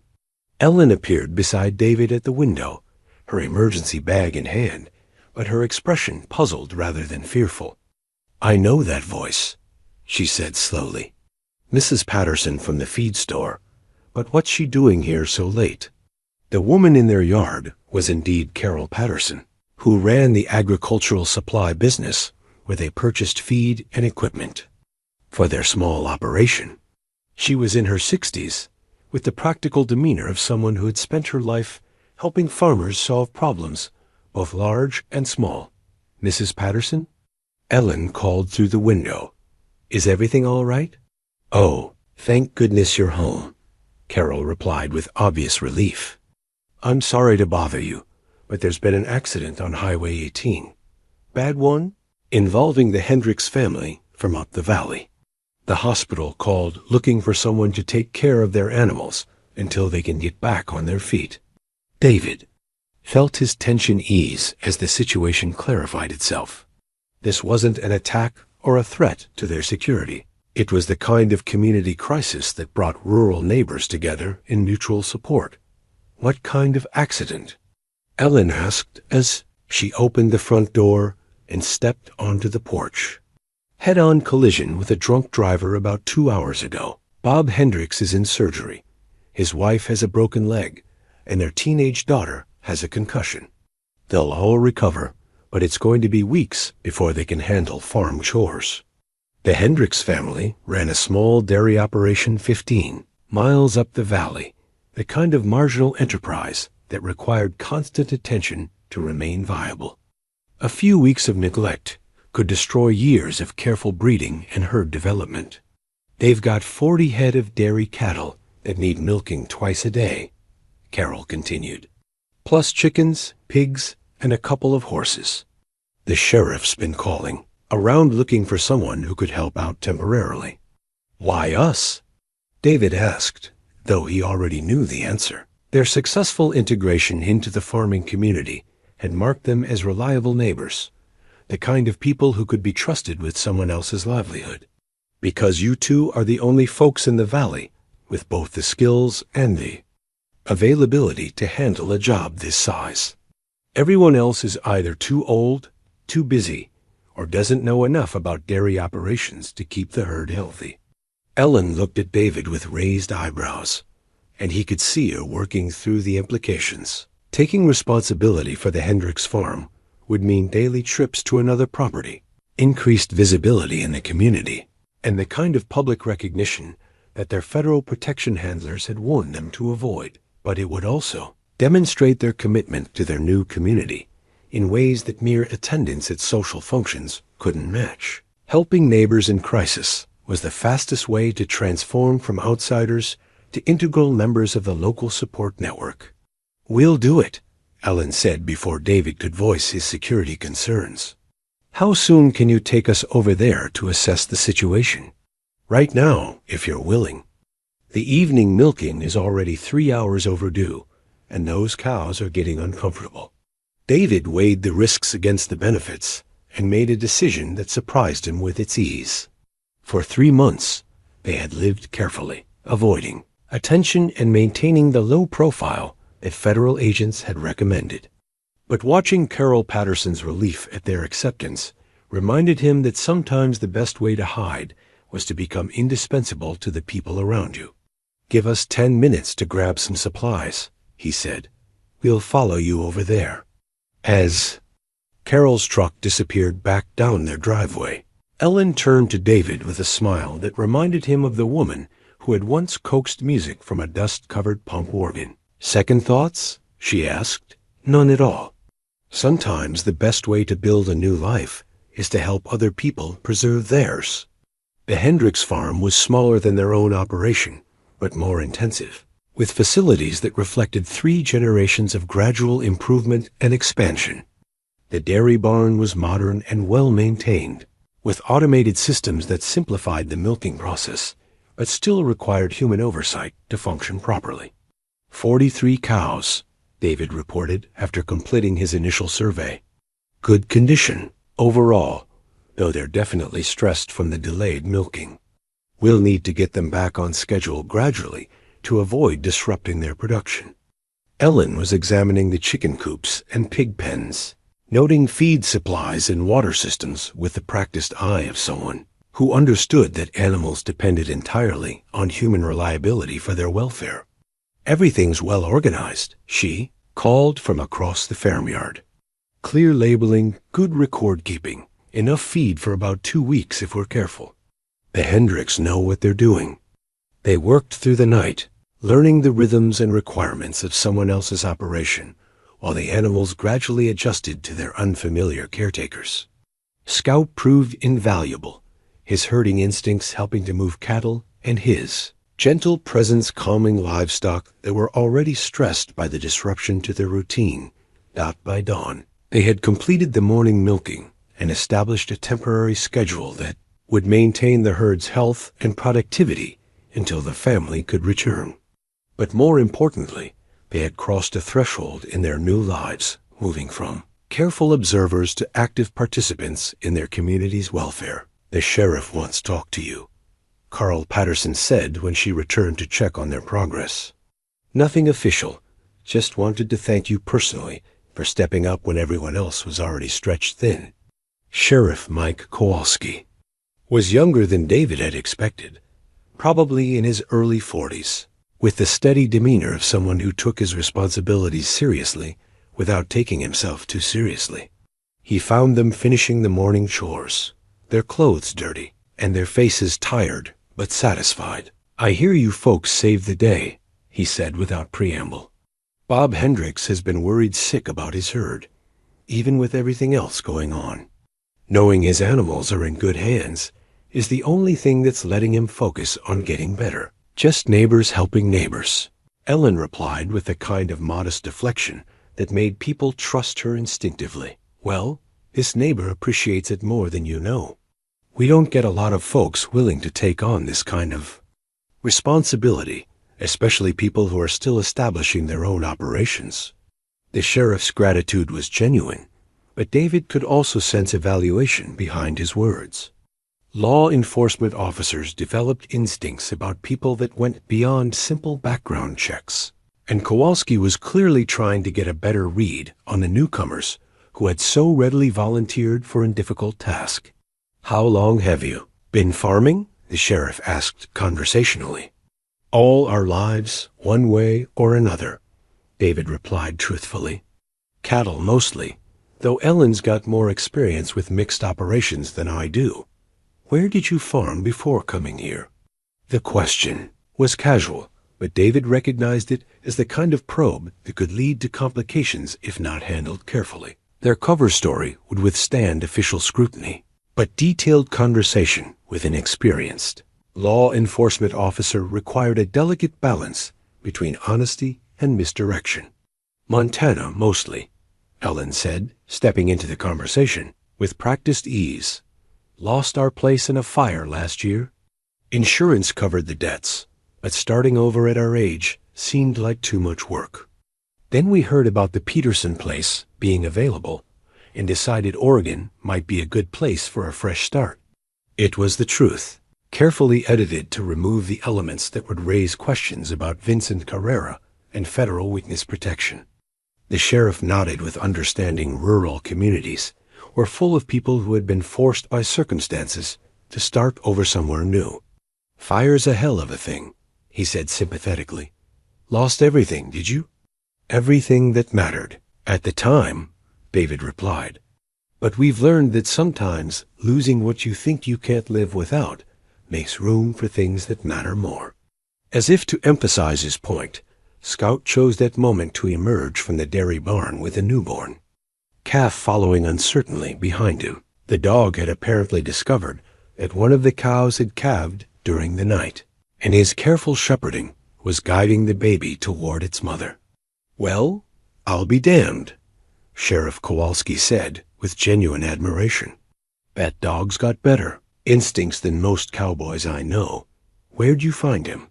Ellen appeared beside David at the window, her emergency bag in hand, but her expression puzzled rather than fearful. "I know that voice," she said slowly. "Mrs. Patterson from the feed store. But what's she doing here so late?" The woman in their yard was indeed Carol Patterson, who ran the agricultural supply business where they purchased feed and equipment for their small operation. She was in her 60s, with the practical demeanor of someone who had spent her life helping farmers solve problems, both large and small. "Mrs. Patterson?" Ellen called through the window. "Is everything all right?" "Oh, thank goodness you're home," Carol replied with obvious relief. "I'm sorry to bother you, but there's been an accident on Highway 18. Bad one? Involving the Hendricks family from up the valley. The hospital called looking for someone to take care of their animals until they can get back on their feet." David felt his tension ease as the situation clarified itself. This wasn't an attack or a threat to their security. It was the kind of community crisis that brought rural neighbors together in mutual support. "What kind of accident?" Ellen asked as she opened the front door and stepped onto the porch. "Head-on collision with a drunk driver about 2 hours ago. Bob Hendricks is in surgery. His wife has a broken leg, and their teenage daughter has a concussion. They'll all recover, but it's going to be weeks before they can handle farm chores." The Hendricks family ran a small dairy operation 15 miles up the valley, the kind of marginal enterprise that required constant attention to remain viable. A few weeks of neglect could destroy years of careful breeding and herd development. "They've got 40 head of dairy cattle that need milking twice a day," Carol continued, "plus chickens, pigs, and a couple of horses. The sheriff's been calling around looking for someone who could help out temporarily." "Why us?" David asked, though he already knew the answer. Their successful integration into the farming community had marked them as reliable neighbors, the kind of people who could be trusted with someone else's livelihood. "Because you two are the only folks in the valley with both the skills and the availability to handle a job this size. Everyone else is either too old, too busy, or doesn't know enough about dairy operations to keep the herd healthy." Ellen looked at David with raised eyebrows, and he could see her working through the implications. Taking responsibility for the Hendricks farm would mean daily trips to another property, increased visibility in the community, and the kind of public recognition that their federal protection handlers had warned them to avoid. But it would also demonstrate their commitment to their new community in ways that mere attendance at social functions couldn't match. Helping neighbors in crisis was the fastest way to transform from outsiders to integral members of the local support network. "We'll do it," Ellen said before David could voice his security concerns. "How soon can you take us over there to assess the situation?" "Right now, if you're willing. The evening milking is already 3 hours overdue, and those cows are getting uncomfortable. David weighed the risks against the benefits and made a decision that surprised him with its ease. For 3 months, they had lived carefully, avoiding attention and maintaining the low profile that federal agents had recommended. But watching Carol Patterson's relief at their acceptance reminded him that sometimes the best way to hide was to become indispensable to the people around you. "Give us 10 minutes to grab some supplies," he said. "We'll follow you over there." As Carol's truck disappeared back down their driveway, Ellen turned to David with a smile that reminded him of the woman who had once coaxed music from a dust-covered pump organ. "Second thoughts?" she asked. "None at all. Sometimes the best way to build a new life is to help other people preserve theirs." The Hendricks farm was smaller than their own operation, but more intensive, with facilities that reflected 3 generations of gradual improvement and expansion. The dairy barn was modern and well-maintained, with automated systems that simplified the milking process, but still required human oversight to function properly. 43 cows, David reported after completing his initial survey. Good condition, overall, though they're definitely stressed from the delayed milking. We'll need to get them back on schedule gradually to avoid disrupting their production. Ellen was examining the chicken coops and pig pens, noting feed supplies and water systems with the practiced eye of someone who understood that animals depended entirely on human reliability for their welfare. "Everything's well organized," she called from across the farmyard. "Clear labeling, good record keeping, enough feed for about 2 weeks if we're careful. The Hendricks know what they're doing." They worked through the night, learning the rhythms and requirements of someone else's operation, while the animals gradually adjusted to their unfamiliar caretakers. Scout proved invaluable, his herding instincts helping to move cattle, and his gentle presence calming livestock that were already stressed by the disruption to their routine. By dawn, they had completed the morning milking and established a temporary schedule that would maintain the herd's health and productivity until the family could return. But more importantly, they had crossed a threshold in their new lives, moving from careful observers to active participants in their community's welfare. "The sheriff wants to talk to you," Carl Patterson said when she returned to check on their progress. "Nothing official, just wanted to thank you personally for stepping up when everyone else was already stretched thin." Sheriff Mike Kowalski was younger than David had expected, probably in his early 40s, with the steady demeanor of someone who took his responsibilities seriously without taking himself too seriously. He found them finishing the morning chores, their clothes dirty, and their faces tired but satisfied. "I hear you folks saved the day," he said without preamble. "Bob Hendricks has been worried sick about his herd, even with everything else going on. Knowing his animals are in good hands is the only thing that's letting him focus on getting better. Just neighbors helping neighbors," Ellen replied with a kind of modest deflection that made people trust her instinctively. "Well, this neighbor appreciates it more than you know. We don't get a lot of folks willing to take on this kind of responsibility, especially people who are still establishing their own operations." The sheriff's gratitude was genuine, but David could also sense evaluation behind his words. Law enforcement officers developed instincts about people that went beyond simple background checks, and Kowalski was clearly trying to get a better read on the newcomers who had so readily volunteered for a difficult task. "How long have you been farming?" the sheriff asked conversationally. "All our lives, one way or another," David replied truthfully. "Cattle mostly, though Ellen's got more experience with mixed operations than I do. Where did you farm before coming here?" The question was casual, but David recognized it as the kind of probe that could lead to complications if not handled carefully. Their cover story would withstand official scrutiny, but detailed conversation with an experienced law enforcement officer required a delicate balance between honesty and misdirection. "Montana, mostly," Ellen said, stepping into the conversation with practiced ease. "Lost our place in a fire last year. Insurance covered the debts, but starting over at our age seemed like too much work." Then we heard about the Peterson place being available and decided Oregon might be a good place for a fresh start. It was the truth, carefully edited to remove the elements that would raise questions about Vincent Carrera and federal witness protection. The sheriff nodded with understanding. Rural communities were full of people who had been forced by circumstances to start over somewhere new. "Fire's a hell of a thing," he said sympathetically. "Lost everything, did you?" "Everything that mattered at the time," David replied. "But we've learned that sometimes losing what you think you can't live without makes room for things that matter more." As if to emphasize his point, Scout chose that moment to emerge from the dairy barn with a newborn calf following uncertainly behind him. The dog had apparently discovered that one of the cows had calved during the night, and his careful shepherding was guiding the baby toward its mother. "Well, I'll be damned," Sheriff Kowalski said with genuine admiration. "That dog's got better instincts than most cowboys I know. Where'd you find him?"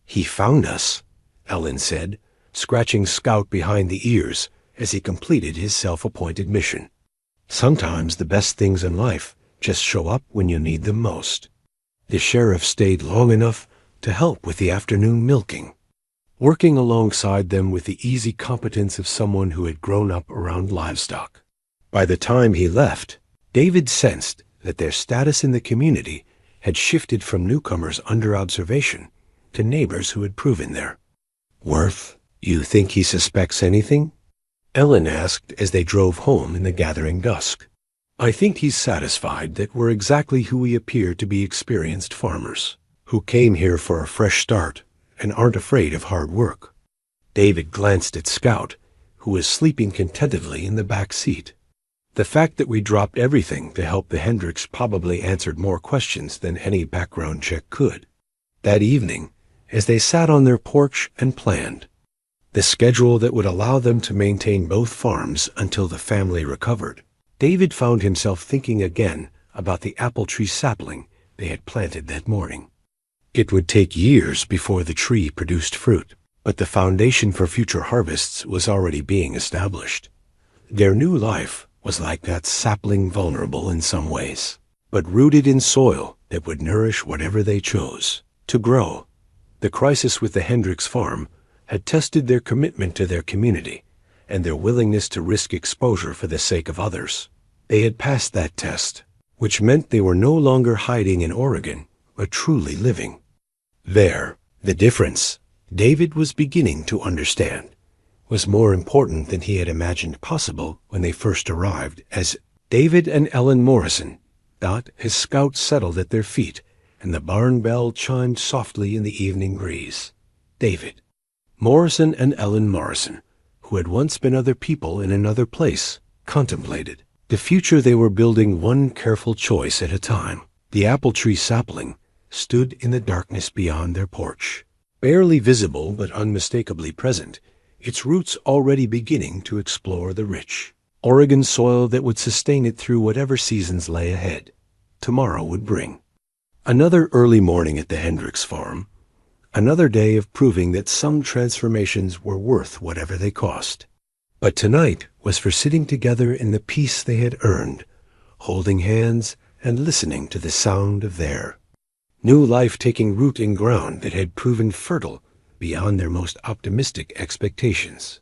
"He found us," Ellen said, scratching Scout behind the ears as he completed his self-appointed mission. "Sometimes the best things in life just show up when you need them most." The sheriff stayed long enough to help with the afternoon milking, working alongside them with the easy competence of someone who had grown up around livestock. By the time he left, David sensed that their status in the community had shifted from newcomers under observation to neighbors who had proven there. "Worth, you think he suspects anything?" Ellen asked as they drove home in the gathering dusk. "I think he's satisfied that we're exactly who we appear to be, experienced farmers who came here for a fresh start and aren't afraid of hard work." David glanced at Scout, who was sleeping contentedly in the back seat. The fact that we dropped everything to help the Hendricks probably answered more questions than any background check could. That evening, as they sat on their porch and planned the schedule that would allow them to maintain both farms until the family recovered, David found himself thinking again about the apple tree sapling they had planted that morning. It would take years before the tree produced fruit, but the foundation for future harvests was already being established. Their new life was like that sapling, vulnerable in some ways, but rooted in soil that would nourish whatever they chose to grow. The crisis with the Hendricks farm had tested their commitment to their community and their willingness to risk exposure for the sake of others. They had passed that test, which meant they were no longer hiding in Oregon, but truly living there. The difference, David was beginning to understand, was more important than he had imagined possible when they first arrived, as David and Ellen Morrison, his Scout settled at their feet, and the barn bell chimed softly in the evening breeze. David, Morrison and Ellen Morrison, who had once been other people in another place, contemplated the future they were building one careful choice at a time. The apple tree sapling stood in the darkness beyond their porch, barely visible but unmistakably present, its roots already beginning to explore the rich Oregon soil that would sustain it through whatever seasons lay ahead, tomorrow would bring. Another early morning at the Hendricks farm, another day of proving that some transformations were worth whatever they cost. But tonight was for sitting together in the peace they had earned, holding hands and listening to the sound of their new life taking root in ground that had proven fertile beyond their most optimistic expectations.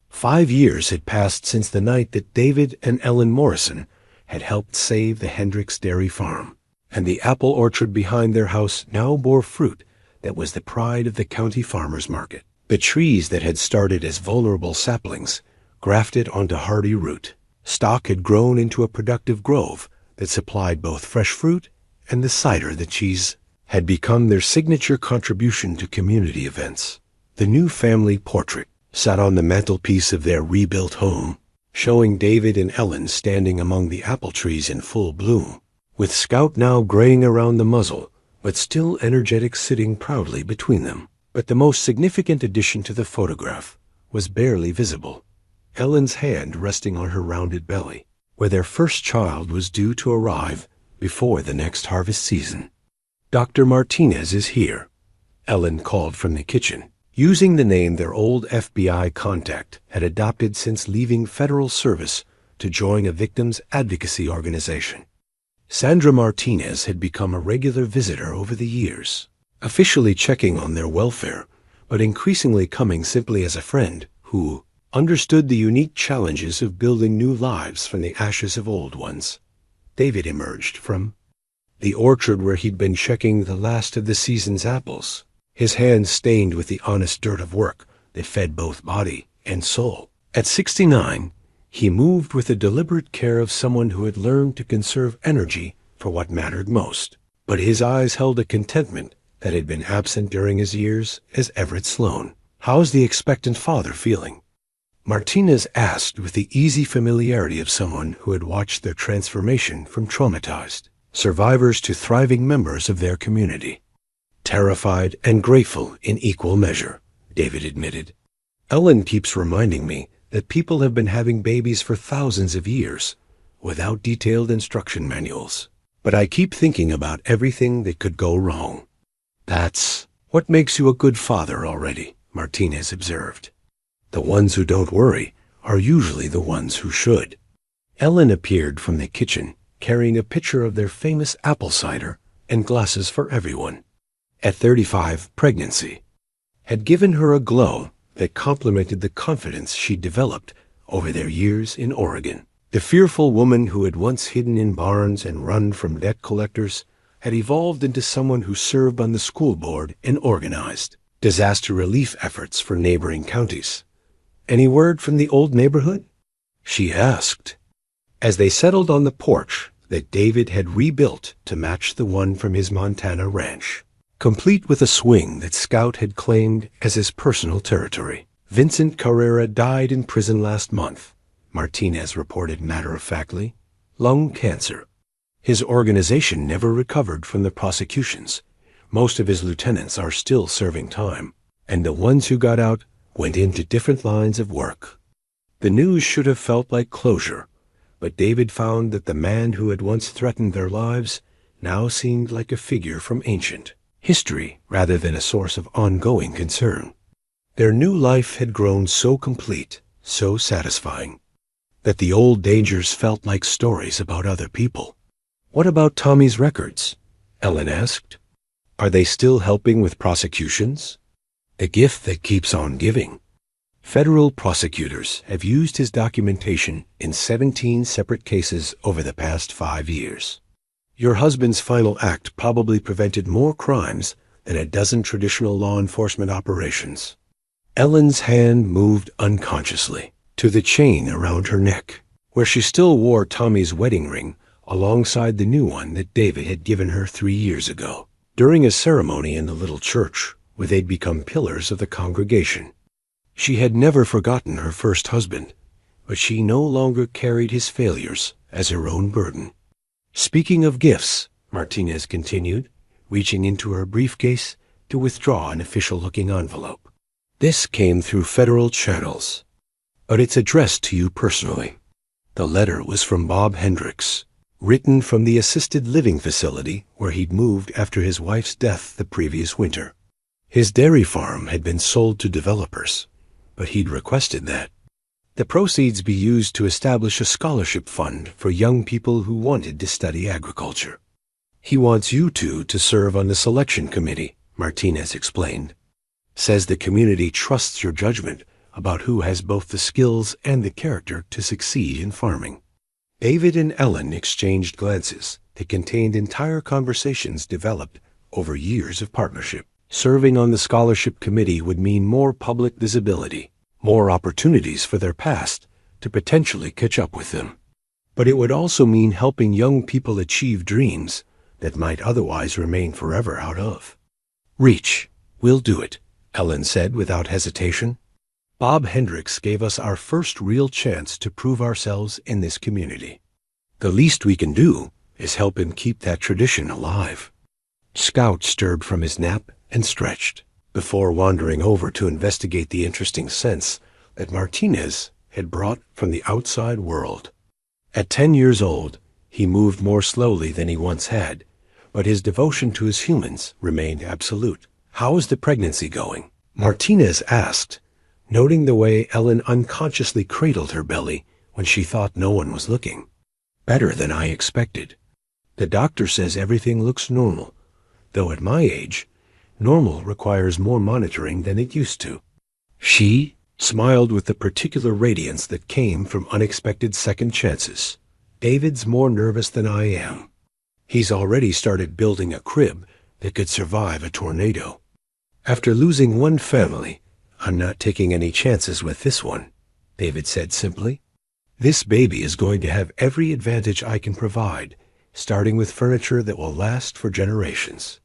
5 years had passed since the night that David and Ellen Morrison had helped save the Hendricks dairy farm, and the apple orchard behind their house now bore fruit that was the pride of the county farmers market. The trees that had started as vulnerable saplings grafted onto hardy root stock had grown into a productive grove that supplied both fresh fruit and the cider the cheese had become their signature contribution to community events. The new family portrait sat on the mantelpiece of their rebuilt home, showing David and Ellen standing among the apple trees in full bloom, with Scout now graying around the muzzle, but still energetic, sitting proudly between them. But the most significant addition to the photograph was barely visible, Ellen's hand resting on her rounded belly, where their first child was due to arrive before the next harvest season. "Dr. Martinez is here," Ellen called from the kitchen. using the name their old FBI contact had adopted since leaving federal service to join a victims advocacy organization. Sandra Martinez had become a regular visitor over the years, officially checking on their welfare, but increasingly coming simply as a friend who understood the unique challenges of building new lives from the ashes of old ones. David emerged from the orchard where he'd been checking the last of the season's apples, his hands stained with the honest dirt of work that fed both body and soul. At 69, he moved with the deliberate care of someone who had learned to conserve energy for what mattered most. But his eyes held a contentment that had been absent during his years as Everett Sloan. "How's the expectant father feeling?" Martinez asked with the easy familiarity of someone who had watched their transformation from traumatized survivors to thriving members of their community. "Terrified and grateful in equal measure," David admitted. "Ellen keeps reminding me that people have been having babies for thousands of years without detailed instruction manuals. But I keep thinking about everything that could go wrong." "That's what makes you a good father already," Martinez observed. "The ones who don't worry are usually the ones who should." Ellen appeared from the kitchen, carrying a pitcher of their famous apple cider and glasses for everyone. At 35, pregnancy had given her a glow that complemented the confidence she'd developed over their years in Oregon. The fearful woman who had once hidden in barns and run from debt collectors had evolved into someone who served on the school board and organized disaster relief efforts for neighboring counties. "Any word from the old neighborhood?" she asked, as they settled on the porch that David had rebuilt to match the one from his Montana ranch, complete with a swing that Scout had claimed as his personal territory. "Vincent Carrera died in prison last month," Martinez reported matter-of-factly. "Lung cancer. His organization never recovered from the prosecutions. Most of his lieutenants are still serving time, and the ones who got out went into different lines of work." The news should have felt like closure, but David found that the man who had once threatened their lives now seemed like a figure from ancient history rather than a source of ongoing concern. Their new life had grown so complete, so satisfying, that the old dangers felt like stories about other people. "What about Tommy's records?" Ellen asked. "Are they still helping with prosecutions?" "A gift that keeps on giving. Federal prosecutors have used his documentation in 17 separate cases over the past 5 years. Your husband's final act probably prevented more crimes than a dozen traditional law enforcement operations." Ellen's hand moved unconsciously to the chain around her neck, where she still wore Tommy's wedding ring alongside the new one that David had given her 3 years ago, during a ceremony in the little church where they'd become pillars of the congregation. She had never forgotten her first husband, but she no longer carried his failures as her own burden. "Speaking of gifts," Martinez continued, reaching into her briefcase to withdraw an official-looking envelope. "This came through federal channels, but it's addressed to you personally." The letter was from Bob Hendricks, written from the assisted living facility where he'd moved after his wife's death the previous winter. His dairy farm had been sold to developers, but he'd requested that the proceeds be used to establish a scholarship fund for young people who wanted to study agriculture. "He wants you two to serve on the selection committee," Martinez explained. "Says the community trusts your judgment about who has both the skills and the character to succeed in farming." David and Ellen exchanged glances that contained entire conversations developed over years of partnership. Serving on the scholarship committee would mean more public visibility, more opportunities for their past to potentially catch up with them. But it would also mean helping young people achieve dreams that might otherwise remain forever out of reach. "We'll do it," Ellen said without hesitation. "Bob Hendricks gave us our first real chance to prove ourselves in this community. The least we can do is help him keep that tradition alive." Scout stirred from his nap and stretched, before wandering over to investigate the interesting scents that Martinez had brought from the outside world. At 10 years old, he moved more slowly than he once had, but his devotion to his humans remained absolute. "How is the pregnancy going?" Martinez asked, noting the way Ellen unconsciously cradled her belly when she thought no one was looking. Better than I expected. The doctor says everything looks normal, though at my age, normal requires more monitoring than it used to. She smiled with the particular radiance that came from unexpected second chances. David's more nervous than I am. He's already started building a crib that could survive a tornado. After losing one family, I'm not taking any chances with this one, David said simply. This baby is going to have every advantage I can provide, starting with furniture that will last for generations.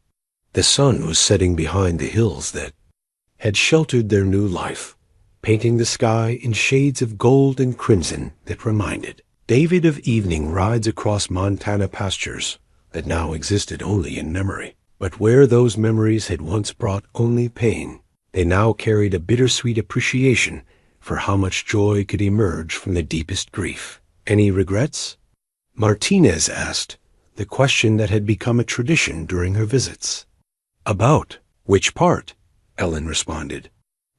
The sun was setting behind the hills that had sheltered their new life, painting the sky in shades of gold and crimson that reminded David of evening rides across Montana pastures that now existed only in memory. But where those memories had once brought only pain, they now carried a bittersweet appreciation for how much joy could emerge from the deepest grief. Any regrets? Martinez asked, the question that had become a tradition during her visits. About which part? Ellen responded.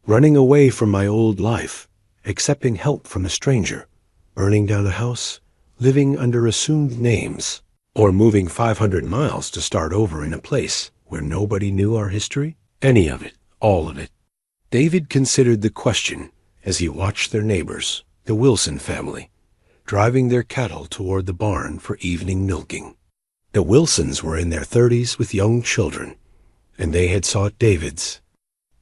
Running away from my old life, accepting help from a stranger, burning down a house, living under assumed names, or moving 500 miles to start over in a place where nobody knew our history? Any of it, all of it. David considered the question as he watched their neighbors, the Wilson family, driving their cattle toward the barn for evening milking. The Wilsons were in their 30s with young children, and they had sought David's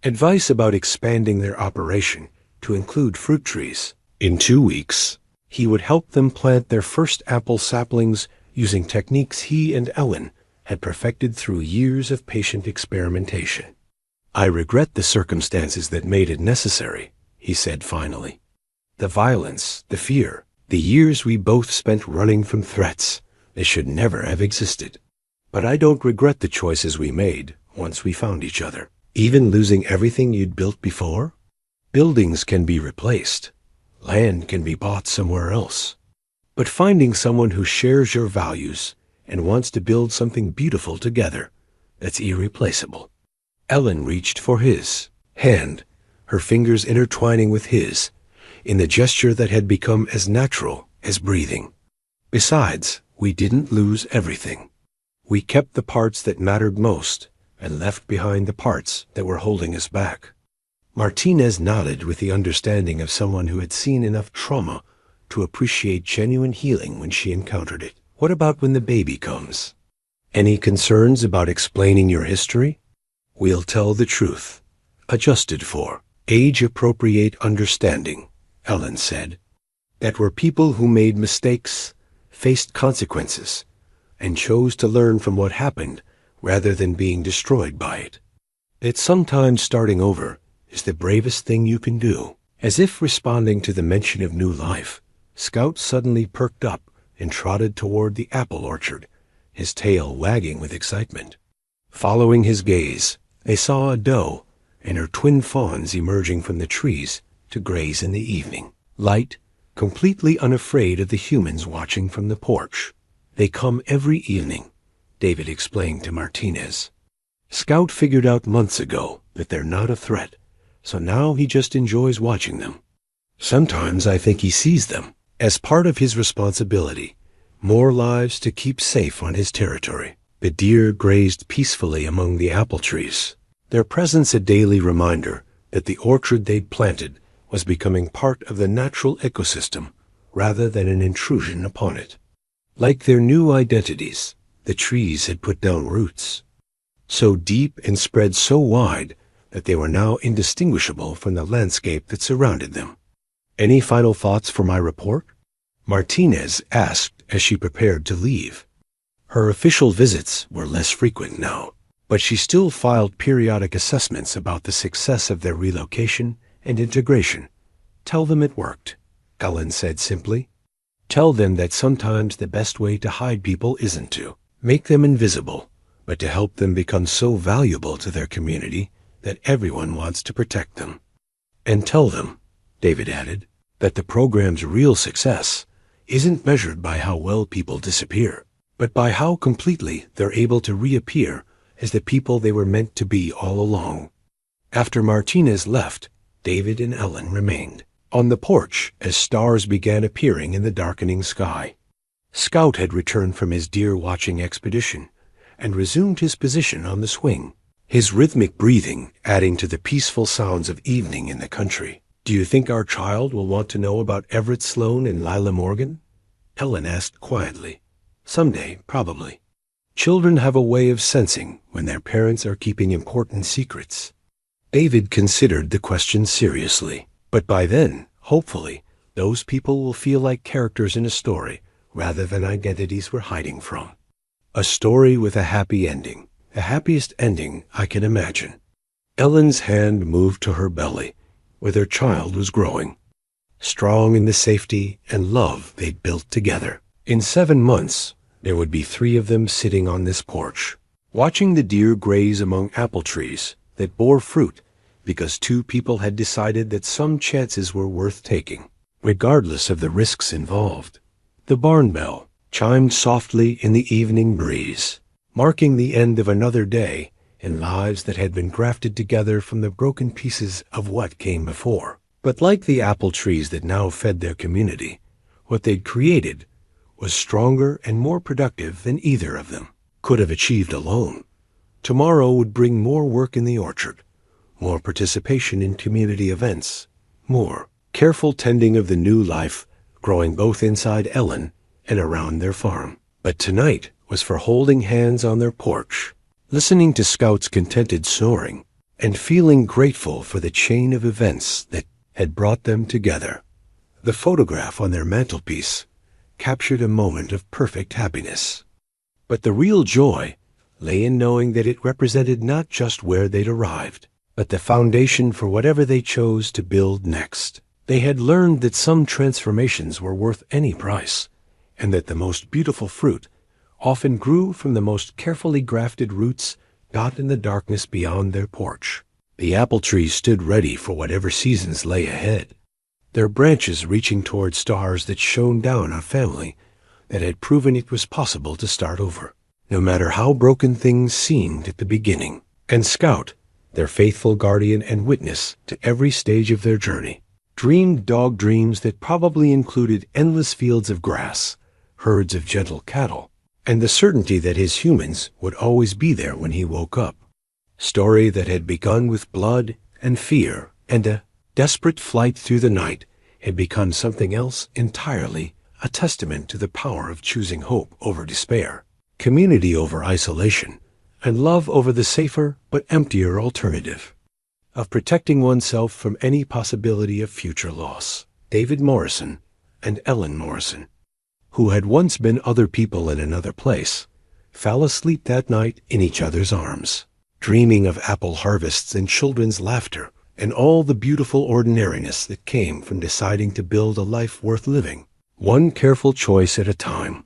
advice about expanding their operation to include fruit trees. In 2 weeks, he would help them plant their first apple saplings using techniques he and Ellen had perfected through years of patient experimentation. I regret the circumstances that made it necessary, he said finally. The violence, the fear, the years we both spent running from threats, they should never have existed. But I don't regret the choices we made once we found each other. Even losing everything you'd built before? Buildings can be replaced. Land can be bought somewhere else. But finding someone who shares your values and wants to build something beautiful together, that's irreplaceable. Ellen reached for his hand, her fingers intertwining with his, in the gesture that had become as natural as breathing. Besides, we didn't lose everything. We kept the parts that mattered most and left behind the parts that were holding us back. Martinez nodded with the understanding of someone who had seen enough trauma to appreciate genuine healing when she encountered it. What about when the baby comes? Any concerns about explaining your history? We'll tell the truth. Adjusted for age-appropriate understanding, Ellen said. That we're people who made mistakes, faced consequences, and chose to learn from what happened rather than being destroyed by it. That sometimes starting over is the bravest thing you can do. As if responding to the mention of new life, Scout suddenly perked up and trotted toward the apple orchard, his tail wagging with excitement. Following his gaze, they saw a doe and her twin fawns emerging from the trees to graze in the evening. Light, completely unafraid of the humans watching from the porch. They come every evening, David explained to Martinez. Scout figured out months ago that they're not a threat, so now he just enjoys watching them. Sometimes I think he sees them as part of his responsibility, more lives to keep safe on his territory. The deer grazed peacefully among the apple trees, their presence a daily reminder that the orchard they'd planted was becoming part of the natural ecosystem rather than an intrusion upon it. Like their new identities, the trees had put down roots, so deep and spread so wide that they were now indistinguishable from the landscape that surrounded them. Any final thoughts for my report? Martinez asked as she prepared to leave. Her official visits were less frequent now, but she still filed periodic assessments about the success of their relocation and integration. Tell them it worked, Ellen said simply. Tell them that sometimes the best way to hide people isn't to make them invisible, but to help them become so valuable to their community that everyone wants to protect them. And tell them, David added, that the program's real success isn't measured by how well people disappear, but by how completely they're able to reappear as the people they were meant to be all along. After Martinez left, David and Ellen remained on the porch as stars began appearing in the darkening sky. Scout had returned from his deer-watching expedition and resumed his position on the swing, his rhythmic breathing adding to the peaceful sounds of evening in the country. "Do you think our child will want to know about Everett Sloane and Lila Morgan?" Ellen asked quietly. "Someday, probably. Children have a way of sensing when their parents are keeping important secrets." David considered the question seriously. "But by then, hopefully, those people will feel like characters in a story rather than identities we're hiding from. A story with a happy ending, the happiest ending I can imagine." Ellen's hand moved to her belly, where their child was growing, strong in the safety and love they'd built together. In 7 months, there would be 3 of them sitting on this porch, watching the deer graze among apple trees that bore fruit because 2 people had decided that some chances were worth taking, regardless of the risks involved. The barn bell chimed softly in the evening breeze, marking the end of another day in lives that had been grafted together from the broken pieces of what came before. But like the apple trees that now fed their community, what they'd created was stronger and more productive than either of them could have achieved alone. Tomorrow would bring more work in the orchard, more participation in community events, more careful tending of the new life growing both inside Ellen and around their farm. But tonight was for holding hands on their porch, listening to Scout's contented snoring, and feeling grateful for the chain of events that had brought them together. The photograph on their mantelpiece captured a moment of perfect happiness. But the real joy lay in knowing that it represented not just where they'd arrived, but the foundation for whatever they chose to build next. They had learned that some transformations were worth any price, and that the most beautiful fruit often grew from the most carefully grafted roots got in the darkness beyond their porch. The apple trees stood ready for whatever seasons lay ahead, their branches reaching toward stars that shone down on a family that had proven it was possible to start over, no matter how broken things seemed at the beginning. And Scout, their faithful guardian and witness to every stage of their journey, dreamed dog dreams that probably included endless fields of grass, herds of gentle cattle, and the certainty that his humans would always be there when he woke up. Story that had begun with blood and fear and a desperate flight through the night had become something else entirely, a testament to the power of choosing hope over despair, community over isolation, and love over the safer but emptier alternative of protecting oneself from any possibility of future loss. David Morrison and Ellen Morrison, who had once been other people in another place, fell asleep that night in each other's arms, dreaming of apple harvests and children's laughter and all the beautiful ordinariness that came from deciding to build a life worth living, one careful choice at a time.